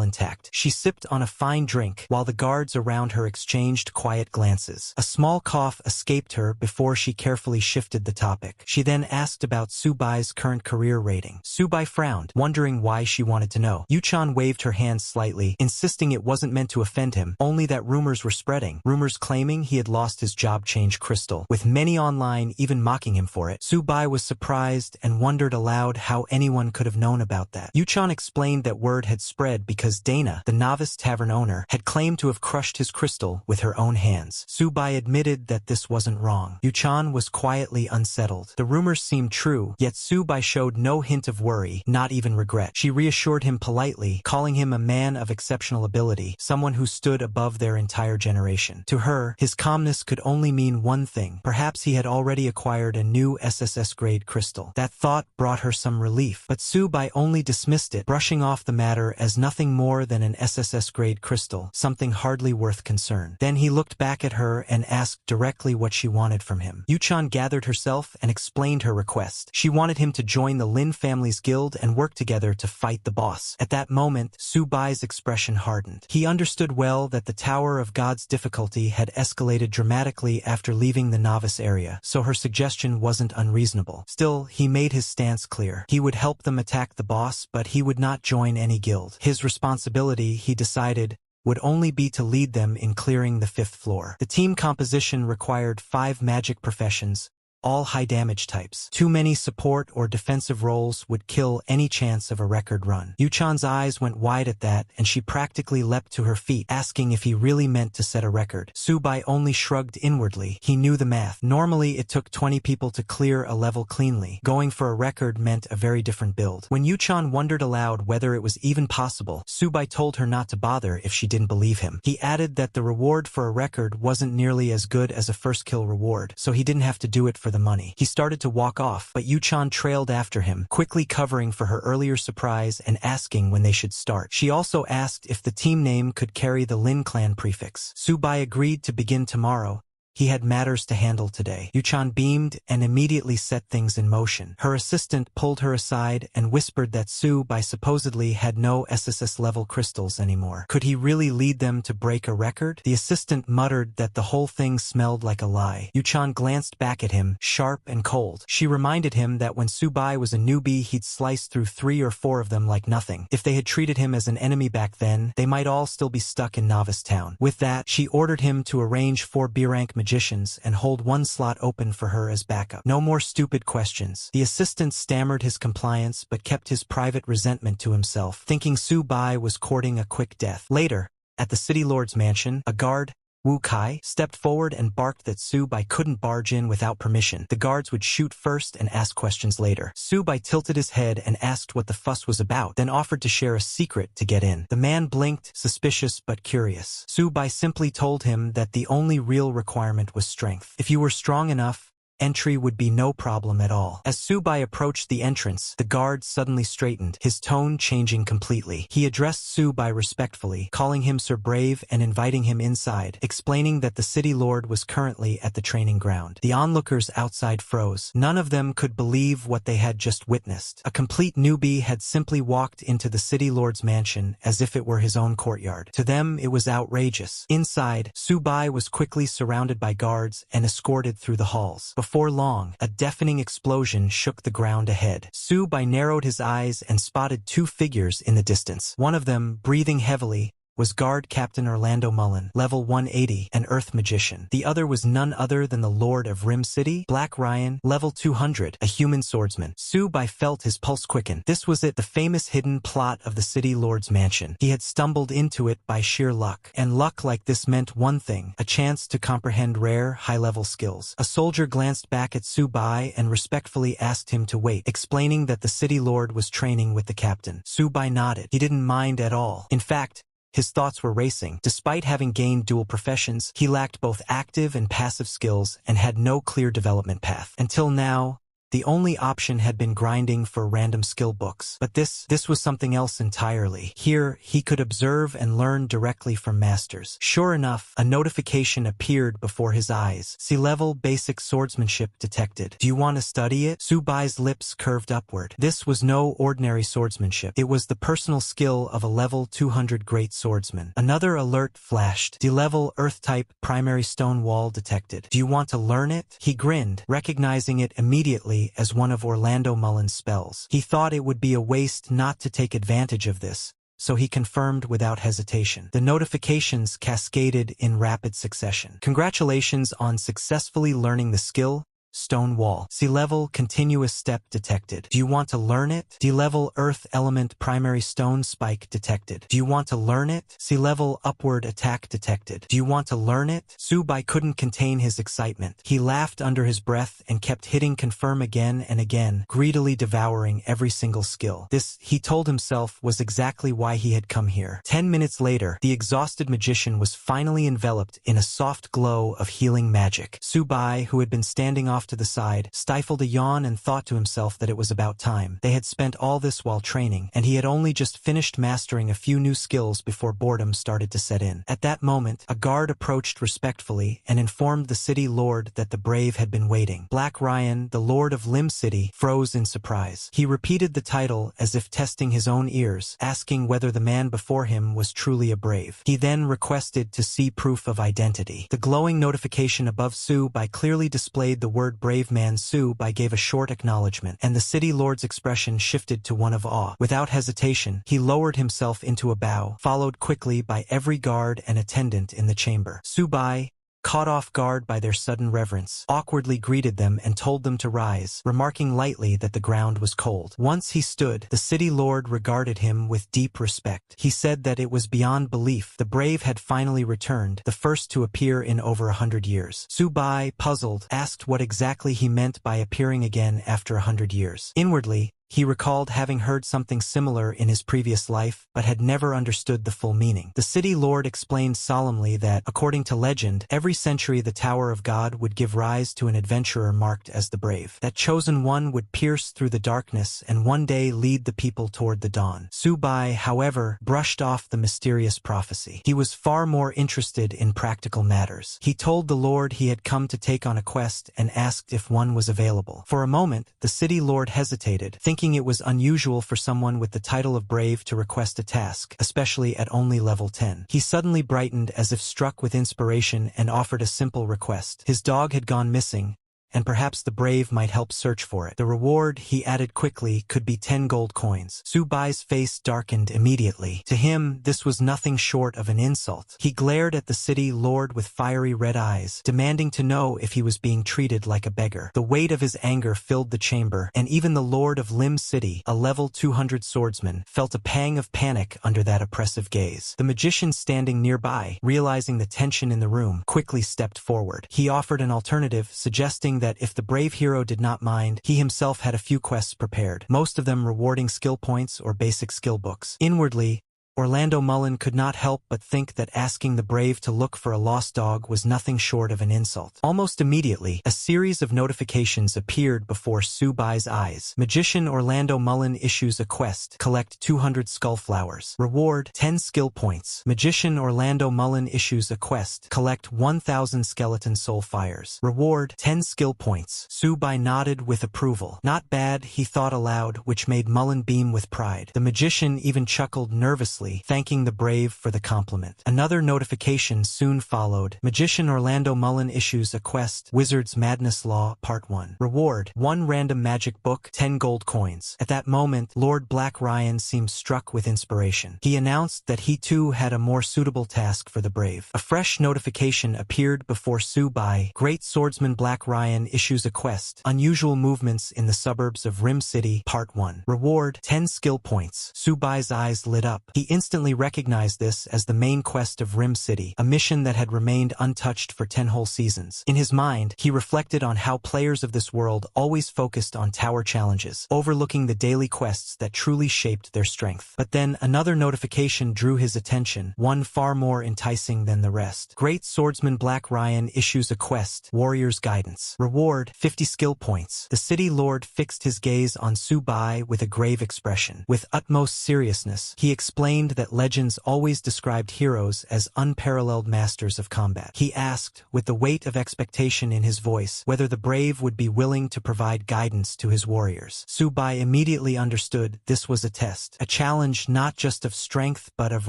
intact. She sipped on a fine drink, while the guards around her exchanged quiet glances. A small cough escaped her before she carefully shifted the topic. She then asked about Subai's current career rating. Subai frowned, wondering why she wanted to know. Yuchan waved her hand slightly, insisting it wasn't meant to offend him, only that rumors were spreading. Rumors claiming he had lost his job change crystal, with many online even mocking him for it. Subai was surprised and wondered aloud how anyone could have known about that. Yuchan explained that word had spread because Dana, the novice tavern owner, had claimed to have crushed his crystal with her own hands. Subai admitted that this wasn't wrong. Yuchan was quietly unsettled. The rumors seemed true, yet Subai showed no hint of worry, not even regret. She reassured him politely, calling him a man of exceptional ability, someone who stood above their entire generation. To her, his calmness could only mean one thing. Perhaps he had already acquired a new SSS-grade crystal. That thought brought her some relief, but Subai only dismissed it, brushing off the matter as nothing more than an SSS-grade crystal, something hardly worth concern. Then he looked back at her and asked directly what she wanted from him. Yuchan gathered herself and explained her request. She wanted him to join the Lin family's guild and work together to fight the boss. At that moment, Subai's expression hardened. He understood well that the Tower of God's difficulty had escalated dramatically after leaving the novice area, so her suggestion wasn't unreasonable. Still, he made his stance clear. He would help them attack the boss, but he would not join any guild. His responsibility, he decided, would only be to lead them in clearing the 5th floor. The team composition required 5 magic professions, all high damage types. Too many support or defensive roles would kill any chance of a record run. Yuchan's eyes went wide at that, and she practically leapt to her feet, asking if he really meant to set a record. Subai only shrugged inwardly. He knew the math. Normally, it took 20 people to clear a level cleanly. Going for a record meant a very different build. When Yuchan wondered aloud whether it was even possible, Subai told her not to bother if she didn't believe him. He added that the reward for a record wasn't nearly as good as a first kill reward, so he didn't have to do it for the money. He started to walk off, but Yuchan trailed after him, quickly covering for her earlier surprise and asking when they should start. She also asked if the team name could carry the Lin clan prefix. Subai agreed to begin tomorrow. He had matters to handle today. Yuchan beamed and immediately set things in motion. Her assistant pulled her aside and whispered that Subai supposedly had no SSS-level crystals anymore. Could he really lead them to break a record? The assistant muttered that the whole thing smelled like a lie. Yuchan glanced back at him, sharp and cold. She reminded him that when Subai was a newbie, he'd sliced through 3 or 4 of them like nothing. If they had treated him as an enemy back then, they might all still be stuck in Novice Town. With that, she ordered him to arrange 4 B-rank magicians and hold 1 slot open for her as backup. No more stupid questions. The assistant stammered his compliance but kept his private resentment to himself, thinking Subai was courting a quick death. Later, at the city lord's mansion, a guard Wu Kai stepped forward and barked that Su Bai couldn't barge in without permission. The guards would shoot first and ask questions later. Su Bai tilted his head and asked what the fuss was about, then offered to share a secret to get in. The man blinked, suspicious but curious. Su Bai simply told him that the only real requirement was strength. If you were strong enough, entry would be no problem at all. As Su Bai approached the entrance, the guard suddenly straightened, his tone changing completely. He addressed Su Bai respectfully, calling him Sir Brave and inviting him inside, explaining that the city lord was currently at the training ground. The onlookers outside froze. None of them could believe what they had just witnessed. A complete newbie had simply walked into the city lord's mansion as if it were his own courtyard. To them, it was outrageous. Inside, Su Bai was quickly surrounded by guards and escorted through the halls. Before long, a deafening explosion shook the ground ahead. Su Bai narrowed his eyes and spotted two figures in the distance. One of them, breathing heavily, was Guard Captain Orlando Mullen, level 180, an Earth magician. The other was none other than the Lord of Rim City, Black Ryan, level 200, a human swordsman. Su Bai felt his pulse quicken. This was it, the famous hidden plot of the city lord's mansion. He had stumbled into it by sheer luck. And luck like this meant one thing, a chance to comprehend rare, high-level skills. A soldier glanced back at Su Bai and respectfully asked him to wait, explaining that the city lord was training with the captain. Su Bai nodded. He didn't mind at all. In fact, his thoughts were racing. Despite having gained dual professions, he lacked both active and passive skills and had no clear development path. Until now, the only option had been grinding for random skill books. But this was something else entirely. Here, he could observe and learn directly from masters. Sure enough, a notification appeared before his eyes. C-level basic swordsmanship detected. Do you want to study it? Su Bai's lips curved upward. This was no ordinary swordsmanship. It was the personal skill of a level 200 great swordsman. Another alert flashed. D-level Earth-type primary stone wall detected. Do you want to learn it? He grinned, recognizing it immediately as one of Orlando Mullen's spells. He thought it would be a waste not to take advantage of this, so he confirmed without hesitation. The notifications cascaded in rapid succession. Congratulations on successfully learning the skill. Stone wall. C-level continuous step detected. Do you want to learn it? D-level earth element primary stone spike detected. Do you want to learn it? C-level upward attack detected. Do you want to learn it? Su Bai couldn't contain his excitement. He laughed under his breath and kept hitting confirm again and again, greedily devouring every single skill. This, he told himself, was exactly why he had come here. 10 minutes later, the exhausted magician was finally enveloped in a soft glow of healing magic. Su Bai, who had been standing off to the side, stifled a yawn and thought to himself that it was about time. They had spent all this while training, and he had only just finished mastering a few new skills before boredom started to set in. At that moment, a guard approached respectfully and informed the city lord that the brave had been waiting. Black Ryan, the Lord of Lim City, froze in surprise. He repeated the title as if testing his own ears, asking whether the man before him was truly a brave. He then requested to see proof of identity. The glowing notification above Su Bai clearly displayed the word brave man. Su Bai gave a short acknowledgement, and the city lord's expression shifted to one of awe. Without hesitation, he lowered himself into a bow, followed quickly by every guard and attendant in the chamber. Su Bai, caught off guard by their sudden reverence, awkwardly greeted them and told them to rise, remarking lightly that the ground was cold. Once he stood, the city lord regarded him with deep respect. He said that it was beyond belief. The brave had finally returned, the first to appear in over 100 years. Su Bai, puzzled, asked what exactly he meant by appearing again after 100 years. Inwardly, he recalled having heard something similar in his previous life, but had never understood the full meaning. The city lord explained solemnly that, according to legend, every century the Tower of God would give rise to an adventurer marked as the brave. That chosen one would pierce through the darkness and one day lead the people toward the dawn. Su Bai, however, brushed off the mysterious prophecy. He was far more interested in practical matters. He told the lord he had come to take on a quest and asked if one was available. For a moment, the city lord hesitated, thinking it was unusual for someone with the title of brave to request a task, especially at only level 10. He suddenly brightened as if struck with inspiration and offered a simple request. His dog had gone missing, and perhaps the brave might help search for it. The reward, he added quickly, could be 10 gold coins. Su Bai's face darkened immediately. To him, this was nothing short of an insult. He glared at the city lord with fiery red eyes, demanding to know if he was being treated like a beggar. The weight of his anger filled the chamber, and even the lord of Lim City, a level 200 swordsman, felt a pang of panic under that oppressive gaze. The magician standing nearby, realizing the tension in the room, quickly stepped forward. He offered an alternative, suggesting that if the brave hero did not mind, he himself had a few quests prepared, most of them rewarding skill points or basic skill books. Inwardly, Orlando Mullen could not help but think that asking the brave to look for a lost dog was nothing short of an insult. Almost immediately, a series of notifications appeared before Su Bai's eyes. Magician Orlando Mullen issues a quest: collect 200 skull flowers. Reward: 10 skill points. Magician Orlando Mullen issues a quest: collect 1,000 skeleton soul fires. Reward: 10 skill points. Su Bai nodded with approval. Not bad, he thought aloud, which made Mullen beam with pride. The magician even chuckled nervously, thanking the brave for the compliment. Another notification soon followed. Magician Orlando Mullen issues a quest: Wizard's Madness Law, Part 1. Reward: 1 random magic book, 10 gold coins. At that moment, Lord Black Ryan seemed struck with inspiration. He announced that he too had a more suitable task for the brave. A fresh notification appeared before Su Bai. Great Swordsman Black Ryan issues a quest: Unusual Movements in the Suburbs of Rim City, Part 1. Reward: 10 skill points. Su Bai's eyes lit up. He instantly recognized this as the main quest of Rim City, a mission that had remained untouched for 10 whole seasons. In his mind, he reflected on how players of this world always focused on tower challenges, overlooking the daily quests that truly shaped their strength. But then another notification drew his attention, one far more enticing than the rest. Great Swordsman Black Ryan issues a quest: Warrior's Guidance. Reward: 50 skill points. The city lord fixed his gaze on Su Bai with a grave expression. With utmost seriousness, he explained that legends always described heroes as unparalleled masters of combat. He asked, with the weight of expectation in his voice, whether the brave would be willing to provide guidance to his warriors. Su Bai immediately understood this was a test, a challenge not just of strength but of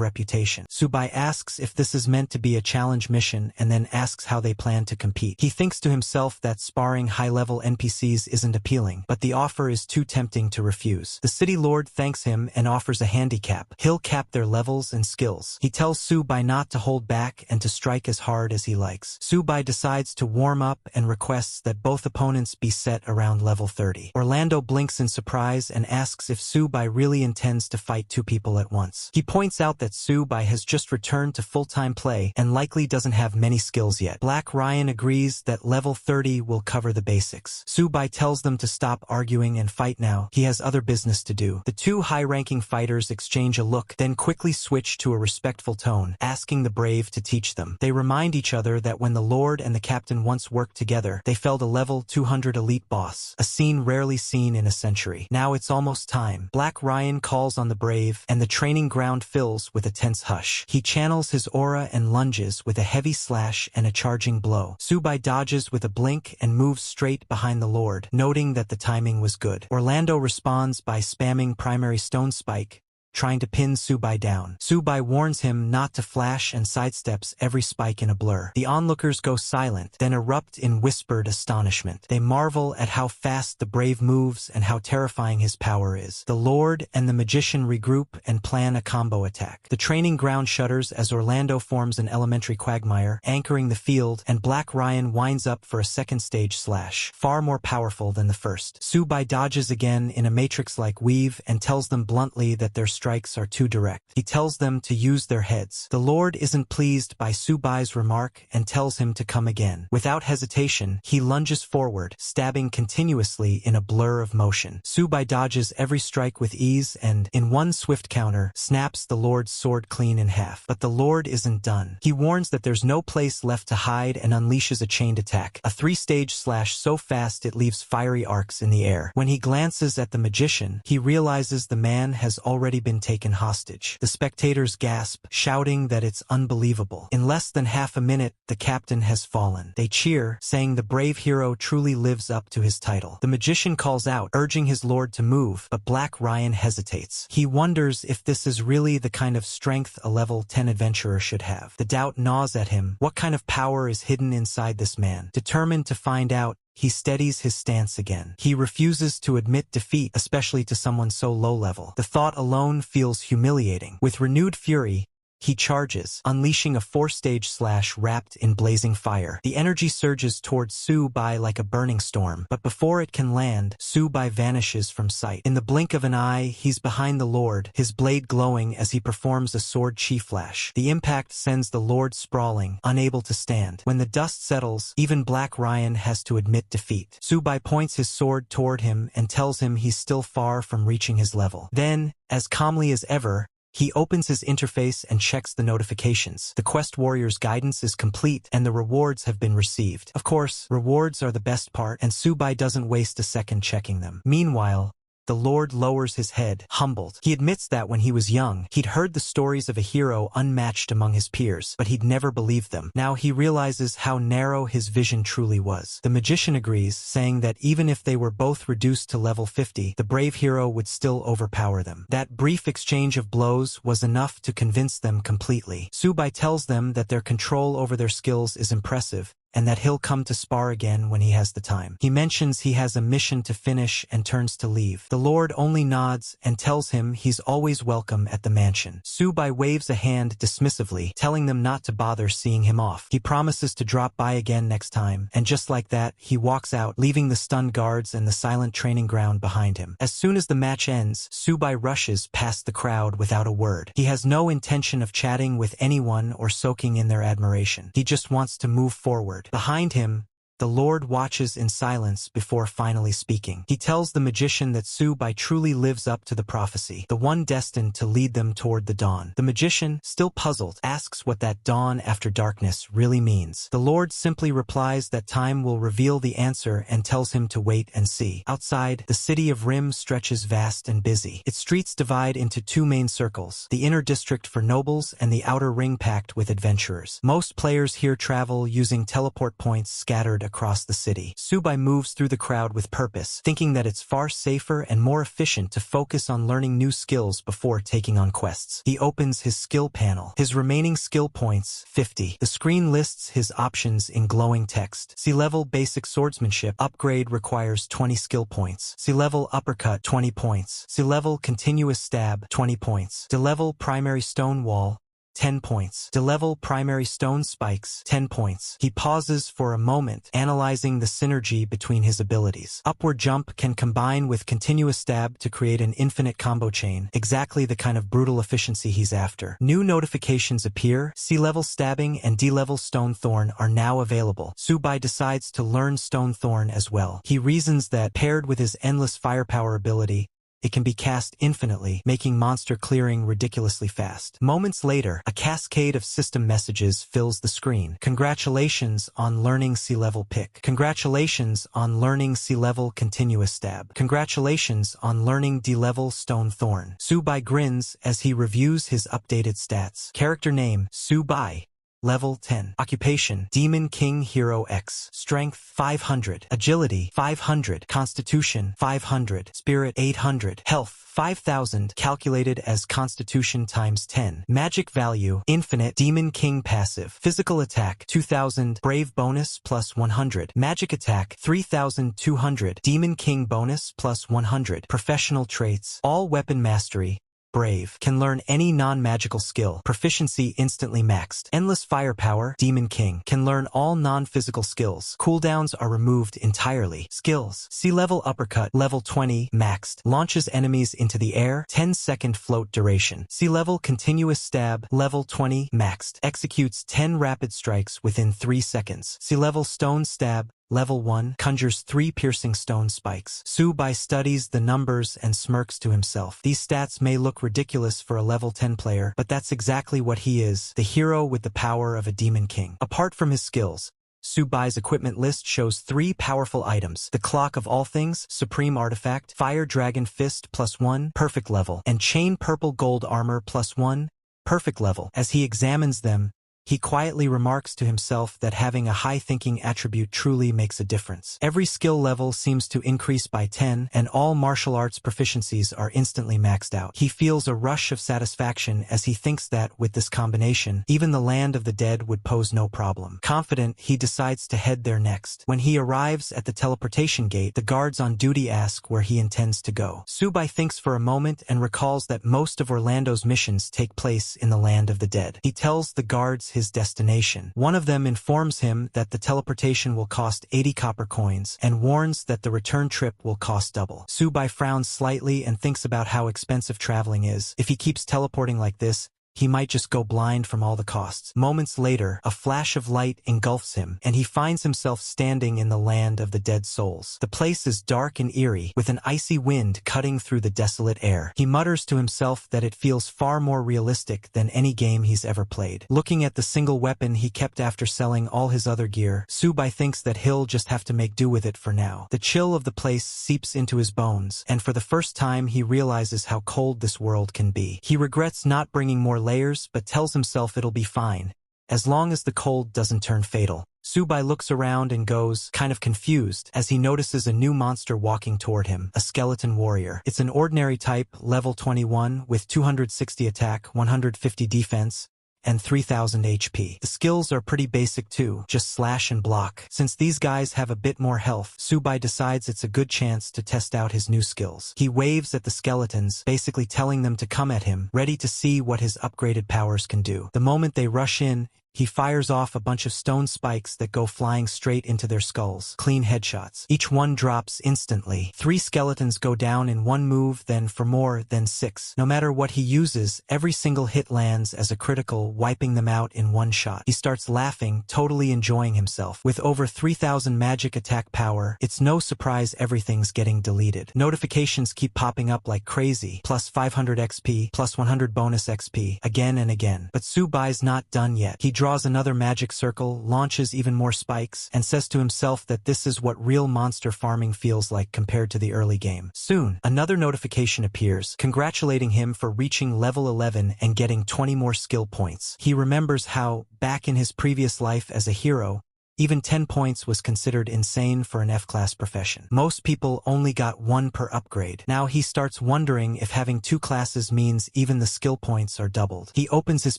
reputation. Su Bai asks if this is meant to be a challenge mission and then asks how they plan to compete. He thinks to himself that sparring high-level NPCs isn't appealing, but the offer is too tempting to refuse. The city lord thanks him and offers a handicap. He'll cap their levels and skills. He tells Su Bai not to hold back and to strike as hard as he likes. Su Bai decides to warm up and requests that both opponents be set around level 30. Orlando blinks in surprise and asks if Su Bai really intends to fight 2 people at once. He points out that Su Bai has just returned to full-time play and likely doesn't have many skills yet. Black Ryan agrees that level 30 will cover the basics. Su Bai tells them to stop arguing and fight now. He has other business to do. The 2 high-ranking fighters exchange a look, then quickly switch to a respectful tone, asking the brave to teach them. They remind each other that when the Lord and the Captain once worked together, they felled a level 200 elite boss, a scene rarely seen in a century. Now it's almost time. Black Ryan calls on the brave, and the training ground fills with a tense hush. He channels his aura and lunges with a heavy slash and a charging blow. Su Bai dodges with a blink and moves straight behind the Lord, noting that the timing was good. Orlando responds by spamming primary stone spike, trying to pin Su Bai down. Su Bai warns him not to flash and sidesteps every spike in a blur. The onlookers go silent, then erupt in whispered astonishment. They marvel at how fast the brave moves and how terrifying his power is. The Lord and the magician regroup and plan a combo attack. The training ground shudders as Orlando forms an elementary quagmire, anchoring the field, and Black Ryan winds up for a second stage slash, far more powerful than the first. Su Bai dodges again in a matrix-like weave and tells them bluntly that their strikes are too direct. He tells them to use their heads. The Lord isn't pleased by Su Bai's remark and tells him to come again. Without hesitation, he lunges forward, stabbing continuously in a blur of motion. Su Bai dodges every strike with ease and, in one swift counter, snaps the Lord's sword clean in half. But the Lord isn't done. He warns that there's no place left to hide and unleashes a chained attack, a 3-stage slash so fast it leaves fiery arcs in the air. When he glances at the magician, he realizes the man has already been taken hostage. The spectators gasp, shouting that it's unbelievable. In less than half a minute, the captain has fallen. They cheer, saying the brave hero truly lives up to his title. The magician calls out, urging his lord to move, but Black Ryan hesitates. He wonders if this is really the kind of strength a level 10 adventurer should have. The doubt gnaws at him. What kind of power is hidden inside this man? Determined to find out, he steadies his stance again. He refuses to admit defeat, especially to someone so low-level. The thought alone feels humiliating. With renewed fury, he charges, unleashing a 4-stage slash wrapped in blazing fire. The energy surges towards Su Bai like a burning storm, but before it can land, Su Bai vanishes from sight. In the blink of an eye, he's behind the Lord, his blade glowing as he performs a sword chi flash. The impact sends the Lord sprawling, unable to stand. When the dust settles, even Black Ryan has to admit defeat. Su Bai points his sword toward him and tells him he's still far from reaching his level. Then, as calmly as ever, he opens his interface and checks the notifications. The Quest Warrior's guidance is complete and the rewards have been received. Of course, rewards are the best part, and Su Bai doesn't waste a second checking them. Meanwhile, the Lord lowers his head, humbled. He admits that when he was young, he'd heard the stories of a hero unmatched among his peers, but he'd never believed them. Now he realizes how narrow his vision truly was. The magician agrees, saying that even if they were both reduced to level 50, the brave hero would still overpower them. That brief exchange of blows was enough to convince them completely. Su Bai tells them that their control over their skills is impressive, and that he'll come to spar again when he has the time. He mentions he has a mission to finish and turns to leave. The Lord only nods and tells him he's always welcome at the mansion. Su Bai waves a hand dismissively, telling them not to bother seeing him off. He promises to drop by again next time, and just like that, he walks out, leaving the stunned guards and the silent training ground behind him. As soon as the match ends, Su Bai rushes past the crowd without a word. He has no intention of chatting with anyone or soaking in their admiration. He just wants to move forward. Behind him, the Lord watches in silence before finally speaking. He tells the magician that Su Bai truly lives up to the prophecy, the one destined to lead them toward the dawn. The magician, still puzzled, asks what that dawn after darkness really means. The Lord simply replies that time will reveal the answer and tells him to wait and see. Outside, the city of Rim stretches vast and busy. Its streets divide into two main circles, the inner district for nobles and the outer ring packed with adventurers. Most players here travel using teleport points scattered across the city. Su Bai moves through the crowd with purpose, thinking that it's far safer and more efficient to focus on learning new skills before taking on quests. He opens his skill panel. His remaining skill points, 50. The screen lists his options in glowing text. C-level basic swordsmanship upgrade requires 20 skill points. C-level uppercut, 20 points. C-level continuous stab, 20 points. D-level primary stone wall, 10 points. D-level primary stone spikes, 10 points. He pauses for a moment, analyzing the synergy between his abilities. Upward jump can combine with continuous stab to create an infinite combo chain, exactly the kind of brutal efficiency he's after. New notifications appear. C-level stabbing and D-level stone thorn are now available. Su Bai decides to learn stone thorn as well. He reasons that, paired with his endless firepower ability, it can be cast infinitely, making monster clearing ridiculously fast. Moments later, a cascade of system messages fills the screen. Congratulations on learning C-level pick. Congratulations on learning C-level continuous stab. Congratulations on learning D-level stone thorn. Su Bai grins as he reviews his updated stats. Character name, Su Bai. Level 10. Occupation, Demon King Hero X. Strength, 500. Agility, 500. Constitution, 500. Spirit, 800. Health, 5,000. Calculated as Constitution times 10. Magic value, infinite. Demon King passive. Physical attack, 2,000. Brave bonus, plus 100. Magic attack, 3,200. Demon King bonus, plus 100. Professional traits, all weapon mastery. Brave. Can learn any non-magical skill. Proficiency instantly maxed. Endless firepower. Demon King. Can learn all non-physical skills. Cooldowns are removed entirely. Skills. C-level uppercut. Level 20. Maxed. Launches enemies into the air. 10-second float duration. C-level continuous stab. Level 20. Maxed. Executes 10 rapid strikes within 3 seconds. C-level stone stab. Level 1, conjures 3 piercing stone spikes. Su Bai studies the numbers and smirks to himself. These stats may look ridiculous for a level 10 player, but that's exactly what he is, the hero with the power of a demon king. Apart from his skills, Su Bai's equipment list shows 3 powerful items: the Clock of All Things, Supreme Artifact, Fire Dragon Fist +1, perfect level, and Chain Purple Gold Armor +1, perfect level. As he examines them, He quietly remarks to himself that having a high-thinking attribute truly makes a difference. Every skill level seems to increase by 10, and all martial arts proficiencies are instantly maxed out. He feels a rush of satisfaction as he thinks that, with this combination, even the land of the dead would pose no problem. Confident, he decides to head there next. When he arrives at the teleportation gate, the guards on duty ask where he intends to go. Subai thinks for a moment and recalls that most of Orlando's missions take place in the land of the dead. He tells the guards his destination. One of them informs him that the teleportation will cost 80 copper coins and warns that the return trip will cost double. Subai frowns slightly and thinks about how expensive traveling is. If he keeps teleporting like this, he might just go blind from all the costs. Moments later, a flash of light engulfs him, and he finds himself standing in the land of the dead souls. The place is dark and eerie, with an icy wind cutting through the desolate air. He mutters to himself that it feels far more realistic than any game he's ever played. Looking at the single weapon he kept after selling all his other gear, Subai thinks that he'll just have to make do with it for now. The chill of the place seeps into his bones, and for the first time he realizes how cold this world can be. He regrets not bringing more layers, but tells himself it'll be fine, as long as the cold doesn't turn fatal. Subai looks around and goes, kind of confused, as he notices a new monster walking toward him, a skeleton warrior. It's an ordinary type, level 21, with 260 attack, 150 defense, and 3000 HP. The skills are pretty basic too, just slash and block. Since these guys have a bit more health, Subai decides it's a good chance to test out his new skills. He waves at the skeletons, basically telling them to come at him, ready to see what his upgraded powers can do. The moment they rush in, he fires off a bunch of stone spikes that go flying straight into their skulls. Clean headshots. Each one drops instantly. 3 skeletons go down in one move, then for more than 6. No matter what he uses, every single hit lands as a critical, wiping them out in one shot. He starts laughing, totally enjoying himself. With over 3000 magic attack power, it's no surprise everything's getting deleted. Notifications keep popping up like crazy. Plus 500 XP, plus 100 bonus XP, again and again. But Subai's not done yet. He draws another magic circle, launches even more spikes, and says to himself that this is what real monster farming feels like compared to the early game. Soon, another notification appears, congratulating him for reaching level 11 and getting 20 more skill points. He remembers how, back in his previous life as a hero, even 10 points was considered insane for an F-class profession. Most people only got 1 per upgrade. Now he starts wondering if having 2 classes means even the skill points are doubled. He opens his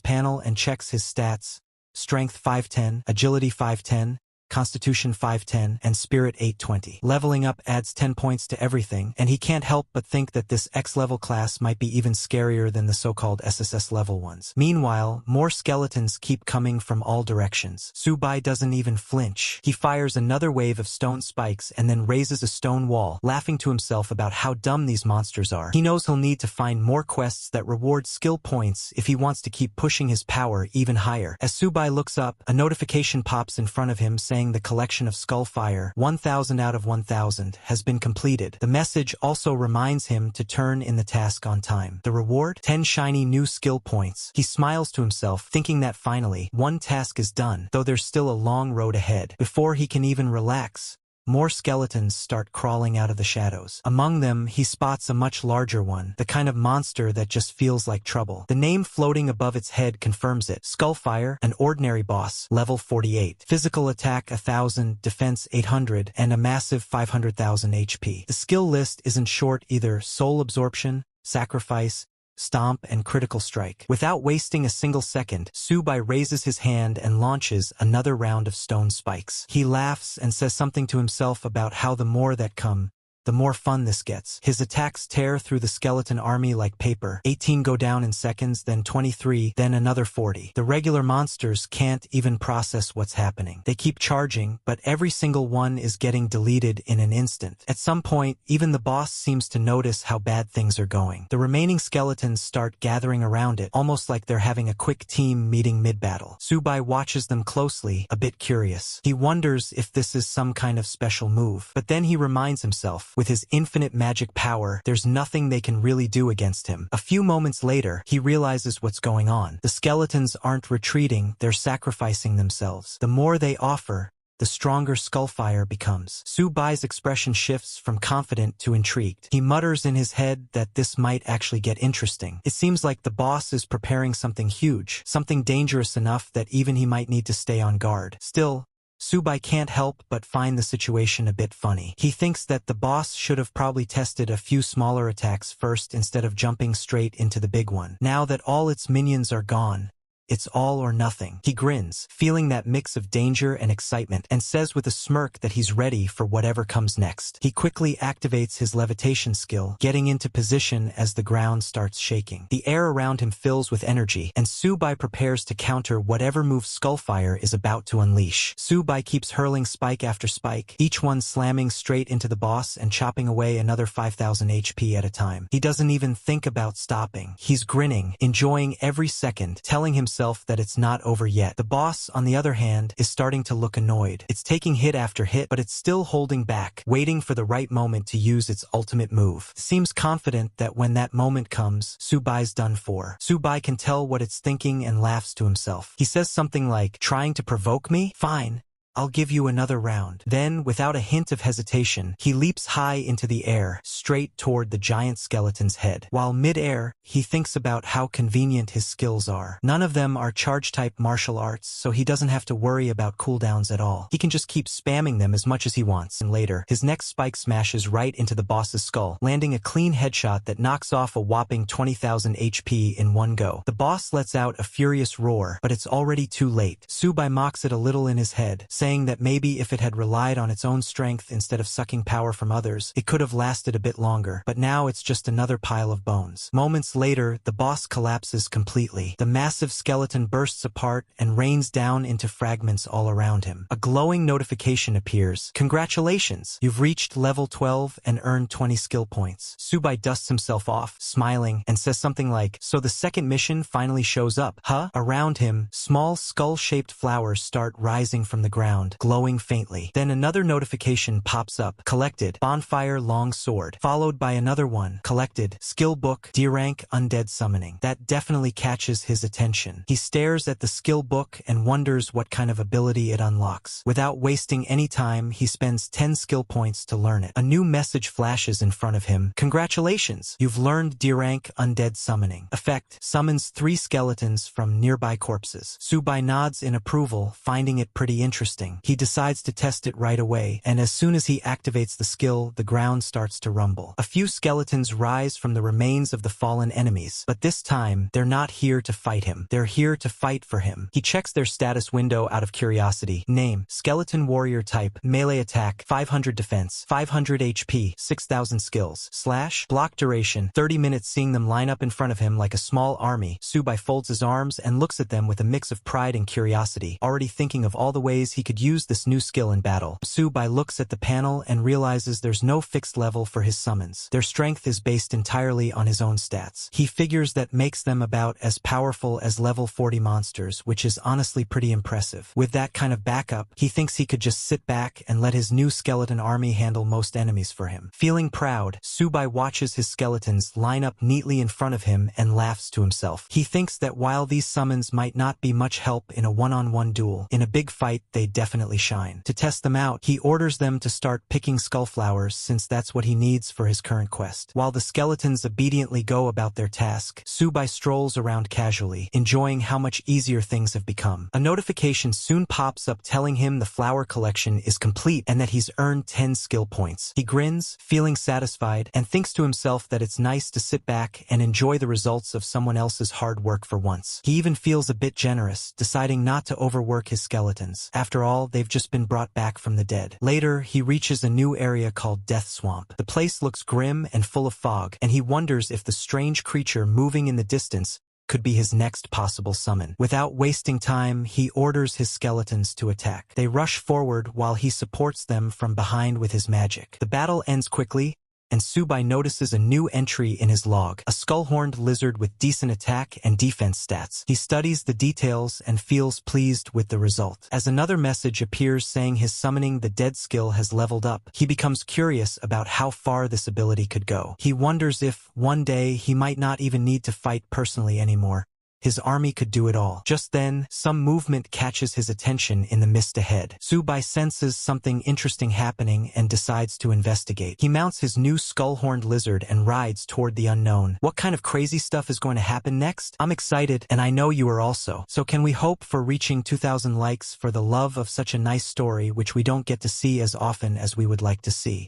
panel and checks his stats. Strength 510, Agility 510, Constitution 510, and Spirit 820. Leveling up adds 10 points to everything, and he can't help but think that this X-level class might be even scarier than the so-called SSS level ones. Meanwhile, more skeletons keep coming from all directions. Subai doesn't even flinch. He fires another wave of stone spikes and then raises a stone wall, laughing to himself about how dumb these monsters are. He knows he'll need to find more quests that reward skill points if he wants to keep pushing his power even higher. As Subai looks up, a notification pops in front of him saying the collection of Skullfire, 1000 out of 1000, has been completed. The message also reminds him to turn in the task on time. The reward? 10 shiny new skill points. He smiles to himself, thinking that finally, one task is done, though there's still a long road ahead. Before he can even relax, more skeletons start crawling out of the shadows. Among them, he spots a much larger one, the kind of monster that just feels like trouble. The name floating above its head confirms it. Skullfire, an ordinary boss, level 48. Physical attack 1000, defense 800, and a massive 500,000 HP. The skill list isn't short either: soul absorption, sacrifice, stomp, and critical strike. Without wasting a single second, Subai raises his hand and launches another round of stone spikes. He laughs and says something to himself about how the more that come, the more fun this gets. His attacks tear through the skeleton army like paper. 18 go down in seconds, then 23, then another 40. The regular monsters can't even process what's happening. They keep charging, but every single one is getting deleted in an instant. At some point, even the boss seems to notice how bad things are going. The remaining skeletons start gathering around it, almost like they're having a quick team meeting mid-battle. Subai watches them closely, a bit curious. He wonders if this is some kind of special move, but then he reminds himself, with his infinite magic power, there's nothing they can really do against him. A few moments later, he realizes what's going on. The skeletons aren't retreating, they're sacrificing themselves. The more they offer, the stronger Skullfire becomes. Subai's expression shifts from confident to intrigued. He mutters in his head that this might actually get interesting. It seems like the boss is preparing something huge, something dangerous enough that even he might need to stay on guard. Still, Subai can't help but find the situation a bit funny. He thinks that the boss should have probably tested a few smaller attacks first instead of jumping straight into the big one. Now that all its minions are gone, it's all or nothing. He grins, feeling that mix of danger and excitement, and says with a smirk that he's ready for whatever comes next. He quickly activates his levitation skill, getting into position as the ground starts shaking. The air around him fills with energy, and Subai prepares to counter whatever move Skullfire is about to unleash. Subai keeps hurling spike after spike, each one slamming straight into the boss and chopping away another 5,000 HP at a time. He doesn't even think about stopping. He's grinning, enjoying every second, telling himself that it's not over yet. The boss, on the other hand, is starting to look annoyed. It's taking hit after hit, but it's still holding back, waiting for the right moment to use its ultimate move. It seems confident that when that moment comes, Subai's done for. Subai can tell what it's thinking and laughs to himself. He says something like, "Trying to provoke me? Fine. I'll give you another round." Then, without a hint of hesitation, he leaps high into the air, straight toward the giant skeleton's head. While mid-air, he thinks about how convenient his skills are. None of them are charge-type martial arts, so he doesn't have to worry about cooldowns at all. He can just keep spamming them as much as he wants. And later, his next spike smashes right into the boss's skull, landing a clean headshot that knocks off a whopping 20,000 HP in one go. The boss lets out a furious roar, but it's already too late. Subai mocks it a little in his head, saying that maybe if it had relied on its own strength instead of sucking power from others, it could have lasted a bit longer, but now it's just another pile of bones. Moments later, the boss collapses completely. The massive skeleton bursts apart and rains down into fragments all around him. A glowing notification appears. "Congratulations! You've reached level 12 and earned 20 skill points." Subai dusts himself off, smiling, and says something like, "So the second mission finally shows up, huh?" Around him, small skull-shaped flowers start rising from the ground, glowing faintly. Then another notification pops up. "Collected, Bonfire Long Sword," followed by another one. "Collected, Skill Book, D rank Undead Summoning." That definitely catches his attention. He stares at the skill book and wonders what kind of ability it unlocks. Without wasting any time, he spends 10 skill points to learn it. A new message flashes in front of him. "Congratulations! You've learned D rank Undead Summoning. Effect: summons 3 skeletons from nearby corpses." Subai nods in approval, finding it pretty interesting. He decides to test it right away, and as soon as he activates the skill, the ground starts to rumble. A few skeletons rise from the remains of the fallen enemies, but this time, they're not here to fight him. They're here to fight for him. He checks their status window out of curiosity. Name: Skeleton Warrior Type, Melee Attack, 500 Defense, 500 HP, 6,000 Skills, / Block Duration, 30 minutes. Seeing them line up in front of him like a small army, Subai folds his arms and looks at them with a mix of pride and curiosity, already thinking of all the ways he could use this new skill in battle. Subai looks at the panel and realizes there's no fixed level for his summons. Their strength is based entirely on his own stats. He figures that makes them about as powerful as level 40 monsters, which is honestly pretty impressive. With that kind of backup, he thinks he could just sit back and let his new skeleton army handle most enemies for him. Feeling proud, Subai watches his skeletons line up neatly in front of him and laughs to himself. He thinks that while these summons might not be much help in a one-on-one duel, in a big fight they definitely shine. To test them out, he orders them to start picking skullflowers since that's what he needs for his current quest. While the skeletons obediently go about their task, Subai strolls around casually, enjoying how much easier things have become. A notification soon pops up telling him the flower collection is complete and that he's earned 10 skill points. He grins, feeling satisfied, and thinks to himself that it's nice to sit back and enjoy the results of someone else's hard work for once. He even feels a bit generous, deciding not to overwork his skeletons. After all, they've just been brought back from the dead. Later, he reaches a new area called Death Swamp. The place looks grim and full of fog, and he wonders if the strange creature moving in the distance could be his next possible summon. Without wasting time, he orders his skeletons to attack. They rush forward while he supports them from behind with his magic. The battle ends quickly, and Subai notices a new entry in his log, a skull-horned lizard with decent attack and defense stats. He studies the details and feels pleased with the result. As another message appears saying his summoning the dead skill has leveled up, he becomes curious about how far this ability could go. He wonders if, one day, he might not even need to fight personally anymore, His army could do it all. Just then, some movement catches his attention in the mist ahead. Subai senses something interesting happening and decides to investigate. He mounts his new skull-horned lizard and rides toward the unknown. What kind of crazy stuff is going to happen next? I'm excited, and I know you are also. So can we hope for reaching 2,000 likes for the love of such a nice story which we don't get to see as often as we would like to see?